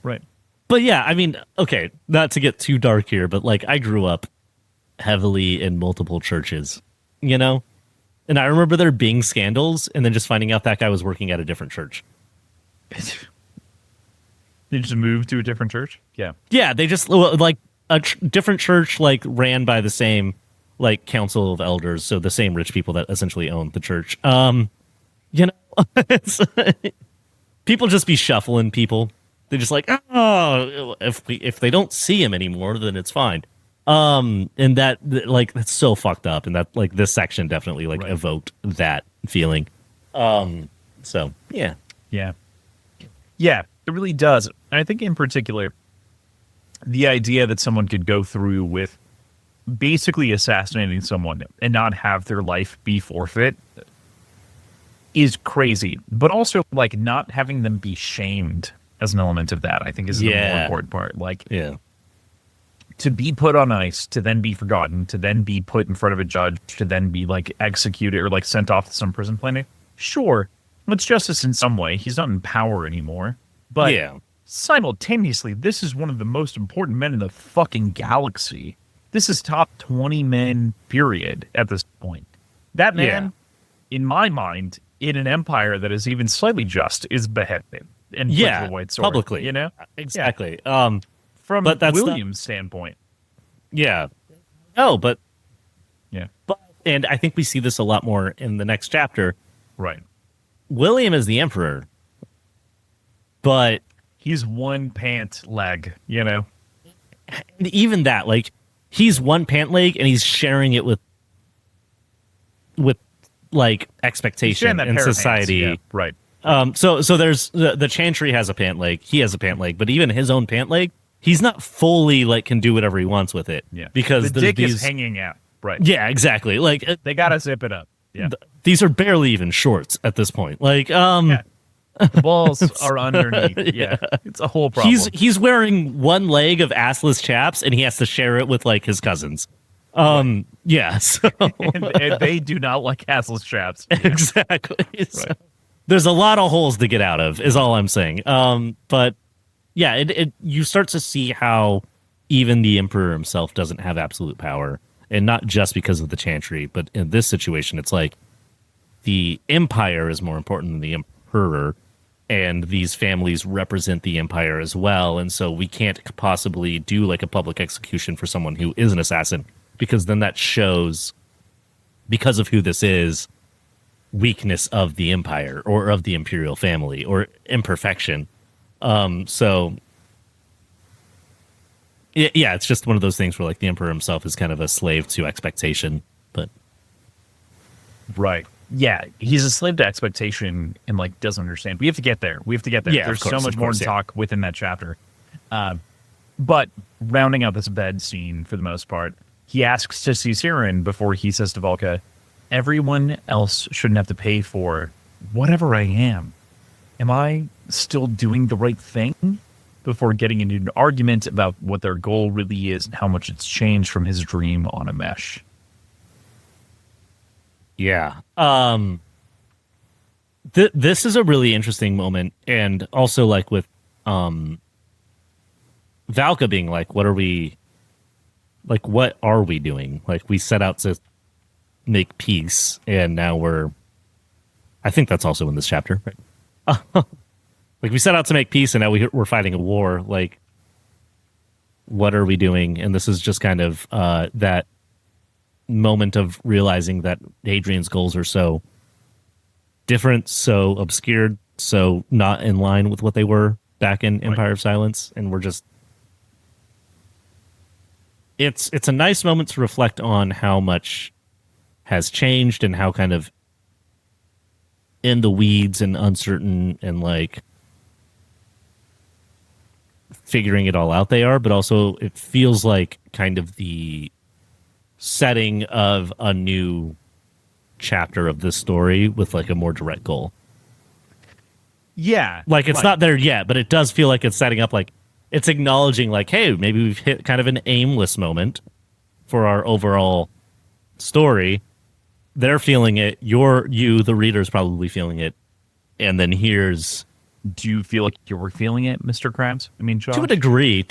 B: Right.
A: But yeah, I mean, okay, not to get too dark here, but like I grew up heavily in multiple churches, And I remember there being scandals, and then just finding out that guy was working at a different church.
B: They just moved to a different church? Yeah.
A: Yeah, they just, like, a different church, like, ran by the same, like, council of elders, so the same rich people that essentially owned the church. It's, people just be shuffling people. They're just like, oh, if they don't see him anymore, then it's fine. And that, like, that's so fucked up, and that, like, this section definitely, like, evoked that feeling. So, yeah.
B: Yeah. Yeah, it really does. And I think in particular, the idea that someone could go through with basically assassinating someone and not have their life be forfeit is crazy. But also, like, not having them be shamed as an element of that, I think, is the more important part. Like, to be put on ice, to then be forgotten, to then be put in front of a judge, to then be, like, executed or, like, sent off to some prison planet. Sure, it's justice in some way. He's not in power anymore. But simultaneously, this is one of the most important men in the fucking galaxy. This is top 20 men, period, at this point. That man, in my mind, in an empire that is even slightly just, is beheaded and put to the white sword.
A: Publicly. Exactly. Yeah.
B: From William's standpoint.
A: Yeah. No, but... Yeah. But, and I think we see this a lot more in the next chapter.
B: Right.
A: William is the emperor, but...
B: He's one pant leg, And
A: even that, like, he's one pant leg, and he's sharing it with like, expectation in society.
B: Pants, right.
A: So there's... The Chantry has a pant leg. He has a pant leg. But even his own pant leg, he's not fully, like, can do whatever he wants with it.
B: Yeah.
A: Because
B: the dick is hanging out. Right.
A: Yeah, exactly. Like,
B: they gotta zip it up. Yeah.
A: These are barely even shorts at this point. Like,
B: the balls are underneath. Yeah. It's a whole problem.
A: He's wearing one leg of assless chaps, and he has to share it with, like, his cousins. Yeah. So.
B: and they do not like assless chaps.
A: Yeah. Exactly. Right. So, there's a lot of holes to get out of, is all I'm saying. But yeah, you start to see how even the emperor himself doesn't have absolute power, and not just because of the Chantry, but in this situation, it's like the empire is more important than the emperor, and these families represent the empire as well, and so we can't possibly do like a public execution for someone who is an assassin, because then that shows, because of who this is, weakness of the empire or of the imperial family or imperfection. So yeah, it's just one of those things where, like, the emperor himself is kind of a slave to expectation. But
B: right. yeah, he's a slave to expectation and like doesn't understand. We have to get there. We have to get there.
A: Yeah,
B: There's
A: of course,
B: so much
A: of
B: more
A: course,
B: to
A: yeah.
B: talk within that chapter. But rounding out this bed scene for the most part, he asks to see Siren before he says to Volka, everyone else shouldn't have to pay for whatever I am. Am I still doing the right thing? Before getting into an argument about what their goal really is and how much it's changed from his dream on a mesh.
A: Yeah. This is a really interesting moment, and also like with Valka being like, what are we doing? Like, we set out to make peace, and now I think that's also in this chapter, right? Like, we set out to make peace, and now we're fighting a war. Like, what are we doing? And this is just kind of that moment of realizing that Hadrian's goals are so different, so obscured, so not in line with what they were back in Empire of Silence, and we're just it's a nice moment to reflect on how much has changed and how kind of in the weeds and uncertain and like figuring it all out they are, but also it feels like kind of the setting of a new chapter of this story with like a more direct goal.
B: Yeah.
A: Like, it's not there yet, but it does feel like it's setting up, like it's acknowledging like, hey, maybe we've hit kind of an aimless moment for our overall story. They're feeling it. You, the reader's probably feeling it. And then here's...
B: Do you feel like you're feeling it, Mr. Krabs? I mean, Josh?
A: To a degree.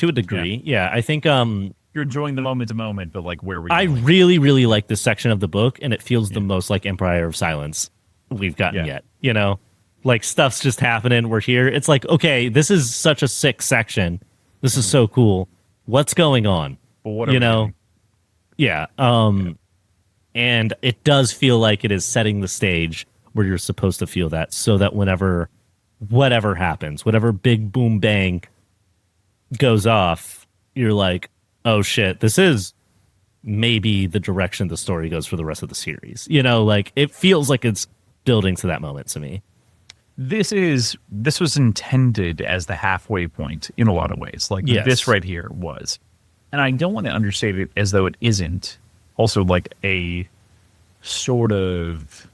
A: Yeah, I think...
B: you're enjoying the moment to moment, but like, where were you
A: I
B: going?
A: really, really like this section of the book, and it feels the most like Empire of Silence we've gotten yet. You know? Like, stuff's just happening. We're here. It's like, okay, this is such a sick section. This is so cool. What's going on?
B: But what are we doing?
A: Yeah. And it does feel like it is setting the stage where you're supposed to feel that, so that whatever happens, whatever big boom bang goes off, you're like, oh shit, this is maybe the direction the story goes for the rest of the series. You know, like, it feels like it's building to that moment to me.
B: This was intended as the halfway point in a lot of ways. Like, this right here was. And I don't want to understate it as though it isn't also like a sort of,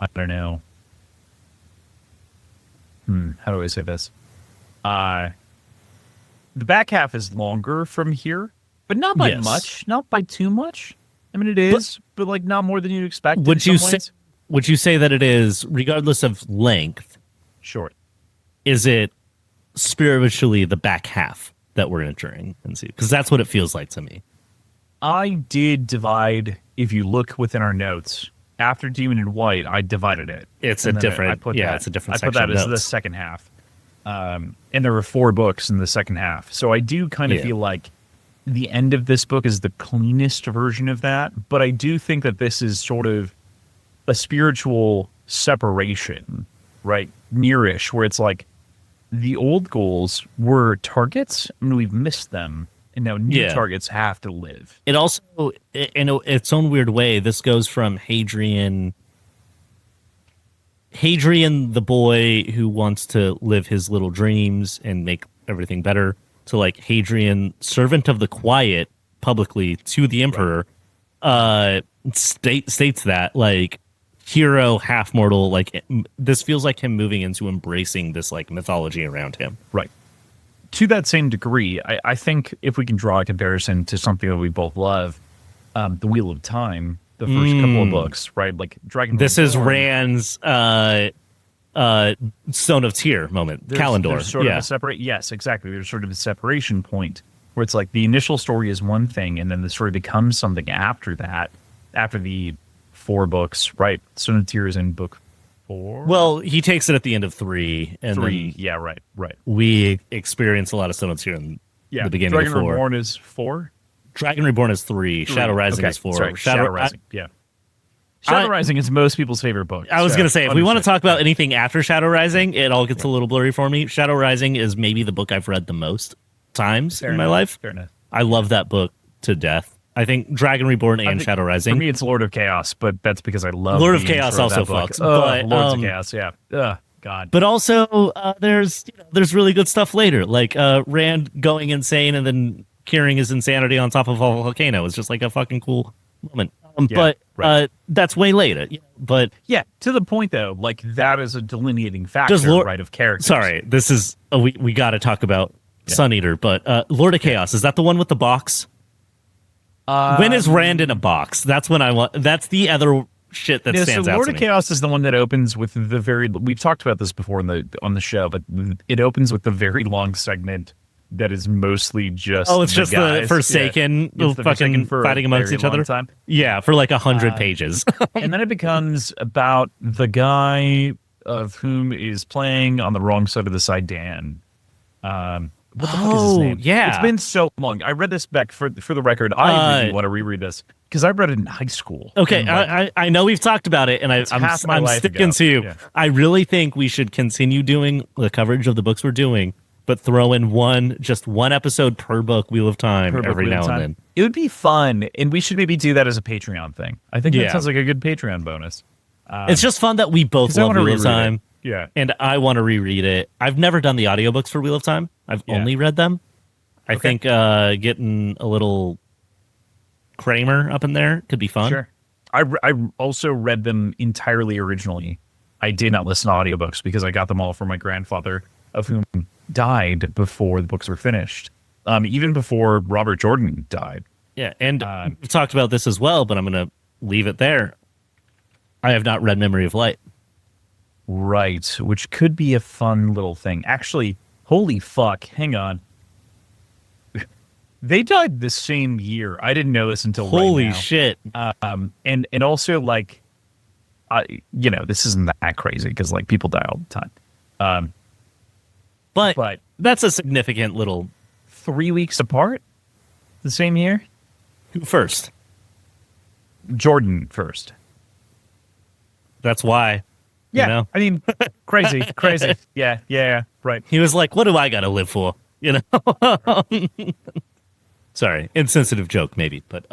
B: I don't know. How do I say this? The back half is longer from here, but not by much, not by too much. I mean, it is, but like not more than you'd expect. Would
A: you say that it is, regardless of length?
B: Short.
A: Is it spiritually the back half that we're entering into? Because that's what it feels like to me.
B: I did divide, if you look within our notes, after Demon in White, I divided it.
A: It's a different, it's a different section.
B: I put that as the second half. And there were 4 books in the second half. So I do kind of feel like the end of this book is the cleanest version of that. But I do think that this is sort of a spiritual separation, right? Nearish, where it's like the old goals were targets and we've missed them. And now new targets have to live. It
A: also, in its own weird way, this goes from Hadrian, the boy who wants to live his little dreams and make everything better, to like Hadrian, servant of the quiet, publicly to the emperor, states that like hero, half mortal. Like, this feels like him moving into embracing this like mythology around him.
B: Right. To that same degree, I think if we can draw a comparison to something that we both love, The Wheel of Time, the first couple of books, right? Like Dragon.
A: This is Rand's Stone of Tyr moment. Kalendor.
B: There's sort of a separate. Yes, exactly. There's sort of a separation point where it's like the initial story is one thing, and then the story becomes something after that. After the 4 books, right? Stone of Tyr is in book 4.
A: Well, he takes it at the end of 3, and
B: 3. Right.
A: We experience a lot of Stone of Tyr in the beginning of 4.
B: Dragon Reborn is 4.
A: Dragon Reborn is 3. Shadow Rising is 4.
B: Sorry, Shadow Rising. Shadow Rising is most people's favorite book.
A: I was going to say, if we want to talk about anything after Shadow Rising, it all gets a little blurry for me. Shadow Rising is maybe the book I've read the most times in my life.
B: Fair enough.
A: I love that book to death. I think Dragon Reborn and Shadow Rising.
B: For me, it's Lord of Chaos, but that's because I love
A: Lord of
B: the
A: Chaos
B: intro of
A: also
B: that book.
A: fucks. But,
B: Lords of Chaos, yeah. God.
A: But also, there's really good stuff later, like Rand going insane and then curing his insanity on top of a volcano is just like a fucking cool moment. That's way later. But
B: yeah, to the point though, like that is a delineating factor, right, of characters.
A: Sorry, this is we got to talk about Sun Eater, but Lord of Chaos, is that the one with the box? When is Rand in a box? That's when I want. That's the other shit that stands out.
B: Lord
A: to
B: of
A: me.
B: Chaos is the one that opens with the very. We've talked about this before on the show, but it opens with the very long segment that is mostly just.
A: Oh, it's just
B: guys.
A: the Forsaken, fucking fighting amongst each other.
B: Time.
A: Yeah, for like 100 pages.
B: And then it becomes about the guy of whom is playing on the wrong side of the side, Dan. What the fuck is his name?
A: Yeah.
B: It's been so long. I read this back for the record. I really want to reread this because I read it in high school.
A: Okay, I know we've talked about it, and I'm sticking to you. Yeah. I really think we should continue doing the coverage of the books we're doing, but throw in one episode per book, Wheel of Time, every now and then.
B: It would be fun, and we should maybe do that as a Patreon thing. I think that sounds like a good Patreon bonus.
A: It's just fun that we both love Wheel of Time.
B: Yeah.
A: And I want to reread it. I've never done the audiobooks for Wheel of Time. I've only read them. I think getting a little Kramer up in there could be fun.
B: Sure. I also read them entirely originally. I did not listen to audiobooks because I got them all from my grandfather, of whom died before the books were finished. Even before Robert Jordan died.
A: Yeah, and we talked about this as well, but I'm going to leave it there. I have not read Memory of Light.
B: Right, which could be a fun little thing. Actually, holy fuck, hang on. They died the same year. I didn't know this until
A: holy
B: right now.
A: Shit.
B: And also, like, this isn't that crazy because, like, people die all the time.
A: But that's a significant little...
B: 3 weeks apart? The same year?
A: Who first?
B: Jordan first.
A: That's why.
B: Yeah,
A: you know?
B: I mean, crazy. Yeah, right.
A: He was like, what do I got to live for? You know? Sorry, insensitive joke maybe, but...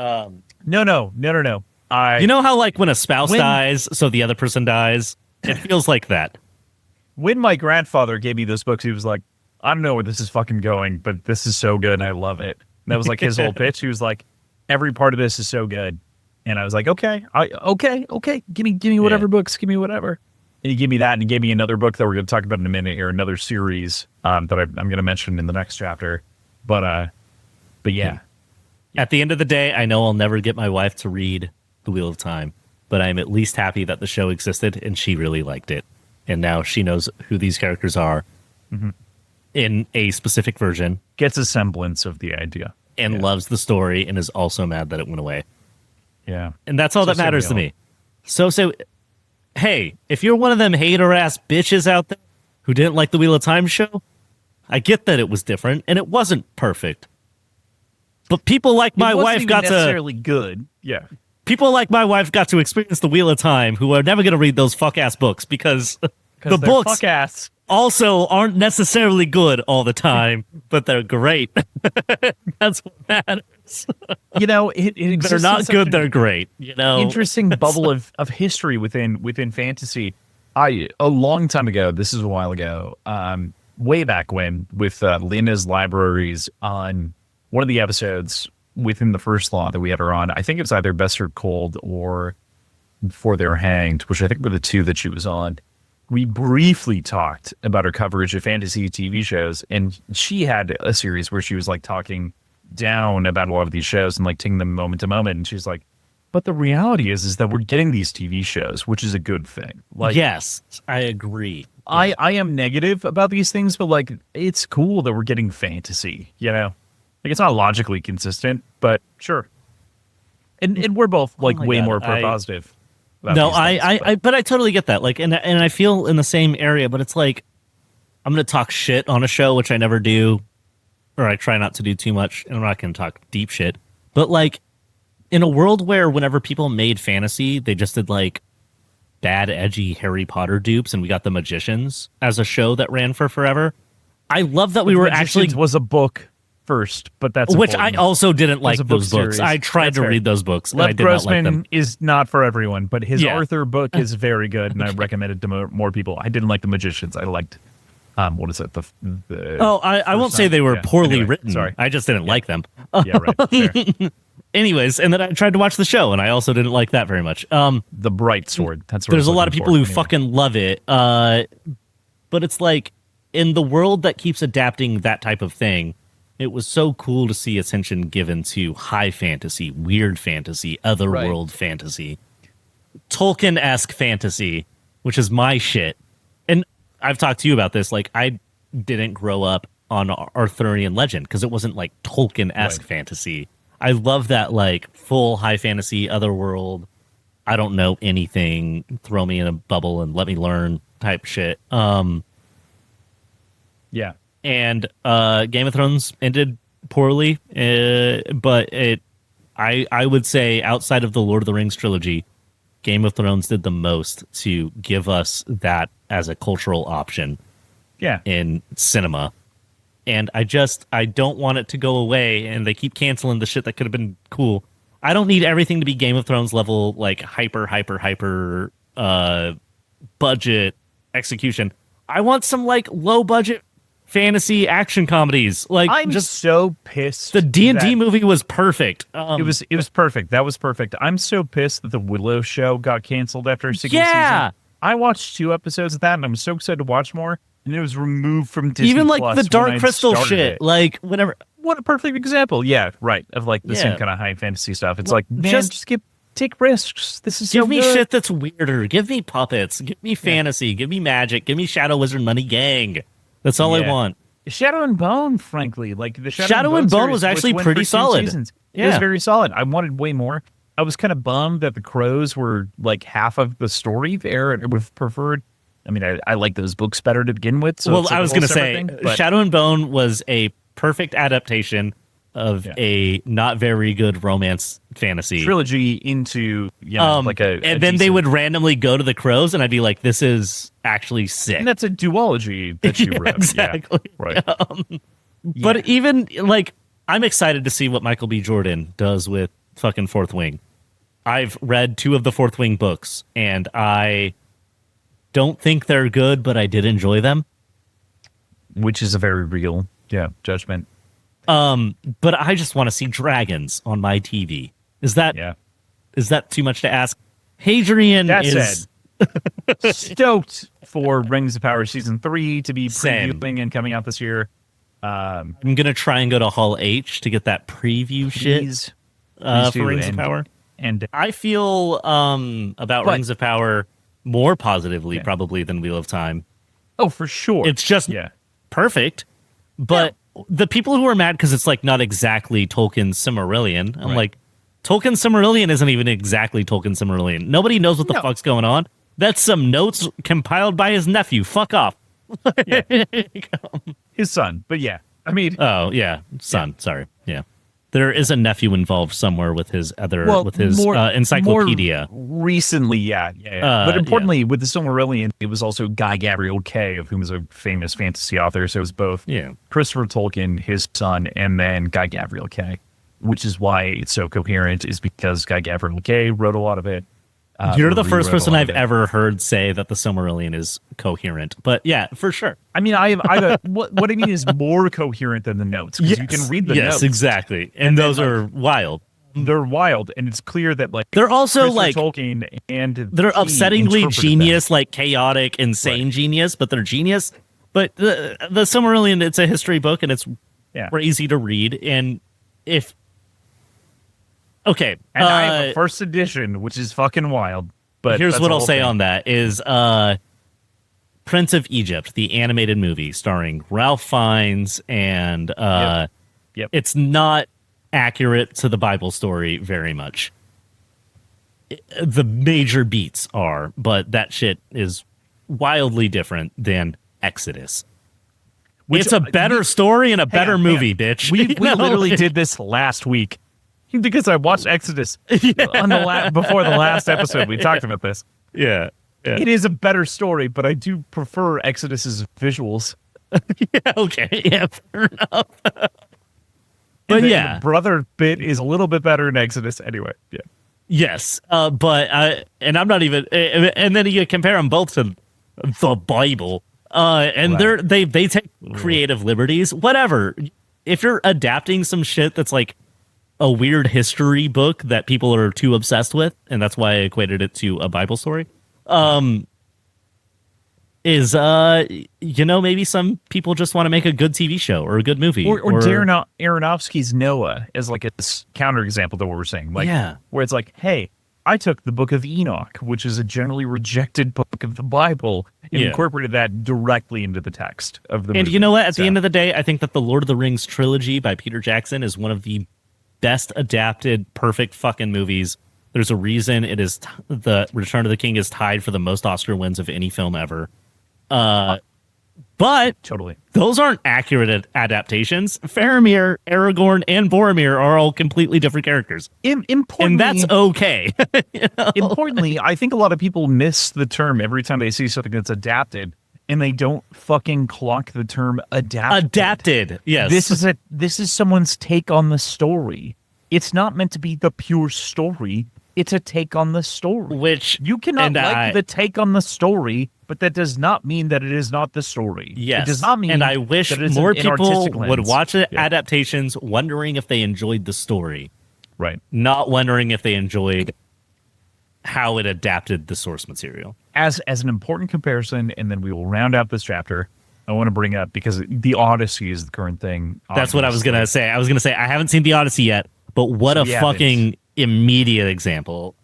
B: No.
A: You know how, like, when a spouse dies, so the other person dies? It feels like that.
B: When my grandfather gave me those books, he was like, I don't know where this is fucking going, but this is so good and I love it. And that was like his whole pitch. He was like, every part of this is so good. And I was like, okay. Give me whatever books, give me whatever. And he gave me that, and he gave me another book that we're going to talk about in a minute, or another series that I'm going to mention in the next chapter. But yeah.
A: At the end of the day, I know I'll never get my wife to read The Wheel of Time, but I'm at least happy that the show existed and she really liked it. And now she knows who these characters are in a specific version.
B: Gets a semblance of the idea.
A: And loves the story and is also mad that it went away.
B: Yeah.
A: And that's all that matters to me. So, hey, if you're one of them hater-ass bitches out there who didn't like the Wheel of Time show, I get that it was different and it wasn't perfect. But people like my wife got
B: necessarily good. Yeah.
A: People like my wife got to experience the Wheel of Time who are never going to read those fuck-ass books because the books
B: fuck-ass.
A: Also aren't necessarily good all the time, but they're great. That's what matters.
B: You know, they're
A: not good, they're great. You know,
B: interesting bubble of history within fantasy. A long time ago, this is a while ago, way back when, with Linda's Libraries on one of the episodes within the first law that we had her on. I think it was either Best Served Cold or Before They Were Hanged, which I think were the two that she was on. We briefly talked about her coverage of fantasy TV shows, and she had a series where she was like talking down about a lot of these shows and like taking them moment to moment. And she's like, but the reality is that we're getting these TV shows, which is a good thing. Like,
A: yes, I agree.
B: I am negative about these things, but like, it's cool that we're getting fantasy, you know? Like, it's not logically consistent, but sure. And we're both like way more pro-positive.
A: No, but I totally get that. Like, and I feel in the same area, but it's like, I'm going to talk shit on a show, which I never do, or I try not to do too much. And I'm not going to talk deep shit, but like in a world where whenever people made fantasy, they just did like bad, edgy Harry Potter dupes. And we got The Magicians as a show that ran for forever. I love that we were actually
B: was a book.
C: first, but that's
A: which
C: important.
A: I also didn't like
C: a book
A: those books.
C: series.
A: I tried
C: That's
A: to
C: fair.
A: read those books, and
C: Lev
A: I did not like them.
C: Grossman is not for everyone, but his
A: Yeah.
C: Arthur book is very good, and I recommend it to more people. I didn't like The Magicians. I liked, what is it?
A: I won't say they were poorly written.
C: Sorry.
A: I just didn't like them.
C: Yeah, right. Fair.
A: Anyways, and then I tried to watch the show, and I also didn't like that very much.
C: The Bright Sword. That's what
A: There's
C: I
A: a
C: was
A: lot of
C: looking
A: people
C: for.
A: who
C: Anyway.
A: fucking love it, but it's like in the world that keeps adapting that type of thing, it was so cool to see attention given to high fantasy, weird fantasy, otherworld fantasy, Tolkien-esque fantasy, which is my shit. And I've talked to you about this. Like, I didn't grow up on Arthurian legend because it wasn't like Tolkien-esque fantasy. I love that, like, full high fantasy, otherworld, I don't know anything, throw me in a bubble and let me learn type shit.
C: Yeah.
A: And Game of Thrones ended poorly, but I would say outside of the Lord of the Rings trilogy, Game of Thrones did the most to give us that as a cultural option
C: Yeah.
A: in cinema. And I don't want it to go away, and they keep canceling the shit that could have been cool. I don't need everything to be Game of Thrones level, like hyper budget execution. I want some like low budget fantasy action comedies. Like,
C: I'm
A: just
C: so pissed.
A: the D&D
C: that-
A: movie was perfect.
C: It was perfect. That was perfect. I'm so pissed that the Willow show got canceled after a single
A: Yeah.
C: season. I watched 2 episodes of that, and I'm so excited to watch more. And it was removed from Disney
A: even like
C: Plus
A: the
C: when
A: Dark
C: I'd
A: Crystal
C: started
A: shit.
C: it.
A: Like whenever
C: What a perfect example. Yeah, right. Of like the
A: Yeah.
C: same kind of high fantasy stuff. It's like, man,
A: just-
C: just take risks. This is
A: give
C: so
A: me
C: good.
A: shit that's weirder. Give me puppets. Give me fantasy. Give me magic. Give me Shadow Wizard Money Gang. That's all I
C: Yeah.
A: want.
C: Shadow and Bone, frankly, like the
A: Shadow and Bone
C: series,
A: was actually
C: which went
A: pretty
C: for 2
A: solid.
C: seasons. It was
A: Yeah.
C: very solid. I wanted way more. I was kind of bummed that the Crows were like half of the story there, and I would have preferred. I mean, I like those books better to begin with. So
A: Well,
C: it's like
A: I
C: a
A: was
C: whole
A: going to
C: separate
A: say,
C: thing, but-
A: Shadow and Bone was a perfect adaptation of a not very good romance fantasy
C: trilogy into like a
A: and then they
C: decent-
A: would randomly go to the Crows, and I'd be like, "This is actually sick."
C: and that's a duology that you wrote.
A: Exactly.
C: Yeah, right.
A: But even like, I'm excited to see what Michael B. Jordan does with fucking Fourth Wing. I've read 2 of the Fourth Wing books, and I don't think they're good, but I did enjoy them.
C: Which is a very real judgment.
A: But I just want to see dragons on my TV. Is that too much to ask? Hadrian
C: That
A: is
C: said, stoked for Rings of Power Season 3 to be
A: Same.
C: previewing and coming out this year.
A: I'm gonna try and go to Hall H to get that preview shit
C: Please
A: for
C: do,
A: Rings of
C: and-
A: Power.
C: And
A: I feel about
C: But-
A: Rings of Power more positively probably than Wheel of Time.
C: oh, for sure.
A: It's just perfect, but the people who are mad because it's like not exactly Tolkien's Silmarillion, I'm
C: Right.
A: like, Tolkien's Silmarillion isn't even exactly Tolkien's Silmarillion. Nobody knows what the fuck's going on. That's some notes compiled by his nephew. Fuck off.
C: his son. But yeah, I mean,
A: Oh yeah, son. Sorry. Yeah, there is a nephew involved somewhere with his encyclopedia.
C: More recently, yeah. But importantly, with the Silmarillion, it was also Guy Gabriel Kay, of whom is a famous fantasy author. So it was both Christopher Tolkien, his son, and then Guy Gabriel Kay, which is why it's so coherent, is because Guy Gabriel Kay wrote a lot of it.
A: You're the first
C: rewrote a
A: person
C: lot
A: I've
C: of it.
A: ever heard say that the Silmarillion is coherent. But yeah, for sure.
C: I mean, what I mean is more coherent than the notes, because you can read the
A: yes,
C: notes.
A: exactly. And those are wild.
C: They're wild, and it's clear that like
A: They're also
C: Christopher
A: like
C: Tolkien and
A: they're
C: he
A: upsettingly
C: interpreted
A: genius, like chaotic, insane genius, but they're genius. But the Silmarillion, it's a history book, and it's crazy to read. And if okay,
C: And I have a first edition, which is fucking wild. But
A: here's
C: that's
A: what
C: the
A: I'll
C: whole
A: say
C: thing.
A: on that is Prince of Egypt, the animated movie starring Ralph Fiennes, and
C: Yep.
A: it's not accurate to the Bible story very much. The major beats are, but that shit is wildly different than Exodus.
C: Which-
A: It's a better story and a better
C: on,
A: movie, bitch.
C: We
A: You know?
C: literally did this last week because I watched Exodus on before the last episode. We talked about this.
A: Yeah.
C: It is a better story, but I do prefer Exodus's visuals.
A: Yeah, okay. Yeah, fair enough. But
C: the brother bit is a little bit better in Exodus anyway. Yeah.
A: Yes, and I'm not even. And then you compare them both to the Bible, and
C: Right.
A: they take creative liberties. Whatever. If you're adapting some shit that's like a weird history book that people are too obsessed with, and that's why I equated it to a Bible story. Maybe some people just want to make a good TV show or a good movie,
C: or Darren Aronofsky's Noah as like a counterexample to what we're saying, like where it's like, hey, I took the Book of Enoch, which is a generally rejected book of the Bible, and incorporated that directly into the text of the movie.
A: And you know what? At the end of the day, I think that the Lord of the Rings trilogy by Peter Jackson is one of the best adapted, perfect fucking movies. There's a reason it is the Return of the King is tied for the most Oscar wins of any film ever. But
C: totally,
A: those aren't accurate adaptations. Faramir, Aragorn, and Boromir are all completely different characters.
C: Importantly,
A: and that's okay.
C: Importantly, I think a lot of people miss the term every time they see something that's adapted, and they don't fucking clock the term adapted.
A: Adapted, yes.
C: This is someone's take on the story. It's not meant to be the pure story. It's a take on the story.
A: Which
C: you cannot like the take on the story, but that does not mean that it is not the story.
A: Yes.
C: It does not mean.
A: And I wish more people would watch the adaptations wondering if they enjoyed the story.
C: Right.
A: Not wondering if they enjoyed how it adapted the source material.
C: As an important comparison, and then we will round out this chapter, I want to bring up, because the Odyssey is the current thing.
A: That's what I was going to say. I was going to say, I haven't seen the Odyssey yet, but what a fucking immediate example.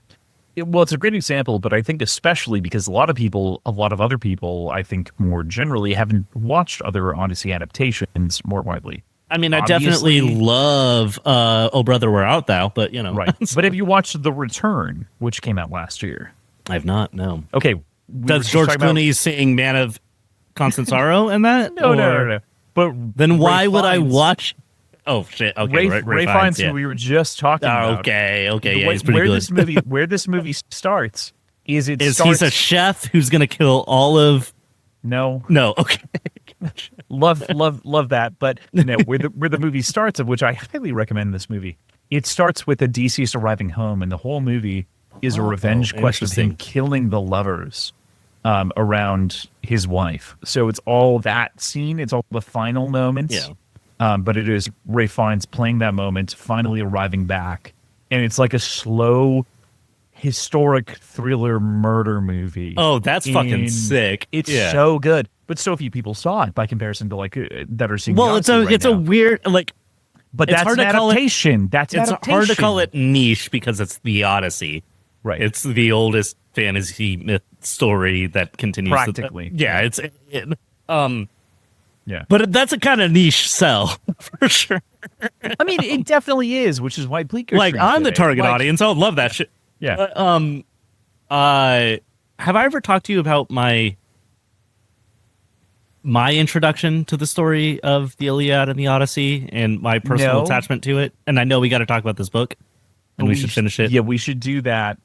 C: Well, it's a great example, but I think especially because a lot of other people, I think more generally, haven't watched other Odyssey adaptations more widely.
A: I mean, I definitely love Oh Brother, Where Art Thou, but you know.
C: Right. But have you watched The Return, which came out last year?
A: I have not, no.
C: Okay.
A: Does George Clooney sing Man of Constant Sorrow in that?
C: No. But
A: then why would I watch? Oh shit! Okay,
C: Ray Fiennes, who we were just talking about.
A: Okay, yeah, he's pretty good.
C: Where this movie starts is
A: he's a chef who's gonna kill all of.
C: No,
A: okay.
C: love that, but no, where the movie starts, of which I highly recommend this movie. It starts with Odysseus arriving home, and the whole movie is a revenge quest of him killing the lovers around his wife. So it's all that scene. It's all the final moments.
A: Yeah.
C: But it is Ray Fiennes playing that moment, finally arriving back. And it's like a slow, historic thriller murder movie.
A: Oh, that's fucking sick.
C: It's so good. But so few people saw it by comparison to like that are seeing
A: it's a weird, like,
C: but that's hard an adaptation. It's
A: hard to call it niche because it's the Odyssey.
C: Right.
A: It's the oldest fantasy myth story that continues.
C: Practically.
A: Yeah.
C: Yeah.
A: But that's a kind of niche sell, for sure.
C: I mean, it definitely is, which is why Bleecker
A: Like, I'm the target audience. I would love that shit.
C: Yeah.
A: Have I ever talked to you about my introduction to the story of the Iliad and the Odyssey and my personal attachment to it? And I know we got to talk about this book, and we should finish it.
C: Yeah, we should do that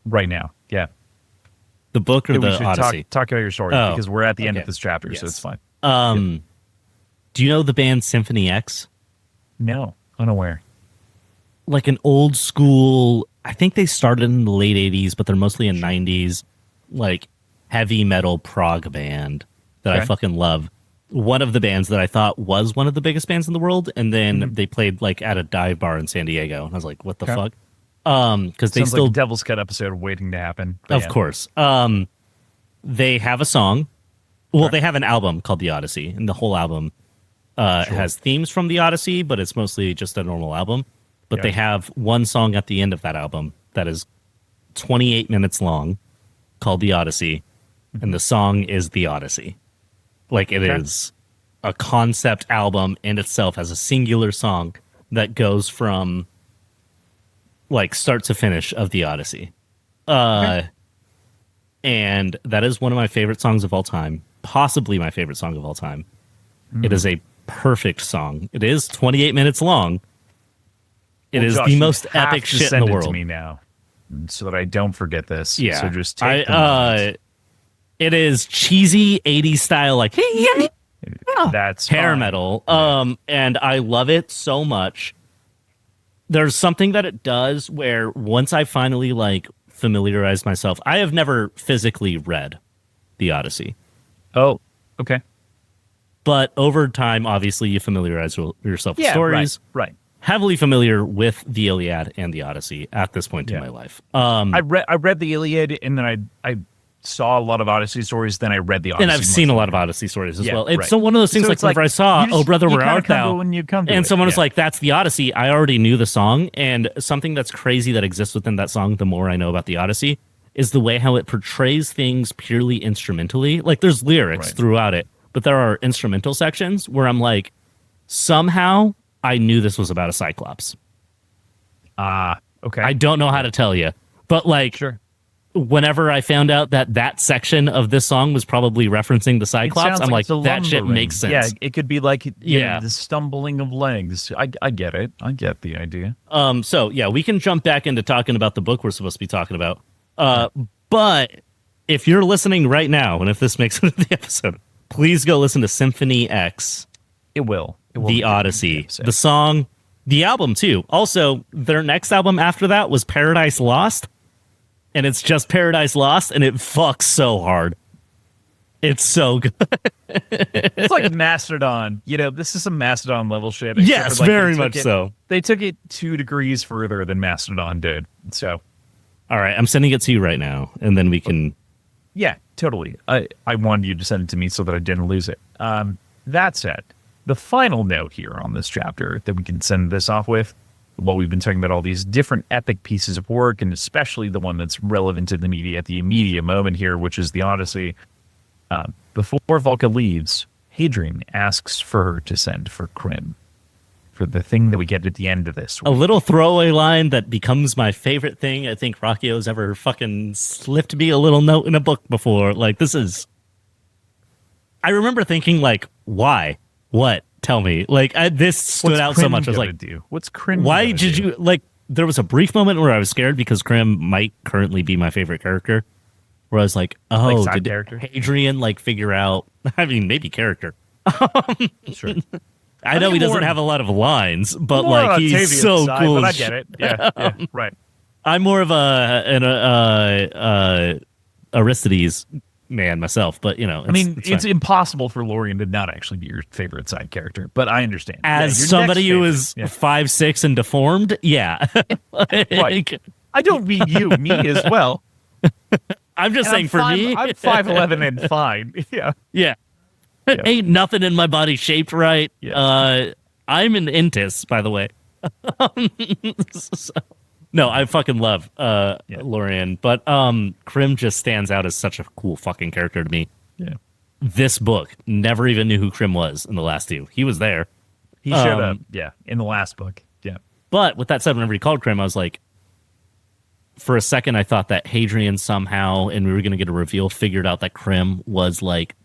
C: right now. Yeah.
A: The book or the Odyssey?
C: Talk about your story, because we're at the end of this chapter, so it's fine.
A: Do you know the band Symphony X?
C: No, unaware.
A: Like an old school, I think they started in the late 80s, but they're mostly in 90s, like heavy metal prog band that I fucking love. One of the bands that I thought was one of the biggest bands in the world, and then they played like at a dive bar in San Diego, and I was like, what the fuck? Because they still
C: like a Devil's Cut episode waiting to happen.
A: Of course. They have a song. Well, they have an album called The Odyssey, and the whole album has themes from The Odyssey, but it's mostly just a normal album. But they have one song at the end of that album that is 28 minutes long called The Odyssey, and the song is The Odyssey. Like, it is a concept album in itself as a singular song that goes from, like, start to finish of The Odyssey. And that is one of my favorite songs of all time. Possibly my favorite song of all time. It is a perfect song. It is 28 minutes long. It is
C: Josh,
A: the most epic shit in the world.
C: It to me now, so that I don't forget this.
A: Yeah.
C: So just take the
A: it is cheesy 80s style, like
C: that's
A: hair
C: fine.
A: metal. And I love it so much. there's something that it does where once I finally like familiarize myself, I have never physically read the Odyssey.
C: Oh, okay.
A: But over time, obviously, you familiarize yourself with stories.
C: Right.
A: Heavily familiar with the Iliad and the Odyssey at this point in my life.
C: I read the Iliad, and then I saw a lot of Odyssey stories. Then I read the Odyssey,
A: and I've seen a lot of Odyssey stories as well. It's
C: right.
A: one of those things,
C: So
A: like whenever I saw "Oh Brother, Where Art Thou,"
C: when you come to
A: and
C: it.
A: someone was like, "That's the Odyssey," I already knew the song, and something that's crazy that exists within that song. The more I know about the Odyssey, is the way how it portrays things purely instrumentally. Like there's lyrics throughout it, but there are instrumental sections where I'm like, somehow I knew this was about a Cyclops.
C: Okay.
A: I don't know how to tell you, but like, whenever I found out that section of this song was probably referencing the Cyclops, I'm like, that shit makes sense.
C: Yeah, it could be like the stumbling of legs. I get it. I get the idea.
A: So yeah, we can jump back into talking about the book we're supposed to be talking about. But if you're listening right now, and if this makes it to the episode, please go listen to Symphony X.
C: It will.
A: The Odyssey. The song, the album too. Also, their next album after that was Paradise Lost. And it's just Paradise Lost, and it fucks so hard. It's so good.
C: It's like Mastodon. This is some Mastodon level shit.
A: Yes, very much so.
C: They took it 2 degrees further than Mastodon did. So,
A: all right, I'm sending it to you right now, and then we can...
C: Yeah, totally. I wanted you to send it to me so that I didn't lose it. That said, the final note here on this chapter that we can send this off with, while we've been talking about all these different epic pieces of work, and especially the one that's relevant to the media at the immediate moment here, which is the Odyssey. Before Volca leaves, Hadrian asks for her to send for Krim, for the thing that we get at the end of this.
A: A little throwaway line that becomes my favorite thing. I think Rocchio's ever fucking slipped me a little note in a book before. Like, this is... I remember thinking, like, why? What? Tell me. Like, this stood out so much. I was like,
C: what's Krim?
A: Why did you, like, there was a brief moment where I was scared because Krim might currently be my favorite character. Where I was like, oh,
C: like
A: did Hadrian, like, figure out, I mean, maybe character.
C: Sure.
A: I know he doesn't have a lot of lines, but, like, he's so cool.
C: But I get it. Yeah, right.
A: I'm more of an Aristides man myself, but
C: it's impossible for Lorien to not actually be your favorite side character, but I understand.
A: As somebody who is 5'6" and deformed,
C: right. I don't mean you, me as well.
A: I'm just saying for me,
C: I'm 5'11" and fine. Yeah.
A: Ain't nothing in my body shaped right. I'm an intis, by the way. No, I fucking love Lorien, but Krim just stands out as such a cool fucking character to me.
C: Yeah.
A: This book, never even knew who Krim was in the last 2. He was there.
C: He showed up, in the last book. Yeah.
A: But with that said, whenever he called Krim, I was like, for a second, I thought that Hadrian somehow, and we were going to get a reveal, figured out that Krim was like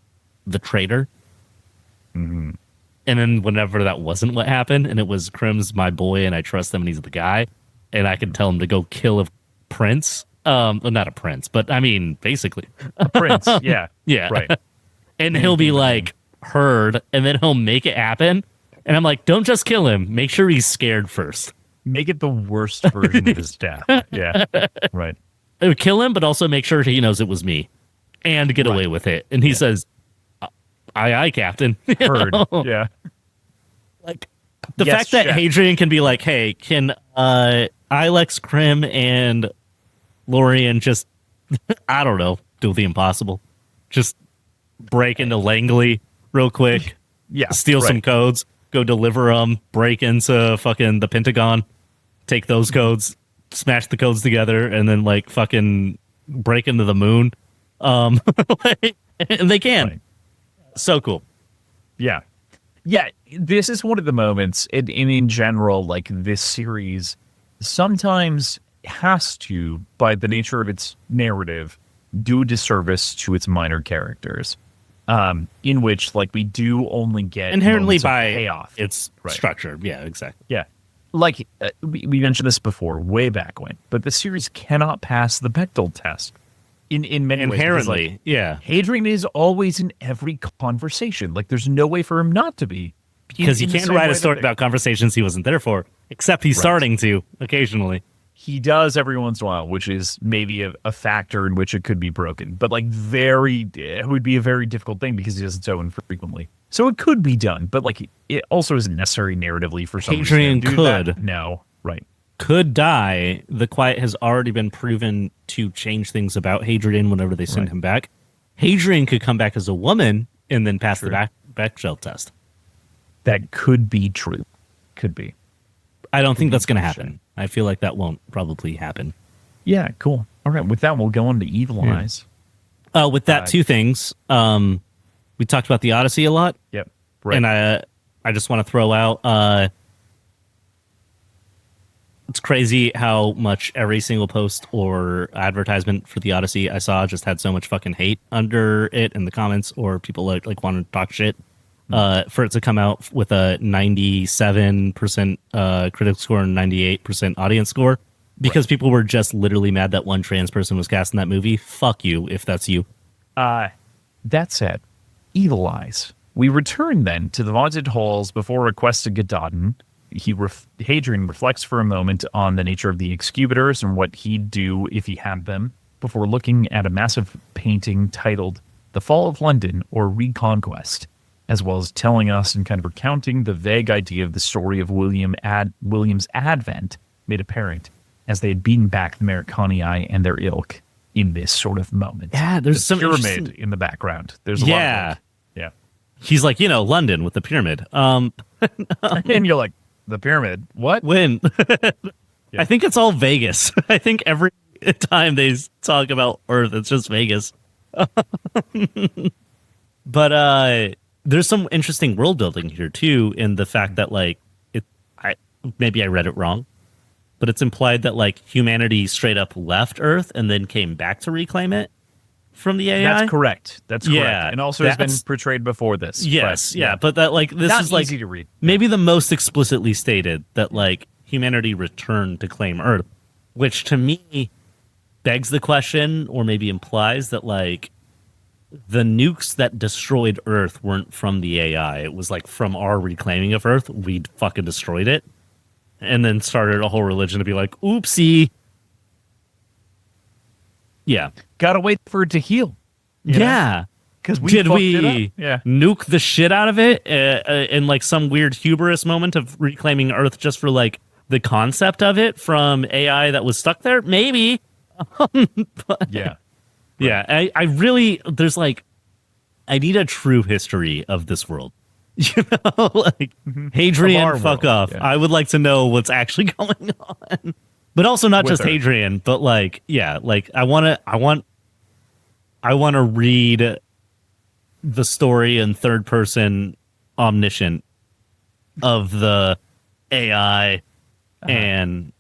A: the traitor.
C: Mm-hmm.
A: And then whenever that wasn't what happened, and it was Krim's my boy, and I trust him, and he's the guy, and I can tell him to go kill a prince. Well, not a prince, but I mean, basically.
C: A prince, yeah.
A: Yeah.
C: Right.
A: And he'll be like, heard, and then he'll make it happen. And I'm like, don't just kill him. Make sure he's scared first.
C: Make it the worst version of his death. Yeah. Right.
A: Kill him, but also make sure he knows it was me. And get away with it. And he says, aye, Captain.
C: Heard. Yeah.
A: Like, the fact that Hadrian can be like, hey, can Ilex, Krim, and Lorien just, I don't know, do the impossible. Just break into Langley real quick. Steal some codes. Go deliver them. Break into fucking the Pentagon. Take those codes. Smash the codes together. And then, like, fucking break into the moon. And they can. Right. So cool.
C: Yeah. Yeah, this is one of the moments, in general, like, this series sometimes has to, by the nature of its narrative, do a disservice to its minor characters, in which, like, we do only get
A: inherently by
C: payoff.
A: Its structure. Yeah, exactly.
C: Yeah. Like, we mentioned this before, way back when, but the series cannot pass the Bechdel test. In many ways.
A: Inherently, yeah.
C: Hadrian is always in every conversation. Like, there's no way for him not to be.
A: Because he can't write a story about conversations he wasn't there for, except he's starting to occasionally.
C: He does every once in a while, which is maybe a factor in which it could be broken. But like it would be a very difficult thing because he does it so infrequently. So it could be done, but like it also isn't necessary narratively for some
A: Hadrian
C: reason.
A: could.
C: No, right.
A: Could die. The Quiet has already been proven to change things about Hadrian whenever they send him back. Hadrian could come back as a woman and then pass the Bechdel test.
C: That could be true. Could be.
A: I don't think that's going to happen. I feel like that won't probably happen.
C: Yeah, cool. All right, with that, we'll go on to Evil Eyes.
A: With that, two things. We talked about the Odyssey a lot.
C: Yep. Right.
A: And I just want to throw out, it's crazy how much every single post or advertisement for the Odyssey I saw just had so much fucking hate under it in the comments, or people like wanted to talk shit. For it to come out with a 97% critic score and 98% audience score because people were just literally mad that one trans person was cast in that movie. Fuck you if that's you.
C: That said, Evil Eyes. We return then to the vaunted halls before a quest to Gadadin. Hadrian reflects for a moment on the nature of the excubitors and what he'd do if he had them before looking at a massive painting titled The Fall of London or Reconquest, as well as telling us and kind of recounting the vague idea of the story of William's advent made apparent as they had beaten back the Americanii and their ilk in this sort of moment.
A: Yeah, there's some
C: pyramid in the background. There's a lot of it. Yeah.
A: He's like, London with the pyramid.
C: And you're like, the pyramid? What?
A: When? I think it's all Vegas. I think every time they talk about Earth, it's just Vegas. But there's some interesting world building here too, in the fact that maybe I read it wrong, but it's implied that like humanity straight up left Earth and then came back to reclaim it from the AI.
C: That's correct.
A: Yeah,
C: and also has been portrayed before this.
A: Yes, but that like this
C: not
A: is like
C: easy to read.
A: Maybe the most explicitly stated that like humanity returned to claim Earth, which to me begs the question, or maybe implies that like the nukes that destroyed Earth weren't from the AI. It was like from our reclaiming of Earth. We fucking destroyed it and then started a whole religion to be like, oopsie. Yeah.
C: Gotta wait for it to heal.
A: Yeah.
C: Because
A: did we nuke the shit out of it in like some weird hubris moment of reclaiming Earth just for like the concept of it from AI that was stuck there? Maybe. But,
C: yeah.
A: Yeah, I really, there's like, I need a true history of this world. Like, Hadrian, fuck off. Yeah. I would like to know what's actually going on. But also not just Hadrian, but like, yeah, like I want to read the story in third person omniscient of the AI and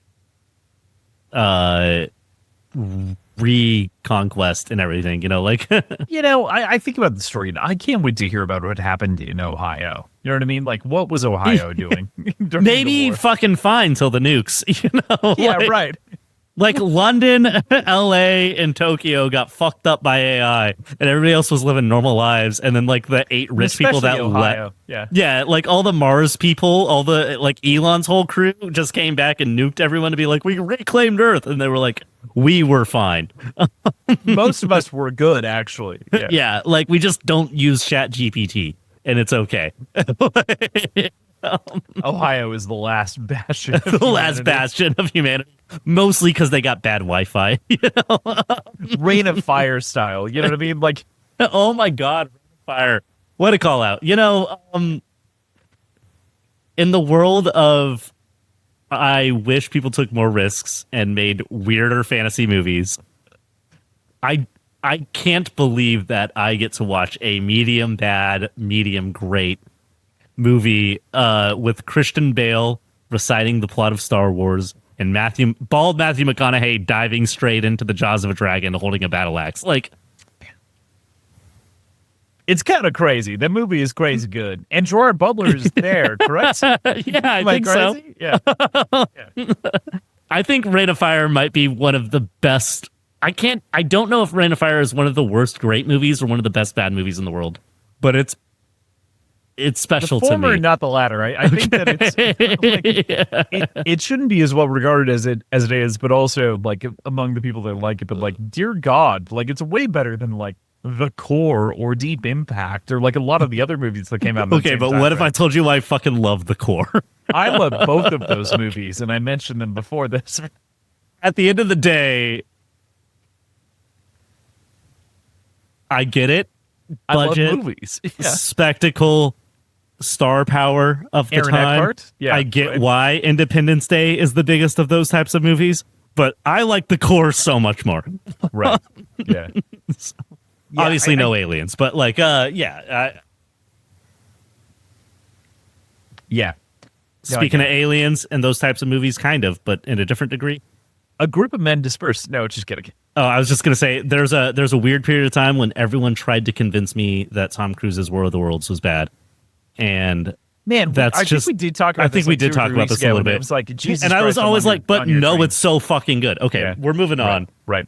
A: reconquest and everything, like
C: I think about the story and I can't wait to hear about what happened in Ohio. You know what I mean? Like, what was Ohio doing?
A: Maybe fucking fine till the nukes.
C: Yeah, like, right.
A: Like London, LA, and Tokyo got fucked up by AI, and everybody else was living normal lives. And then like the 8 rich people that
C: Ohio.
A: Yeah, like all the Mars people, all the like Elon's whole crew just came back and nuked everyone to be like, we reclaimed Earth, and they were like, we were fine.
C: Most of us were good, actually.
A: Yeah, like we just don't use Chat GPT, and it's okay.
C: Ohio is the last bastion of
A: the last bastion of humanity, mostly because they got bad Wi-Fi.
C: Rain of Fire style, you know what I mean? Like,
A: oh my god, Rain of Fire, what a call out. In the world of I wish people took more risks and made weirder fantasy movies, I can't believe that I get to watch a medium bad, medium great movie with Christian Bale reciting the plot of Star Wars and bald Matthew McConaughey diving straight into the jaws of a dragon holding a battle axe. Like,
C: it's kind of crazy. That movie is crazy good. And Gerard Butler is there, correct?
A: Yeah, I think so.
C: Yeah.
A: I think Rain of Fire might be one of the best. I don't know if Rain of Fire is one of the worst great movies or one of the best bad movies in the world, but it's it's special
C: the former,
A: to me.
C: Not the latter. I think that it shouldn't be as well regarded as it is, but also like among the people that like it. But like, dear God, like it's way better than like The Core or Deep Impact or like a lot of the other movies that came out.
A: Okay, but what if I told you I fucking love The Core?
C: I love both of those movies, and I mentioned them before this.
A: At the end of the day, I get it. Budget,
C: I love movies. Yeah.
A: Spectacle, star power of the
C: Aaron
A: time.
C: Eckhart? Yeah,
A: I get
C: right.
A: why Independence Day is the biggest of those types of movies, but I like The Core so much more.
C: Right. Yeah.
A: Obviously, no aliens, but like,
C: Yeah.
A: Speaking of aliens and those types of movies, kind of, but in a different degree.
C: A group of men dispersed. No, just kidding.
A: Oh, I was just gonna say there's a weird period of time when everyone tried to convince me that Tom Cruise's War of the Worlds was bad, and
C: Man,
A: that's
C: I
A: just.
C: think we did talk about.
A: I think
C: this
A: we
C: like
A: did
C: 2 or
A: talk
C: 3
A: about
C: weeks
A: this a
C: ago,
A: little
C: and
A: bit.
C: It was like, Jesus
A: and I was
C: Christ, I'm
A: always
C: on
A: like,
C: your-
A: but
C: on your
A: no,
C: train.
A: it's so fucking good. Okay,
C: Yeah.
A: we're moving on.
C: Right.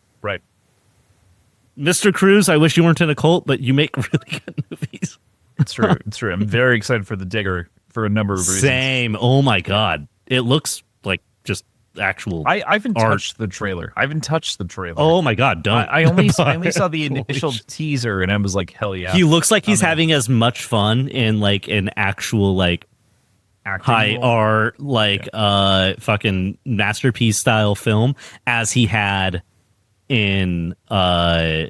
A: Mr. Cruise, I wish you weren't in a cult, but you make really good movies.
C: It's true. It's true. I'm very excited for The Digger for a number of reasons.
A: Same. Oh my god, it looks like just actual.
C: I haven't
A: art.
C: touched the trailer.
A: Oh my god, don't.
C: I only saw the
A: Holy
C: initial
A: shit.
C: teaser, and I was like, hell yeah.
A: He looks like he's having as much fun in like an actual like
C: Acting
A: high
C: role.
A: art like fucking masterpiece style film as he had in
C: Like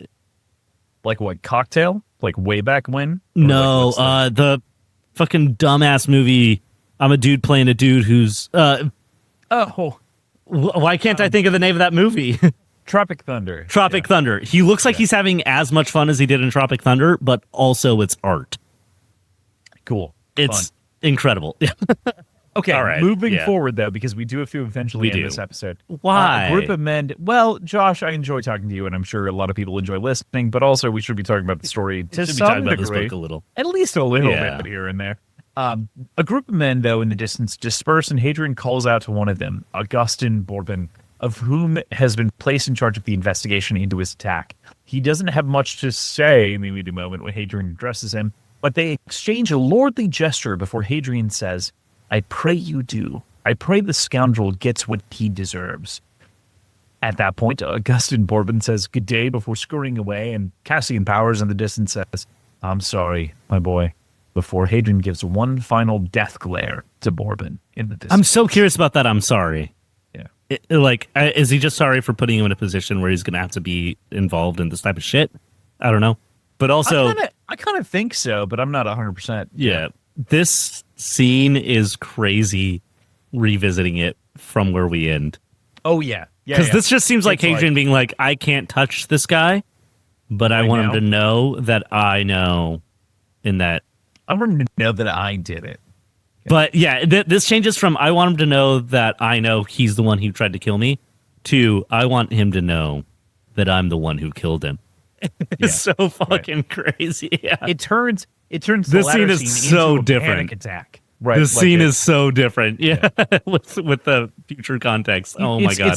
C: what, Cocktail? Like way back when? Or
A: no
C: like, what's
A: the fucking dumbass movie. I'm a dude playing a dude who's why can't I think of the name of that movie?
C: Tropic Thunder.
A: Tropic Thunder. He looks like he's having as much fun as he did in Tropic Thunder, but also it's art.
C: Cool.
A: It's
C: Fun.
A: incredible.
C: Okay,
A: All right,
C: moving
A: yeah.
C: forward, though, because we do have to eventually
A: We
C: end
A: do.
C: this episode.
A: Why?
C: A group of men. Well, Josh, I enjoy talking to you, and I'm sure a lot of people enjoy listening, but also we should be talking about the story to
A: Should be
C: some
A: talking about this
C: degree.
A: book a little.
C: At least a little
A: Yeah.
C: bit here and there. A group of men, though, in the distance disperse, and Hadrian calls out to one of them, Augustin Bourbon, of whom has been placed in charge of the investigation into his attack. He doesn't have much to say in the immediate moment when Hadrian addresses him, but they exchange a lordly gesture before Hadrian says, I pray you do. I pray the scoundrel gets what he deserves. At that point, Augustin Bourbon says good day before scurrying away, and Cassian Powers in the distance says, I'm sorry, my boy, before Hadrian gives one final death glare to Bourbon in the distance.
A: I'm so curious about that. I'm sorry.
C: Yeah.
A: Is he just sorry for putting him in a position where he's going to have to be involved in this type of shit? I don't know. But also,
C: I kind of think so, but I'm not 100%.
A: yeah, this scene is crazy revisiting it from where we end.
C: Oh, yeah. Yeah.
A: Because this just seems like
C: It's
A: Hadrian being like, I can't touch this guy, but I want him
C: know.
A: to know that I know in that.
C: I want him to know that I did it.
A: But yeah, this changes from I want him to know that I know he's the one who tried to kill me to I want him to know that I'm the one who killed him. It's so fucking crazy. Yeah.
C: It turns the
A: This
C: latter
A: scene is so
C: into a
A: different.
C: panic attack. Right.
A: This
C: like
A: scene
C: it-
A: is so different. Yeah. with the future context. Oh my god.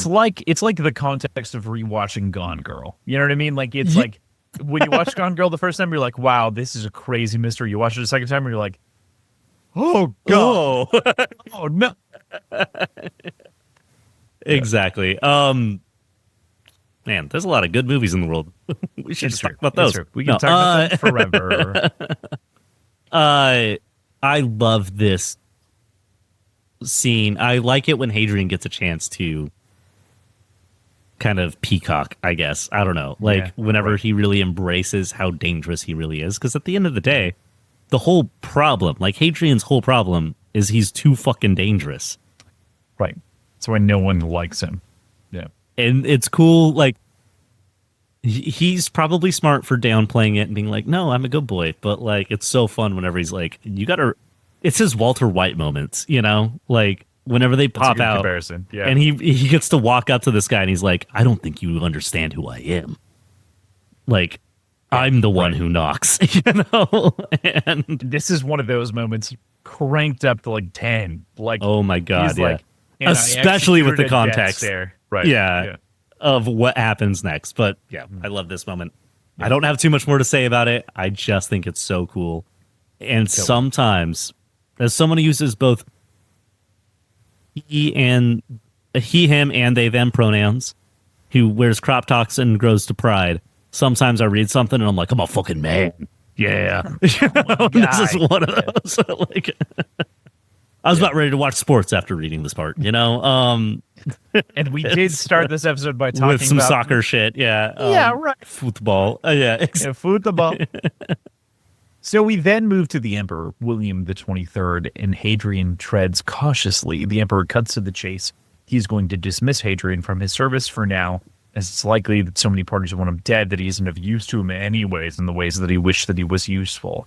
C: It's like the context of rewatching Gone Girl. You know what I mean? Like it's like when you watch Gone Girl the first time, you're like, wow, this is a crazy mystery. You watch it the second time, and you're like, oh god, oh no.
A: Exactly. Man, there's a lot of good movies in the world. We should just talk about
C: It's
A: those.
C: true. We can talk about them forever.
A: I love this scene. I like it when Hadrian gets a chance to kind of peacock, I guess. I don't know. Like whenever he really embraces how dangerous he really is. Because at the end of the day, the whole problem, like Hadrian's whole problem is he's too fucking dangerous.
C: Right. That's why no one likes him. Yeah.
A: And it's cool, like, he's probably smart for downplaying it and being like, no, I'm a good boy. But, like, it's so fun whenever he's like, you gotta... It's his Walter White moments, you know? Like, whenever they
C: That's a
A: pop
C: good
A: out.
C: comparison. Yeah.
A: And he gets to walk up to this guy and he's like, I don't think you understand who I am. Like, I'm the one who knocks, you know? And
C: this is one of those moments cranked up to like 10. Like,
A: oh my God,
C: he's
A: yeah.
C: like, "And I
A: Especially with the
C: executed a death
A: context.
C: stare." Right.
A: Yeah, of what happens next. But yeah, I love this moment. I don't have too much more to say about it. I just think it's so cool. And sometimes, as someone who uses both him, and they, them pronouns, who wears crop tops and grows to pride, sometimes I read something and I'm like, I'm a fucking man. Yeah. This is one of those. Like, I was about ready to watch sports after reading this part,
C: And we did start this episode by talking
A: with some
C: about
A: soccer shit. Yeah.
C: Right.
A: Football.
C: Football. So we then move to the Emperor, William the 23rd, and Hadrian treads cautiously. The Emperor cuts to the chase. He's going to dismiss Hadrian from his service for now, as it's likely that so many parties want him dead that he isn't of use to him anyways in the ways that he wished that he was useful.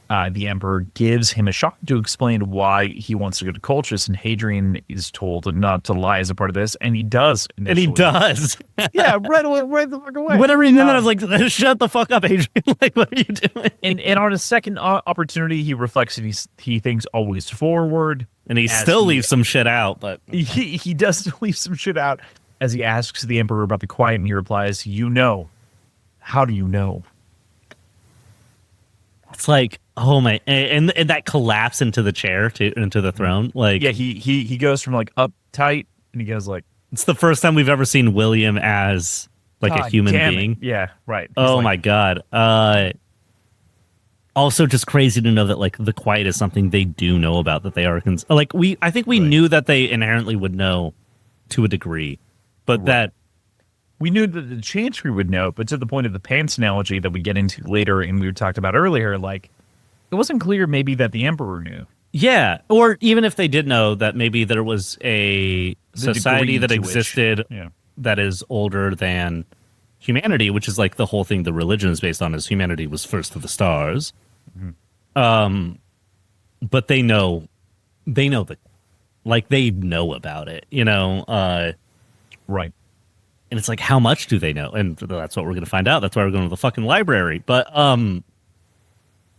C: The Emperor gives him a shot to explain why he wants to go to Colchis, and Hadrian is told not to lie as a part of this, and he does. Initially.
A: And he does.
C: Yeah, right the fuck away.
A: Whenever he did that, I was like, shut the fuck up, Hadrian. Like, what are you doing?
C: And on a second opportunity, he reflects and he thinks always forward.
A: And he still leaves some shit out, but...
C: He does leave some shit out as he asks the Emperor about the quiet, and he replies, you know. How do you know?
A: It's like, oh my, and that collapse into the chair, into the throne. Like,
C: yeah, he goes from like uptight, and he goes like,
A: it's the first time we've ever seen William as like a human being.
C: Yeah, right.
A: Oh my God. Also, just crazy to know that like the quiet is something they do know about, that they are I think we knew that they inherently would know to a degree, but that.
C: We knew that the Chantry would know, but to the point of the pants analogy that we get into later and we talked about earlier, like, it wasn't clear maybe that the Emperor knew.
A: Yeah, or even if they did know, that maybe there was a society that existed that is older than humanity, which is like the whole thing the religion is based on, is humanity was first to the stars. Mm-hmm. But they know that, like, they know about it,
C: right.
A: And it's like, how much do they know? And that's what we're going to find out. That's why we're going to the fucking library. But,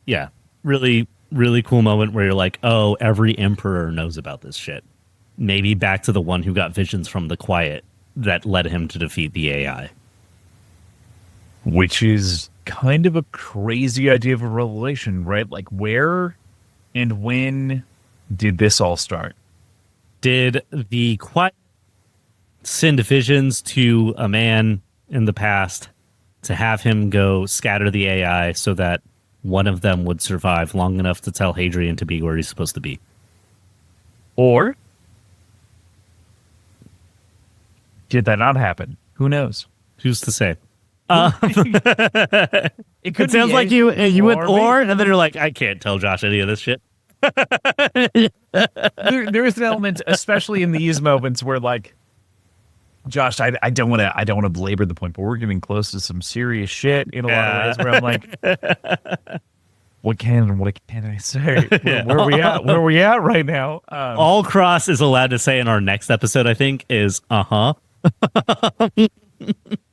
A: yeah, really, really cool moment where you're like, oh, every emperor knows about this shit. Maybe back to the one who got visions from the quiet that led him to defeat the AI.
C: Which is kind of a crazy idea of a revelation, right? Like, where and when did this all start?
A: Did the quiet send visions to a man in the past to have him go scatter the AI so that one of them would survive long enough to tell Hadrian to be where he's supposed to be?
C: Or did that not happen? Who knows?
A: Who's to say?
C: It
A: sounds like you went or, and then you're like, I can't tell Josh any of this shit.
C: There is an element, especially in these moments, where like, Josh, I don't want to belabor the point, but we're getting close to some serious shit in a lot of ways. Where I'm like, what can I say? Where are we at right now?
A: All Cross is allowed to say in our next episode, I think, is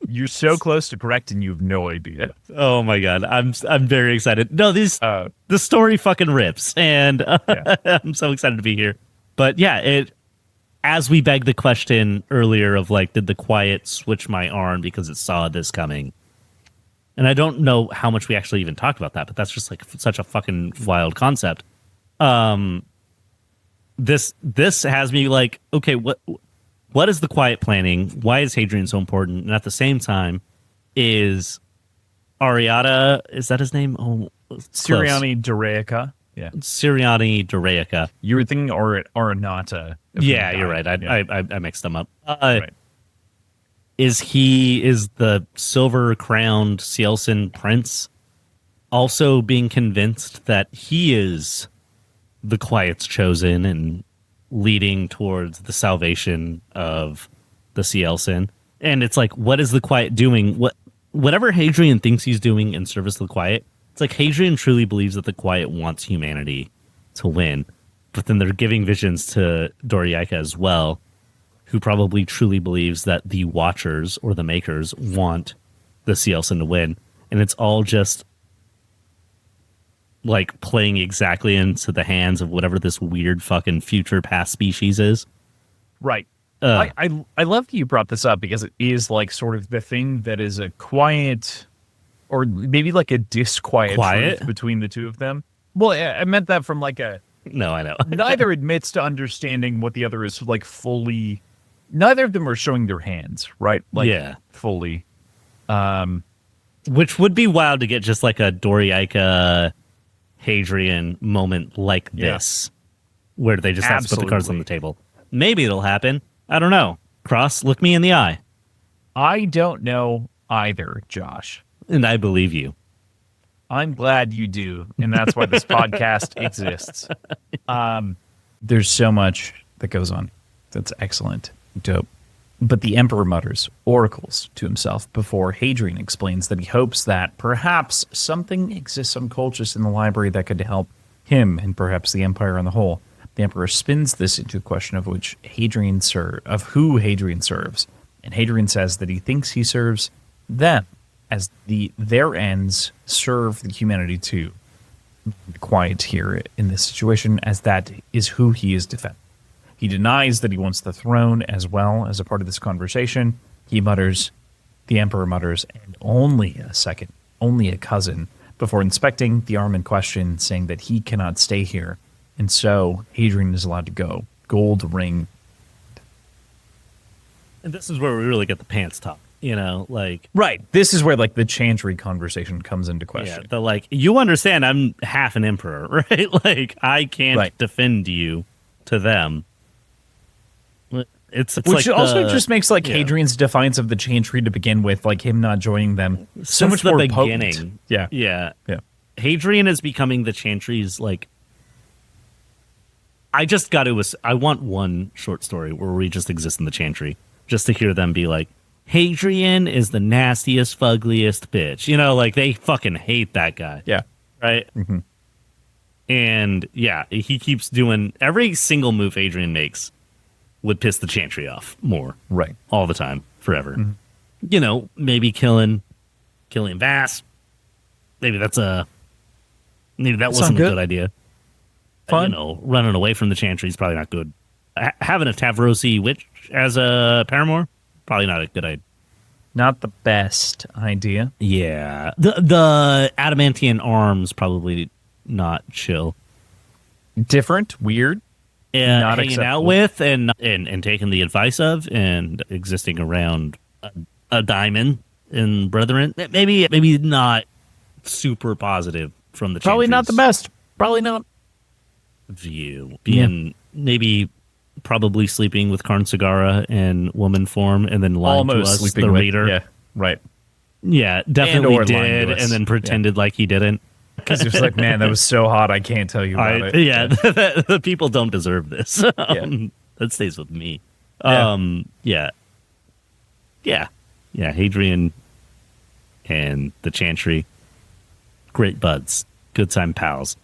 C: You're so close to correct, and you have no idea.
A: Oh my God, I'm very excited. No, the story fucking rips, and I'm so excited to be here. But yeah, as we begged the question earlier of like, did the quiet switch my arm because it saw this coming? And I don't know how much we actually even talked about that, but that's just like such a fucking wild concept. This has me like, okay, what is the quiet planning? Why is Hadrian so important? And at the same time, is Ariata, is that his name? Oh,
C: Siriani Doraica. Yeah.
A: Siriani Doraica.
C: You were thinking Aranata.
A: Yeah, you're right. I mixed them up. Right. Is the silver-crowned Cielcin prince also being convinced that he is the quiet's chosen and leading towards the salvation of the Cielcin? And it's like, what is the quiet doing? Whatever Hadrian thinks he's doing in service to the quiet, it's like Hadrian truly believes that the quiet wants humanity to win. But then they're giving visions to Doraica as well, who probably truly believes that the Watchers or the Makers want the Cielcin to win. And it's all just like playing exactly into the hands of whatever this weird fucking future past species is.
C: Right. I love that you brought this up, because it is like sort of the thing that is a quiet, or maybe like a disquiet truth between the two of them. Well, I meant that from like a...
A: No, I know.
C: Neither admits to understanding what the other is like fully. Neither of them are showing their hands, right? Like,
A: yeah.
C: Fully.
A: Which would be wild to get just like a Doriaika Hadrian moment like this, where they just have to put the cards on the table. Maybe it'll happen. I don't know. Cross, look me in the eye.
C: I don't know either, Josh.
A: And I believe you.
C: I'm glad you do. And that's why this podcast exists.
B: There's so much that goes on. That's excellent. Dope. But the Emperor mutters, oracles to himself before Hadrian explains that he hopes that perhaps something exists unconscious in the library that could help him and perhaps the Empire on the whole. The Emperor spins this into a question of who Hadrian serves. And Hadrian says that he thinks he serves them as their ends serve the humanity too. Quiet here in this situation, as that is who he is defending. He denies that he wants the throne as well as a part of this conversation. The Emperor mutters, and only a cousin, before inspecting the arm in question, saying that he cannot stay here. And so Hadrian is allowed to go. Gold ring.
A: And this is where we really get the pants talk, like...
B: Right. This is where, like, the chantry conversation comes into question.
A: Yeah, like, you understand I'm half an emperor, right? Like, I can't defend you to them. Which
B: like also just makes like Hadrian's defiance of the chantry to begin with, like him not joining them, so much more
A: beginning.
B: Potent.
A: Yeah. Hadrian is becoming the chantry's like. I want one short story where we just exist in the chantry, just to hear them be like, Hadrian is the nastiest, fuggliest bitch. Like they fucking hate that guy.
B: Yeah.
A: Right.
B: Mm-hmm.
A: And he keeps doing every single move Hadrian makes. Would piss the chantry off more.
B: Right.
A: All the time. Forever. Mm-hmm. Maybe killing Vass. Maybe that wasn't a good idea.
B: Fun.
A: Running away from the chantry is probably not good. Having a Tavrosi witch as a paramour, probably not a good idea.
B: Not the best idea.
A: Yeah. The adamantian arms, probably not chill.
B: Different, weird.
A: And not hanging acceptable. Out with and taking the advice of and existing around a diamond and brethren. Maybe not super positive from the
B: probably not the best. Probably not
A: view. Maybe probably sleeping with Karn Sagara in woman form and then lying to us, the reader.
B: Yeah, right.
A: Yeah, definitely did and then pretended like he didn't.
B: Because he was like, man, that was so hot, I can't tell you about it.
A: Yeah, the people don't deserve this. That stays with me. Yeah, Hadrian and the chantry, great buds, good time pals.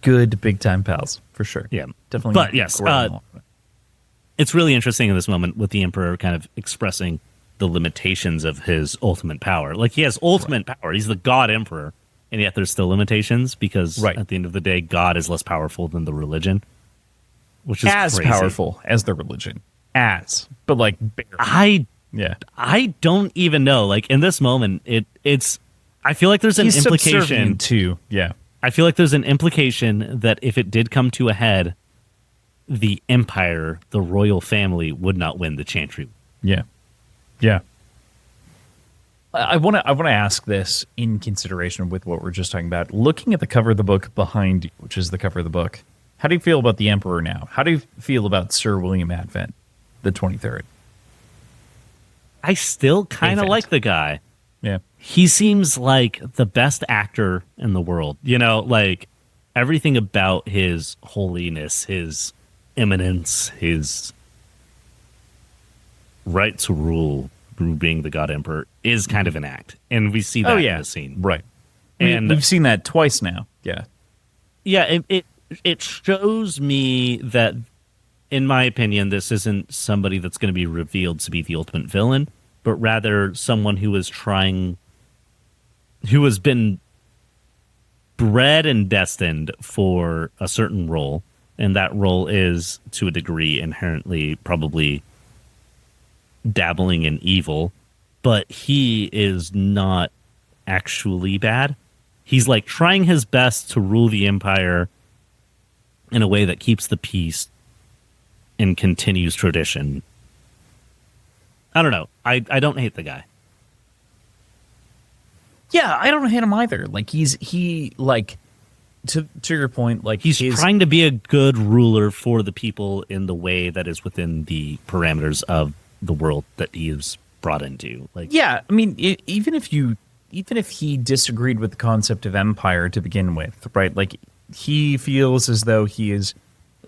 B: Good big time pals, for sure.
A: Yeah,
B: definitely.
A: But yes, it's really interesting in this moment with the Emperor kind of expressing the limitations of his ultimate power. Like he has ultimate power. He's the God Emperor. And yet there's still limitations because at the end of the day, God is less powerful than the religion, which is
B: as
A: crazy.
B: Powerful as the religion. But like barely.
A: I don't even know. Like in this moment, it's. I feel like there's an implication
B: too. Yeah,
A: I feel like there's an implication that if it did come to a head, the empire, the royal family, would not win the chantry.
B: Yeah. I want to ask this in consideration with what we're just talking about. Looking at the cover of the book behind you, which is the cover of the book, how do you feel about the Emperor now? How do you feel about Sir William Advent, the 23rd?
A: I still kind of like the guy.
B: Yeah.
A: He seems like the best actor in the world. Like everything about his holiness, his eminence, his right to rule, being the God Emperor, is kind of an act. And we see that in the scene.
B: Right.
C: And we've seen that twice now. Yeah.
A: Yeah, it shows me that, in my opinion, this isn't somebody that's going to be revealed to be the ultimate villain, but rather someone who has been bred and destined for a certain role, and that role is, to a degree, inherently probably dabbling in evil, but he is not actually bad. he's like trying his best to rule the empire in a way that keeps the peace and continues tradition. I don't know. I don't hate the guy.
B: Yeah, I don't hate him either. Like to your point, like
A: he's trying to be a good ruler for the people in the way that is within the parameters of the world that he is brought into. Like,
B: yeah, I mean, even if he disagreed with the concept of empire to begin with, right? Like, he feels as though he is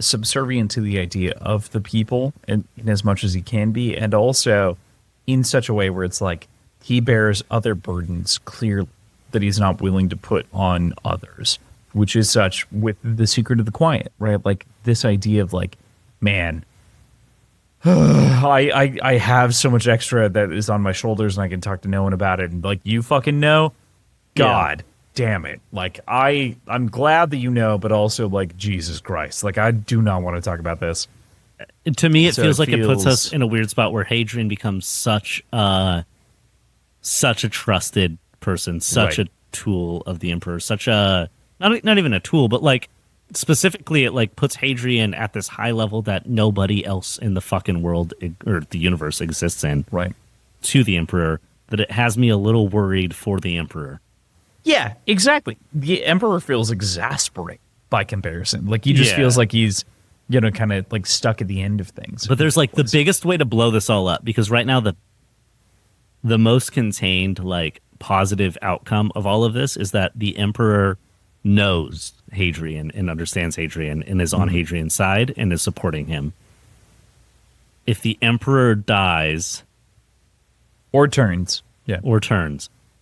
B: subservient to the idea of the people in as much as he can be, and also in such a way where it's like he bears other burdens clearly that he's not willing to put on others, which is such with the Secret of the Quiet, right? Like this idea of like, man, I have so much extra that is on my shoulders and I can talk to no one about it. And like, you fucking know, God damn it. Like I'm glad that you know, but also like, Jesus Christ, like I do not want to talk about this.
A: To me, it feels like it puts us in a weird spot where Hadrian becomes such a trusted person, such a tool of the Emperor, such a not even a tool, but like specifically it like puts Hadrian at this high level that nobody else in the fucking world or the universe exists in.
B: Right.
A: To the Emperor, that it has me a little worried for the Emperor.
B: Yeah, exactly. The Emperor feels exasperated by comparison. Like he just feels like he's, you know, kind of like stuck at the end of things.
A: But there's like the biggest way to blow this all up, because right now the most contained like positive outcome of all of this is that the Emperor knows Hadrian and understands Hadrian and is on Hadrian's side and is supporting him. If the Emperor dies
B: or turns,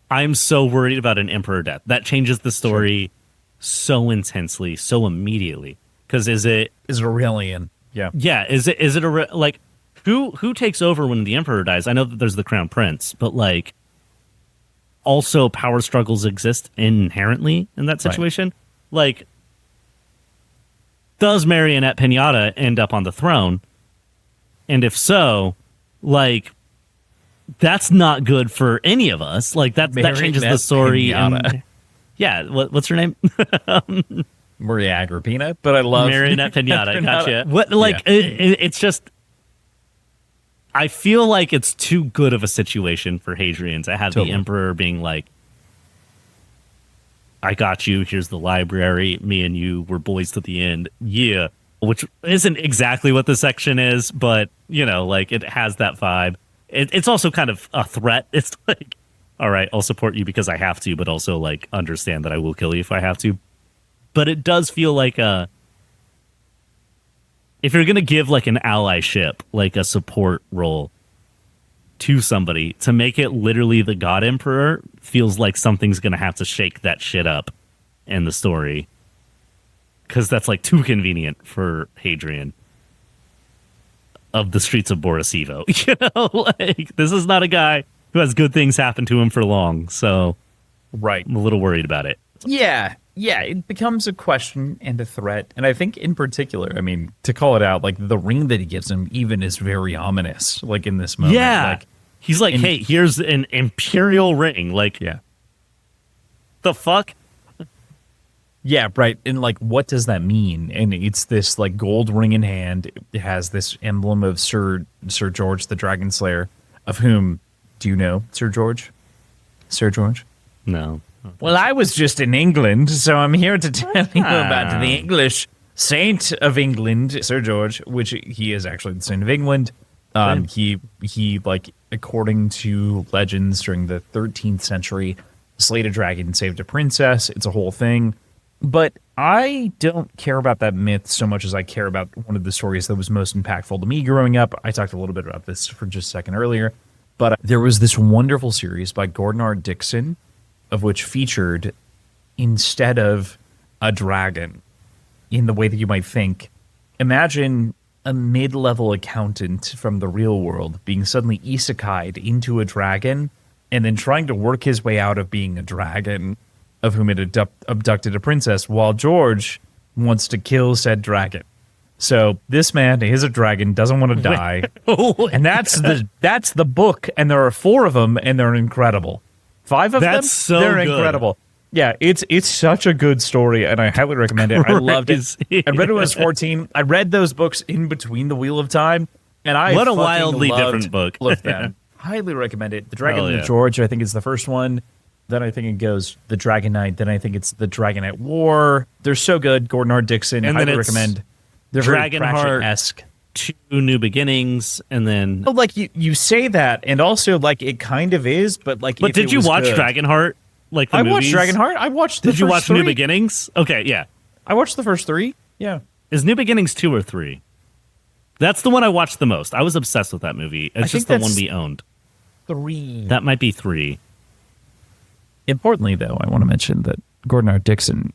A: I'm so worried about an Emperor death. That changes the story so intensely, so immediately. Because is it
B: Aurelian? Yeah.
A: Yeah. Is it like who takes over when the Emperor dies? I know that there's the Crown Prince, but like also power struggles exist inherently in that situation. Right. Like, does Marionette Pinata end up on the throne? And if so, like, that's not good for any of us. Like that changes the story. What's her name?
B: Maria Agrippina, but I love
A: Marionette Pinata. Gotcha. What? Like it's just. I feel like it's too good of a situation for Hadrian to have the Emperor being like, "I got you. Here's the library. Me and you were boys to the end." Yeah, which isn't exactly what the section is, but you know, like it has that vibe. It's also kind of a threat. It's like, all right, I'll support you because I have to, but also like understand that I will kill you if I have to. But it does feel like if you're going to give like an allyship, like a support role to somebody, to make it literally the God Emperor feels like something's going to have to shake that shit up in the story. Because that's like too convenient for Hadrian of the streets of Borisivo. You know, like this is not a guy who has good things happen to him for long. So I'm a little worried about it.
B: Yeah, it becomes a question and a threat. And I think in particular, I mean, to call it out, like the ring that he gives him even is very ominous, like in this moment.
A: Yeah.
B: Like,
A: he's like, hey, here's an imperial ring. Like, the fuck?
B: Yeah, right. And like, what does that mean? And it's this like gold ring in hand. It has this emblem of Sir George the Dragon Slayer, of whom, do you know Sir George? Sir George?
A: No.
B: Well, I was just in England, so I'm here to tell you about the English Saint of England, Sir George, which he is actually the Saint of England. He like, according to legends during the 13th century, slayed a dragon, saved a princess. It's a whole thing. But I don't care about that myth so much as I care about one of the stories that was most impactful to me growing up. I talked a little bit about this for just a second earlier, but there was this wonderful series by Gordon R. Dickson, of which featured, instead of a dragon, in the way that you might think, imagine a mid-level accountant from the real world being suddenly isekai'd into a dragon and then trying to work his way out of being a dragon of whom it abducted a princess, while George wants to kill said dragon. So this man is a dragon, doesn't want to die, and that's the book, and there are 4 of them, and they're incredible. 5 of them,
A: so
B: they're
A: good.
B: incredible.
C: Yeah, it's such a good story, and I highly recommend it. I loved it. I read it when I was 14. I read those books in between the Wheel of Time, and I
A: what a wildly different book.
C: Loved them. Highly recommend it. The Dragon of George, I think, is the first one. Then I think it goes The Dragon Knight. Then I think it's The Dragonite War. They're so good. Gordon R. Dixon.
A: And
C: highly recommend. They're
A: Dragonheart, 2 New Beginnings, and then
C: like you say that, and also like it kind of is, but like.
A: But did you watch Dragonheart? Like the movies?
C: Watched Dragonheart. I watched.
A: Did you watch New Beginnings? Okay, yeah.
C: I watched the first 3. Yeah.
A: Is New Beginnings 2 or 3? That's the one I watched the most. I was obsessed with that movie. It's just the one we owned.
C: 3.
A: That might be 3.
C: Importantly, though, I want to mention that Gordon R. Dixon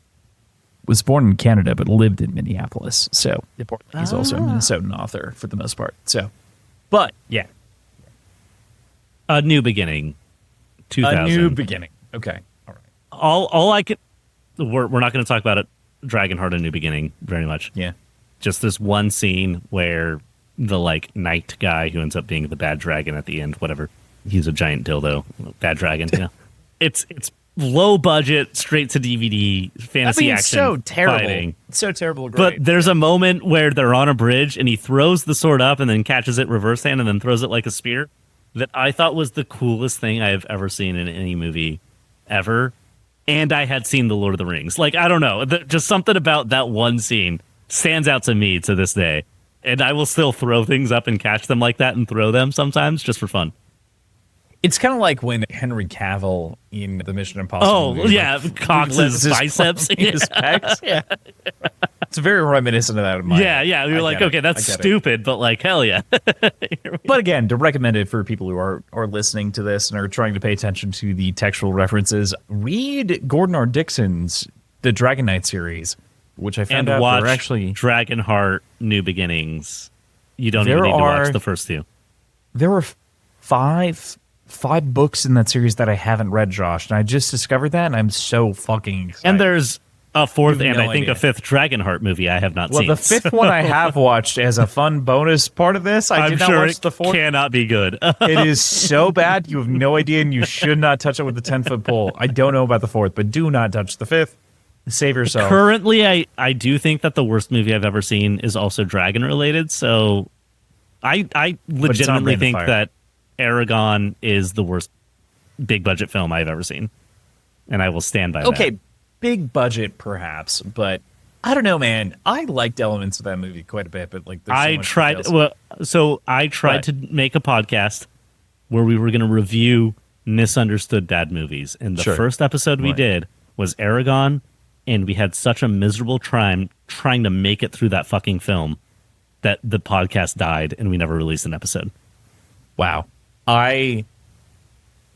C: was born in Canada but lived in Minneapolis. So importantly, he's also a Minnesotan author for the most part. So, but yeah,
A: A New Beginning, 2000.
C: A New Beginning. Okay, all right.
A: All I could. We're not going to talk about it. Dragonheart, A New Beginning, very much.
C: Yeah,
A: just this one scene where the like knight guy who ends up being the bad dragon at the end, whatever. He's a giant dildo, bad dragon. You know, it's low budget, straight to DVD fantasy action.
C: So terrible.
A: Fighting.
C: It's so terrible. Great.
A: But there's a moment where they're on a bridge and he throws the sword up and then catches it reverse hand and then throws it like a spear. That I thought was the coolest thing I have ever seen in any movie ever. And I had seen The Lord of the Rings. Like, I don't know. Just something about that one scene stands out to me to this day. And I will still throw things up and catch them like that and throw them sometimes just for fun.
C: It's kind of like when Henry Cavill in the Mission Impossible movie,
A: cocks his biceps.
C: His pecs. Yeah. It's very reminiscent of that in my
A: Yeah. You're like, okay, that's stupid, but like, hell yeah.
C: But again, to recommend it for people who are listening to this and are trying to pay attention to the textual references, read Gordon R. Dixon's The Dragon Knight series, which I found out
A: watch
C: were actually
A: Dragonheart New Beginnings. You don't even need to watch the first 2.
C: There were 5 books in that series that I haven't read, Josh, and I just discovered that, and I'm so fucking excited.
A: And there's a 4th and I think a 5th Dragonheart movie I have not seen.
C: Well, the 5th one I have watched as a fun bonus part of this. I did not watch the 4th.
A: Cannot be good.
C: It is so bad. You have no idea, and you should not touch it with a 10-foot pole. I don't know about the 4th, but do not touch the 5th. Save yourself.
A: Currently, I do think that the worst movie I've ever seen is also dragon related. So I legitimately think that Aragon is the worst big budget film I've ever seen. And I will stand by that.
C: Okay, big budget perhaps, but I don't know, man. I liked elements of that movie quite a bit, but like
A: I tried to make a podcast where we were going to review misunderstood bad movies. And the first episode we did was Aragon, and we had such a miserable time trying to make it through that fucking film that the podcast died and we never released an episode.
C: Wow. I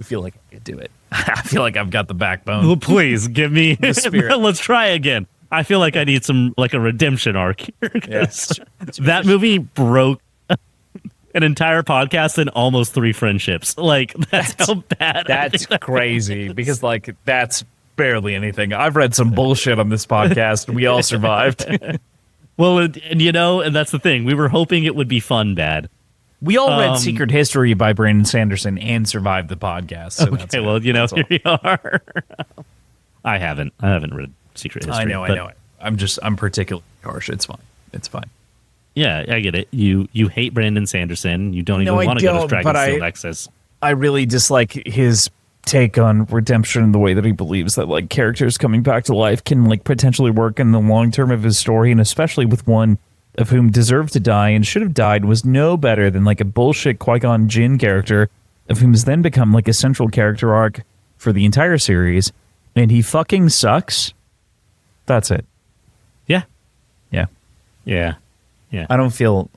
C: feel like I could do it. I feel like I've got the backbone.
A: Well, please give me
C: the spirit.
A: Let's try again. I feel like I need some like a redemption arc here.
C: Yes.
A: That movie broke an entire podcast and almost 3 friendships. Like that's how bad.
C: That's crazy because like that's barely anything. I've read some bullshit on this podcast. We all survived.
A: Well, and that's the thing. We were hoping it would be fun bad.
C: We all read Secret History by Brandon Sanderson and survived the podcast. So
A: okay, well, here you are. I haven't read Secret History.
C: I know it. I'm particularly harsh. It's fine.
A: Yeah, I get it. You hate Brandon Sanderson. You don't even want to go to Dragonsteel Nexus.
C: I really dislike his take on redemption and the way that he believes that like characters coming back to life can like potentially work in the long term of his story, and especially with one of whom deserved to die and should have died was no better than like a bullshit Qui-Gon Jinn character of whom has then become like a central character arc for the entire series, and he fucking sucks. That's it.
A: Yeah.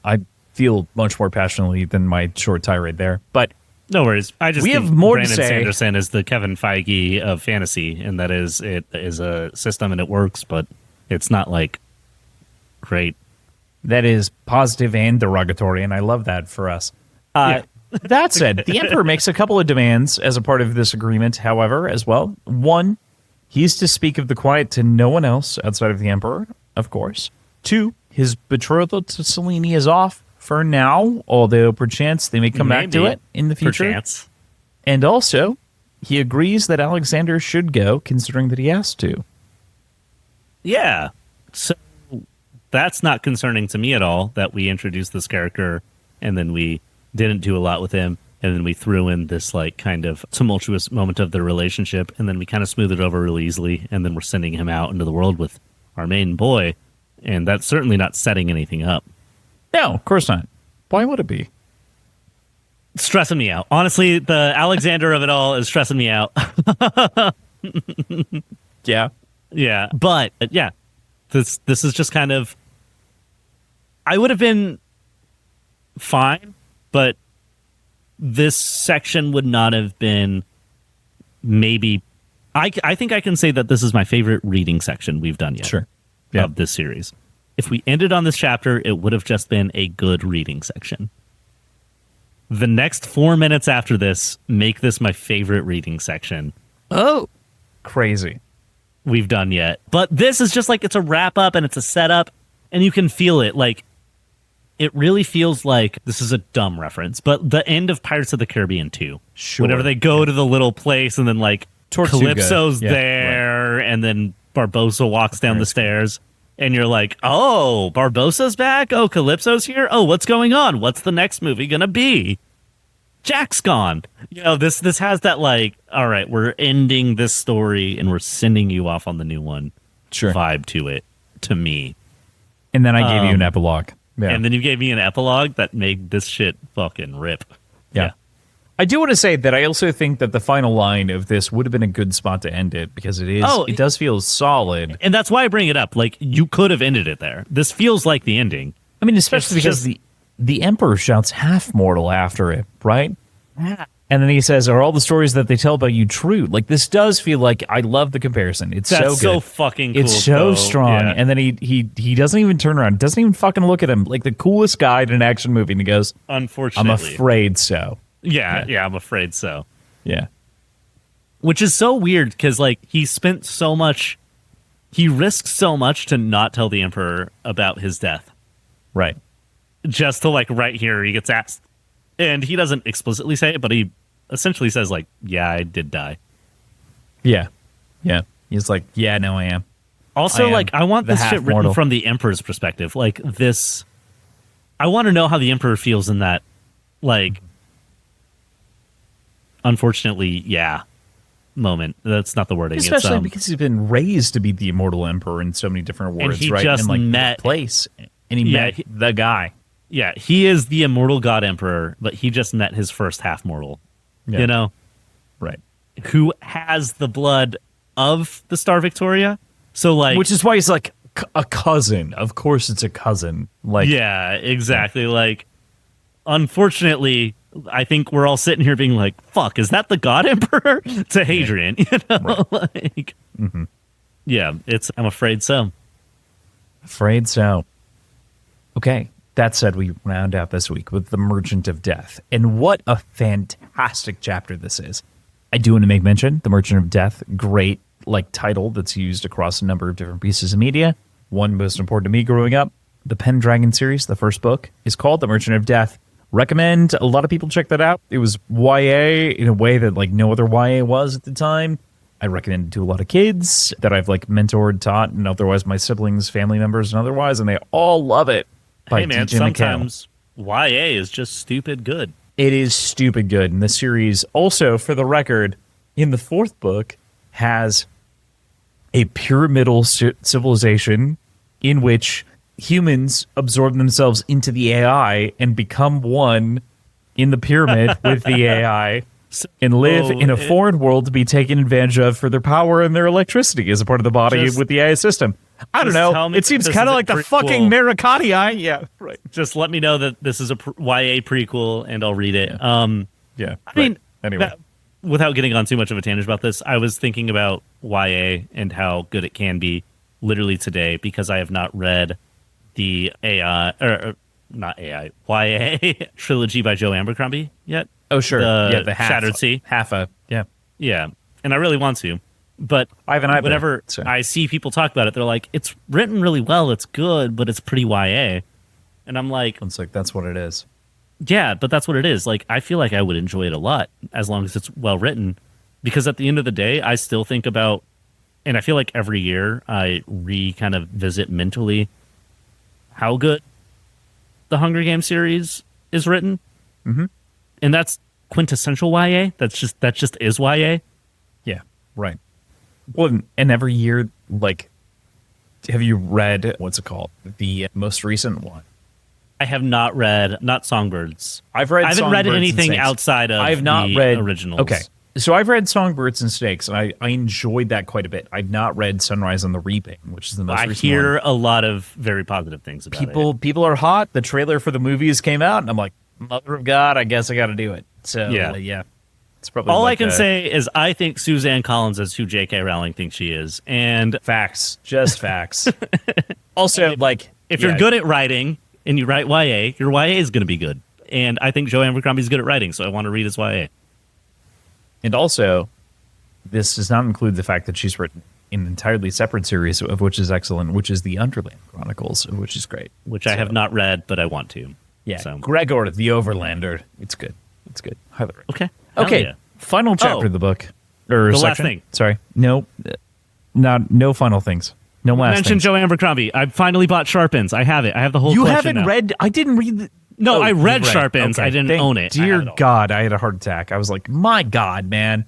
C: I feel much more passionately than my short tirade there, but
A: no worries. I just think
C: have more
A: Brandon
C: to say.
A: Sanderson is the Kevin Feige of fantasy, and that is it is a system and it works, but it's not like great.
C: That is positive and derogatory, and I love that for us. That said, the Emperor makes a couple of demands as a part of this agreement, however, as well. One, he's to speak of the quiet to no one else outside of the Emperor, of course. 2, his betrothal to Selene is off for now, although perchance they may come back to it in the future.
A: Perchance.
C: And also, he agrees that Alexander should go, considering that he has to.
A: Yeah. So that's not concerning to me at all, that we introduced this character and then we didn't do a lot with him. And then we threw in this like kind of tumultuous moment of their relationship. And then we kind of smoothed it over really easily. And then we're sending him out into the world with our main boy. And that's certainly not setting anything up.
C: No, of course not. Why would it be?
A: Stressing me out. Honestly, the Alexander of it all is stressing me out.
C: Yeah.
A: Yeah. But yeah, this is just kind of, I would have been fine, but this section would not have been maybe, I think I can say that this is my favorite reading section we've done yet.
C: Sure.
A: Of this series. If we ended on this chapter, it would have just been a good reading section. The next 4 minutes after this make this my favorite reading section.
C: Oh, crazy.
A: We've done yet. But this is just like, it's a wrap up and it's a setup and you can feel it. Like, it really feels like, this is a dumb reference, but the end of Pirates of the Caribbean 2.
C: Sure.
A: Whenever they go to the little place and then like
C: Tortuga.
A: Calypso's there, right. And then Barbossa walks down the stairs and you're like, oh, Barbossa's back? Oh, Calypso's here? Oh, what's going on? What's the next movie gonna be? Jack's gone. You know, this has that like, all right, we're ending this story and we're sending you off on the new one vibe to it, to me.
C: And then I gave you an epilogue. Yeah.
A: And then you gave me an epilogue that made this shit fucking rip.
C: Yeah. I do want to say that I also think that the final line of this would have been a good spot to end it, because it does feel solid.
A: And that's why I bring it up. Like, you could have ended it there. This feels like the ending.
C: I mean, especially because the Emperor shouts half mortal after it, right?
A: Yeah.
C: And then he says, are all the stories that they tell about you true? Like, this does feel like, I love the comparison. That's so good.
A: So fucking cool.
C: It's so strong. Yeah. And then he doesn't even turn around. Doesn't even fucking look at him. Like the coolest guy in an action movie. And he goes,
A: unfortunately.
C: I'm afraid so.
A: Yeah, I'm afraid so.
C: Yeah.
A: Which is so weird, because like he risked so much to not tell the Emperor about his death.
C: Right.
A: Just to like right here, he gets asked. And he doesn't explicitly say it, but he essentially says like, yeah, I did die.
C: Yeah. Yeah. He's like, yeah, no, I am.
A: Also, I want this shit written from the Emperor's perspective. Like this, I want to know how the Emperor feels in that, like, unfortunately, moment. That's not the word I use.
C: Especially because he's been raised to be the immortal emperor in so many different words,
A: and he
C: right?
A: just
C: and
A: met
C: the place, and he met the guy.
A: Yeah, he is the immortal god emperor, but he just met his first half mortal.
C: Yeah.
A: You know,
C: right?
A: Who has the blood of the Star Victoria? So like,
C: which is why he's like a cousin. Of course, it's a cousin. Like,
A: yeah, exactly. Like, unfortunately, I think we're all sitting here being like, fuck, is that the God Emperor? To Hadrian, you know?
C: Right.
A: Like, yeah, I'm afraid so.
C: Afraid so. Okay, that said, we round out this week with The Merchant of Death. And what a fantastic chapter this is. I do want to make mention, The Merchant of Death, great title that's used across a number of different pieces of media. One most important to me growing up, the Pendragon series, the first book, is called The Merchant of Death. Recommend a lot of people check that out. It was YA in a way that no other YA was at the time. I recommend it to a lot of kids that I've mentored, taught, and otherwise my siblings, family members, and otherwise, and they all love it.
A: Hey man, sometimes YA is just stupid good.
C: It is stupid good. And the series also, for the record, in the fourth book, has a pyramidal civilization in which humans absorb themselves into the AI and become one in the pyramid with the AI and live in a foreign world to be taken advantage of for their power and their electricity as a part of the body with the AI system. I don't know. It seems kind of like the fucking Mericati eye. Yeah, right.
A: Just let me know that this is a YA prequel and I'll read it.
C: Yeah.
A: I mean,
C: anyway.
A: Without getting on too much of a tangent about this, I was thinking about YA and how good it can be literally today because I have not read the YA trilogy by Joe Abercrombie yet.
C: Oh, sure.
A: The Shattered Sea. Yeah. And I really want to. But
C: I haven't either.
A: Whenever I see people talk about it, they're like, it's written really well, it's good, but it's pretty YA. And I'm like...
C: It's like, that's what it is.
A: Yeah, but that's what it is. Like, I feel like I would enjoy it a lot as long as it's well written. Because at the end of the day, I still think about, and I feel like every year I kind of visit mentally how good the Hunger Games series is written.
B: Mm-hmm.
A: And that's quintessential YA. That just is YA.
B: Yeah, right. Well, and every year, like, have you read, what's it called? The most recent one.
A: I have not read, not Songbirds.
B: I haven't
A: read anything outside of
B: I've not
A: the
B: read
A: originals.
B: Okay. So I've read Songbirds and Snakes, and I enjoyed that quite a bit. I've not read Sunrise on the Reaping, which is the most recent one.
A: I hear a lot of very positive things about it.
B: People are hot. The trailer for the movies came out, and I'm like, mother of God, I guess I got to do it. So, yeah. It's probably
A: all I can say is I think Suzanne Collins is who J.K. Rowling thinks she is. And
B: facts. Just facts. Also, like...
A: If you're good at writing and you write YA, your YA is going to be good. And I think Joe Abercrombie's good at writing, so I want to read his YA.
B: And also, this does not include the fact that she's written an entirely separate series, of which is excellent, which is the Underland Chronicles, which is great.
A: Which I have not read, but I want to.
B: Yeah, so. Gregor the Overlander. It's good. Highly recommend.
A: Okay.
B: Yeah. Final chapter of the book. Or
A: the
B: section.
A: last thing.
B: Sorry. No final things. No last things.
A: Mention Joe Abercrombie. I finally bought Sharpens. I have it. I have the whole
B: You
A: collection
B: haven't
A: now.
B: read... I didn't read the...
A: No, I read Sharpens.
B: Okay.
A: I didn't own it.
B: Dear God, I had a heart attack. I was like, my God, man.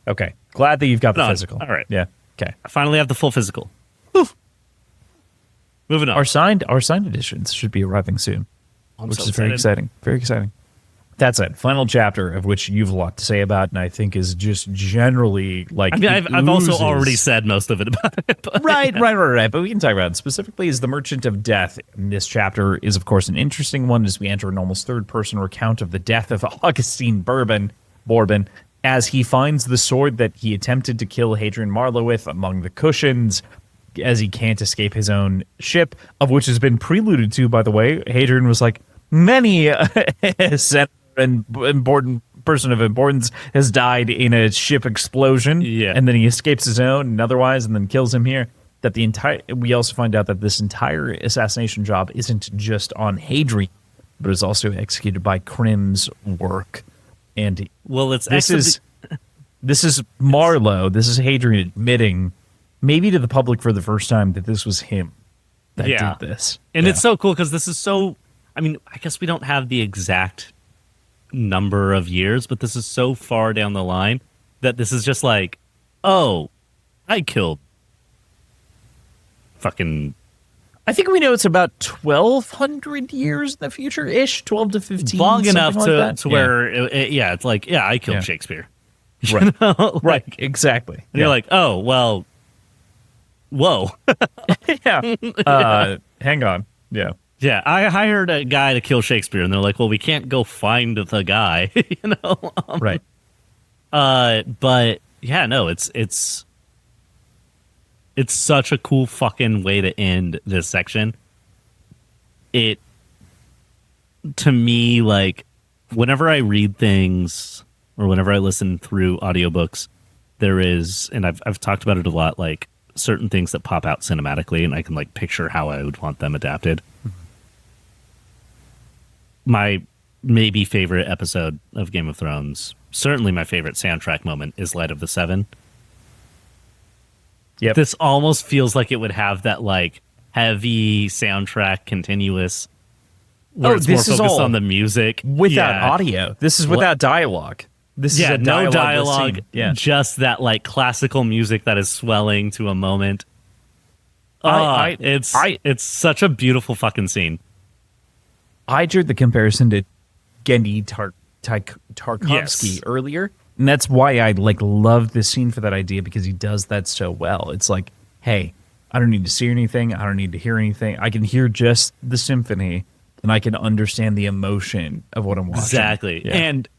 B: Okay. Glad that you've got the physical.
A: All right.
B: Yeah. Okay.
A: I finally have the full physical. Oof. Moving on.
B: Our signed editions should be arriving soon, which is very exciting. Very exciting. That's it. Final chapter, of which you've a lot to say about, and I think is just generally like.
A: I mean, I've also already said most of it about it. But,
B: right. But we can talk about it. Specifically, is the Merchant of Death. And this chapter is, of course, an interesting one as we enter an almost third-person recount of the death of Augustine Bourbon, as he finds the sword that he attempted to kill Hadrian Marlowe with among the cushions, as he can't escape his own ship, of which has been preluded to, by the way. Hadrian was like, many senator and important person of importance has died in a ship explosion, and then he escapes his own and otherwise, and then kills him here. That we also find out that this entire assassination job isn't just on Hadrian, but is also executed by Krim's work. And this is Marlowe. This is Hadrian admitting, maybe to the public for the first time, that this was him that did this.
A: And it's so cool because this is so. I mean, I guess we don't have the exact number of years, but this is so far down the line that this is just like, oh, I killed fucking.
B: I think we know it's about 1,200 years in the future ish, 12 to 15,
A: long enough
B: like
A: to where it's like, I killed Shakespeare,
B: right?
A: Right,
B: exactly.
A: And you're like, oh well, whoa,
B: hang on,
A: Yeah, I hired a guy to kill Shakespeare, and they're like, well, we can't go find the guy,
B: right.
A: But yeah, no, it's such a cool fucking way to end this section. It, to me, like, whenever I read things or whenever I listen through audiobooks, there is, and I've talked about it a lot, like certain things that pop out cinematically, and I can like picture how I would want them adapted. My maybe favorite episode of Game of Thrones, certainly my favorite soundtrack moment, is Light of the Seven.
B: Yep.
A: This almost feels like it would have that like heavy soundtrack, continuous. Where it's
B: this
A: more
B: is
A: focused
B: all
A: on the music
B: without audio. This is without dialogue. This is a
A: no dialogue.
B: Yeah,
A: just that like classical music that is swelling to a moment. It's such a beautiful fucking scene.
B: I drew the comparison to Gendy Tarkovsky earlier, and that's why I like love this scene for that idea, because he does that so well. It's like, hey, I don't need to see anything, I don't need to hear anything. I can hear just the symphony, and I can understand the emotion of what I'm watching.
A: Exactly. Yeah. And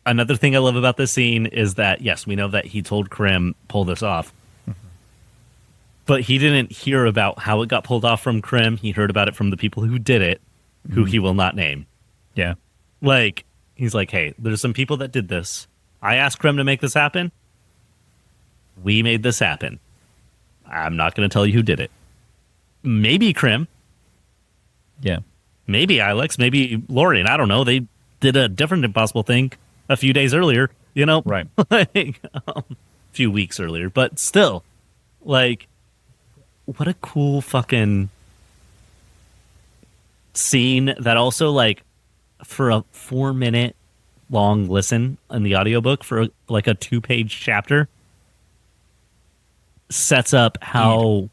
A: another thing I love about this scene is that, yes, we know that he told Krim, pull this off. But he didn't hear about how it got pulled off from Krim. He heard about it from the people who did it, who he will not name.
B: Yeah.
A: Like, he's like, hey, there's some people that did this. I asked Krim to make this happen. We made this happen. I'm not going to tell you who did it. Maybe Krim.
B: Yeah.
A: Maybe Alex. Maybe Lorien. I don't know. They did a different impossible thing a few days earlier. you know?
B: Right.
A: Like, a few weeks earlier. But still, like, what a cool fucking scene that also, like, for a 4-minute long listen in the audiobook for like a 2-page chapter sets up how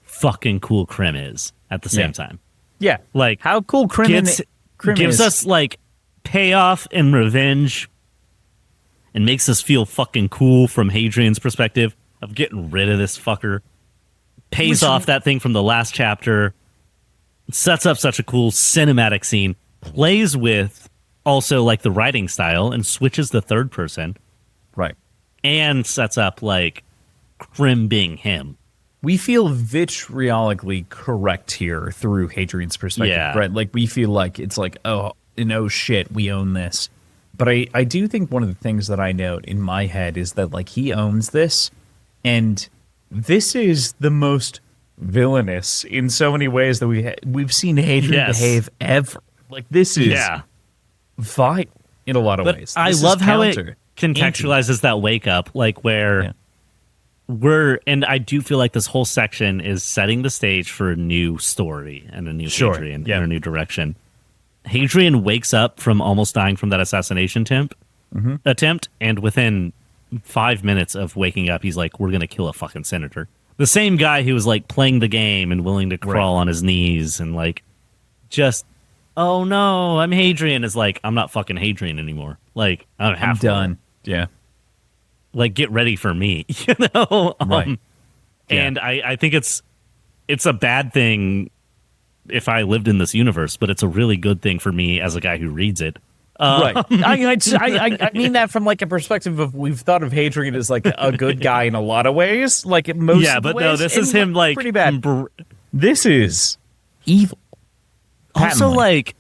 A: fucking cool Krim is at the same time.
B: Yeah.
A: Like,
B: how cool Krim
A: gives us like payoff and revenge and makes us feel fucking cool from Hadrian's perspective of getting rid of this fucker. Pays off that thing from the last chapter. Sets up such a cool cinematic scene. Plays with also like the writing style and switches the third person.
B: Right.
A: And sets up like Krim being him.
B: We feel vitriolically correct here through Hadrian's perspective, right? Like, we feel like it's like, oh, no shit, we own this. But I do think one of the things that I note in my head is that, like, he owns this, and this is the most villainous in so many ways that we've seen Hadrian behave ever. Like, this is vile in a lot of ways.
A: I love how it contextualizes that wake up, like where and I do feel like this whole section is setting the stage for a new story and a new Hadrian and a new direction. Hadrian wakes up from almost dying from that assassination attempt, and within 5 minutes of waking up, he's like, we're going to kill a fucking senator. The same guy who was like playing the game and willing to crawl on his knees and like just, oh no, I'm Hadrian, is like, I'm not fucking Hadrian anymore. Like, I'm
B: done. Yeah.
A: Like, get ready for me, you know? And I think it's a bad thing if I lived in this universe, but it's a really good thing for me as a guy who reads it.
B: Right. I mean that from like a perspective of, we've thought of Hadrian as like a good guy in a lot of ways, like most.
A: Yeah, but no, this is him like
B: pretty bad. This is evil.
A: Also, like,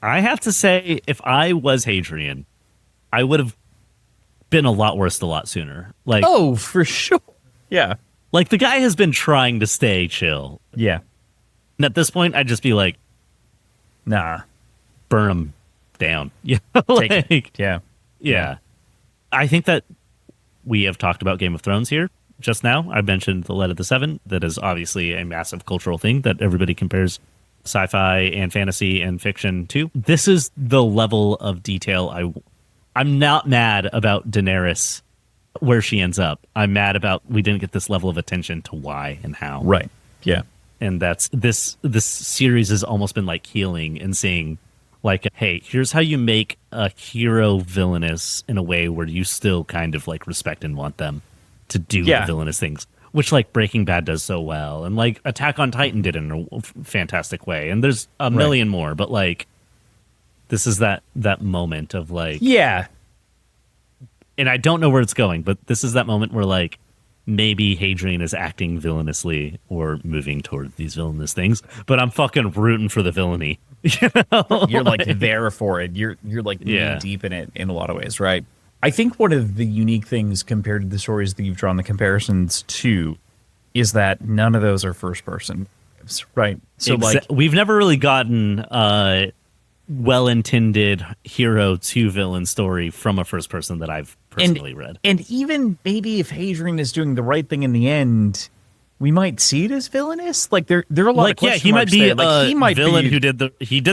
A: I have to say, if I was Hadrian, I would have been a lot worse a lot sooner. Like,
B: oh, for sure. Yeah.
A: Like, the guy has been trying to stay chill.
B: Yeah.
A: And at this point, I'd just be like,
B: nah,
A: burn him down. Yeah. Like,
B: yeah.
A: I think that we have talked about Game of Thrones here just now. I mentioned The Light of the Seven. That is obviously a massive cultural thing that everybody compares sci-fi and fantasy and fiction to. This is the level of detail I'm not mad about Daenerys, where she ends up. I'm mad about we didn't get this level of attention to why and how.
B: Right. Yeah.
A: And that's this series has almost been like healing and seeing like, hey, here's how you make a hero villainous in a way where you still kind of like respect and want them to do the villainous things, which like Breaking Bad does so well, and like Attack on Titan did in a fantastic way. And there's a million more, but like, this is that moment of like, and I don't know where it's going, but this is that moment where like maybe Hadrian is acting villainously or moving toward these villainous things, but I'm fucking rooting for the villainy. You know?
B: You're like there for it. You're like knee deep in it in a lot of ways, right? I think one of the unique things compared to the stories that you've drawn the comparisons to is that none of those are first person, right? So like,
A: we've never really gotten well-intended hero to villain story from a first person that I've personally read.
B: And even maybe if Hadrian is doing the right thing in the end, we might see it as villainous. Like there are a lot of question
A: he might
B: marks
A: be
B: there. Like, he might
A: villain
B: be,
A: who did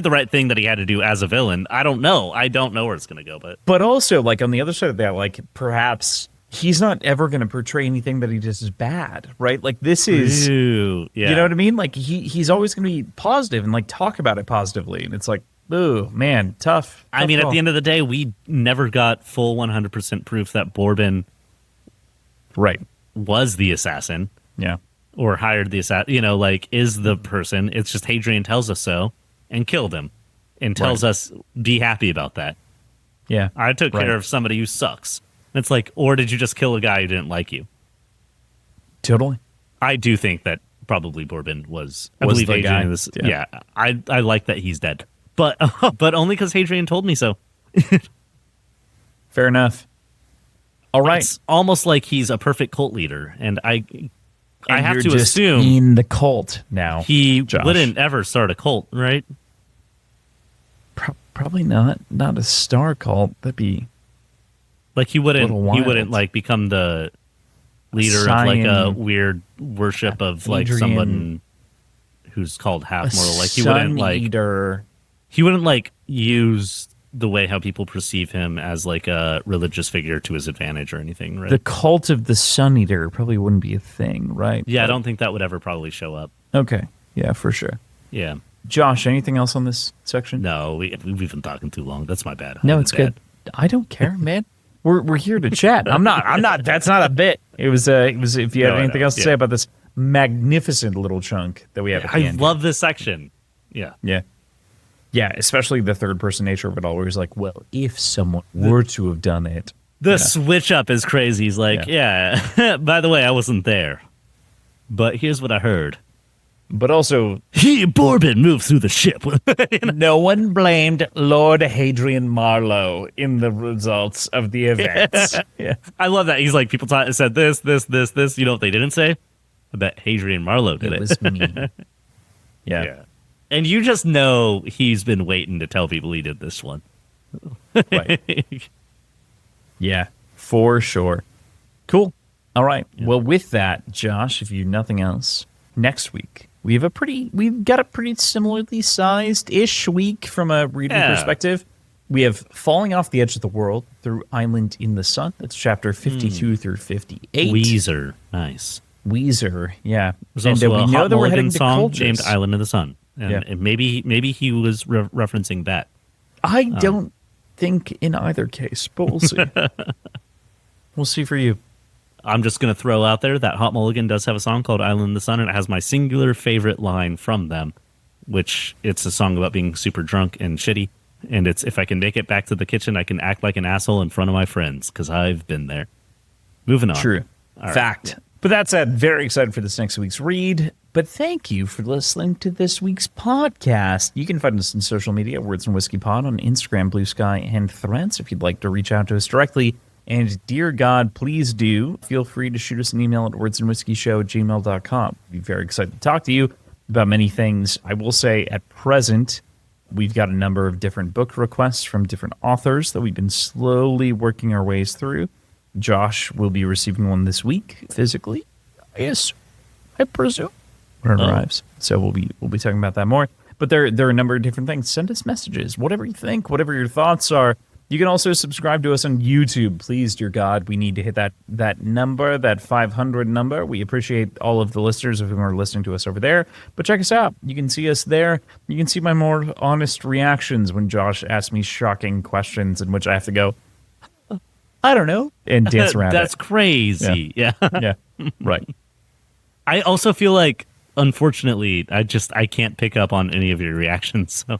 A: the right thing that he had to do as a villain. I don't know where it's going to go,
B: but also like on the other side of that, like perhaps he's not ever going to portray anything that he does as bad, right? Like this is, you know what I mean? Like he's always going to be positive and like talk about it positively, and it's like, ooh, man, tough.
A: I mean, at the end of the day, we never got full 100% proof that Bourbon was the assassin.
B: Yeah.
A: Or hired the assassin, you know, like, is the person. It's just Hadrian tells us so and killed him and tells us, be happy about that.
B: Yeah.
A: I took care of somebody who sucks. And it's like, or did you just kill a guy who didn't like you?
B: Totally.
A: I do think that probably Bourbon was I believe
B: the
A: Hadrian
B: guy.
A: I like that he's dead. But only because Hadrian told me so.
B: Fair enough. All right.
A: It's almost like he's a perfect cult leader, and I have to
B: just
A: assume
B: in the cult now.
A: He
B: Josh.
A: wouldn't ever start a cult, right?
B: Probably not a star cult. That'd be
A: Like he wouldn't like become the leader of like a weird worship of like someone who's called half mortal. Like he wouldn't like use the way how people perceive him as like a religious figure to his advantage or anything, right?
C: The cult of the Sun Eater probably wouldn't be a thing, right?
A: Yeah, I don't think that would ever probably show up.
C: Okay. Yeah, for sure.
A: Yeah.
C: Josh, anything else on this section?
A: No, we've been talking too long. That's my bad.
C: No, it's good. I don't care, man. We're here to chat. I'm not. That's not a bit. It was. If you have anything else to say about this magnificent little chunk that we have at the end.
A: I love this section. Yeah.
C: Yeah. Yeah, especially the third-person nature of it all, where he's like, well, if someone were to have done it.
A: The switch up is crazy. He's like, yeah, by the way, I wasn't there. But here's what I heard.
C: But also...
A: He, Bourbon, moved through the ship.
C: No one blamed Lord Hadrian Marlowe in the results of the events.
A: Yeah. I love that. He's like, people said this. You know what they didn't say? I bet Hadrian Marlowe did it.
C: It was me. Yeah.
A: And you just know he's been waiting to tell people he did this one.
C: Right. Yeah, for sure. Cool. All right. Yeah. Well, with that, Josh, if you nothing else, next week we've got a pretty similarly sized-ish week from a reading perspective. We have Falling Off the Edge of the World through Island in the Sun. That's chapter 52 through 58.
A: Weezer. Nice.
C: Weezer, yeah.
A: There's also a Hot Mulligan song named Island in the Sun. And maybe he was referencing that.
C: I don't think in either case, but we'll see. We'll see for you.
A: I'm just going to throw out there that Hot Mulligan does have a song called Island in the Sun, and it has my singular favorite line from them, which it's a song about being super drunk and shitty. And it's, if I can make it back to the kitchen, I can act like an asshole in front of my friends, because I've been there. Moving on.
C: True. Fact. Right. But that said, very excited for this next week's read. But thank you for listening to this week's podcast. You can find us on social media, Words and Whiskey Pod, on Instagram, Blue Sky, and Threads if you'd like to reach out to us directly. And dear God, please do feel free to shoot us an email at wordsandwhiskeyshow@gmail.com. We'd be very excited to talk to you about many things. I will say at present, we've got a number of different book requests from different authors that we've been slowly working our ways through. Josh will be receiving one this week physically. Yes, I presume. When it arrives. So we'll be talking about that more. But there are a number of different things. Send us messages, whatever you think, whatever your thoughts are. You can also subscribe to us on YouTube. Please, dear God, we need to hit that number, that 500 number. We appreciate all of the listeners of whom are listening to us over there. But check us out. You can see us there. You can see my more honest reactions when Josh asks me shocking questions in which I have to go, I don't know, and dance around.
A: That's crazy. Yeah.
C: Yeah. Right.
A: I also feel like, unfortunately, I can't pick up on any of your reactions. So,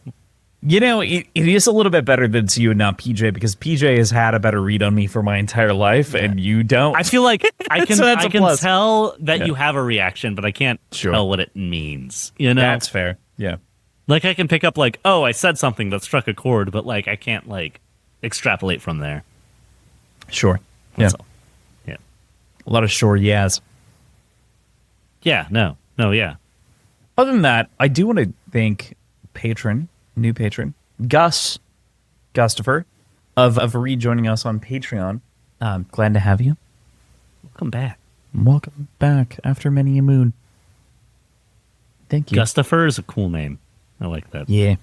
C: you know, it is a little bit better that it's you and not PJ, because PJ has had a better read on me for my entire life, and you don't.
A: I feel like I can, I can tell that you have a reaction, but I can't tell what it means. You know,
C: that's fair. Yeah,
A: like I can pick up like, oh, I said something that struck a chord, but like I can't like extrapolate from there.
C: Sure.
A: That's all. Yeah.
C: A lot of sure yes.
A: Yeah. No. Yeah.
C: Other than that, I do want to thank new patron, Gustafer, of rejoining us on Patreon. Glad to have you. Welcome back after many a moon. Thank you.
A: Gustafer is a cool name. I like that.
C: Yeah.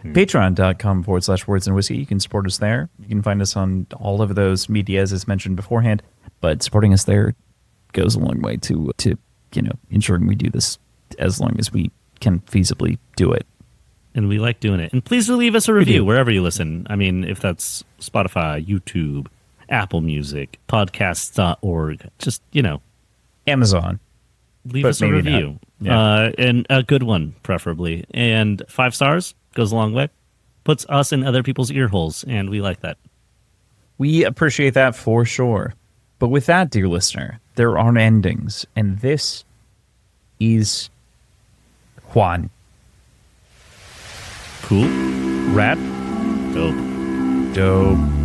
C: Patreon.com/words and whiskey. You can support us there. You can find us on all of those medias as mentioned beforehand, but supporting us there goes a long way to ensuring we do this as long as we can feasibly do it.
A: And we like doing it. And please leave us a review wherever you listen. I mean, if that's Spotify, YouTube, Apple Music, podcasts.org, just,
C: Amazon.
A: Leave us a review. Yeah. And a good one, preferably. And 5 stars goes a long way. Puts us in other people's ear holes, and we like that.
C: We appreciate that for sure. But with that, dear listener, there are endings, and this is Juan.
A: Cool.
C: Rad.
A: Dope.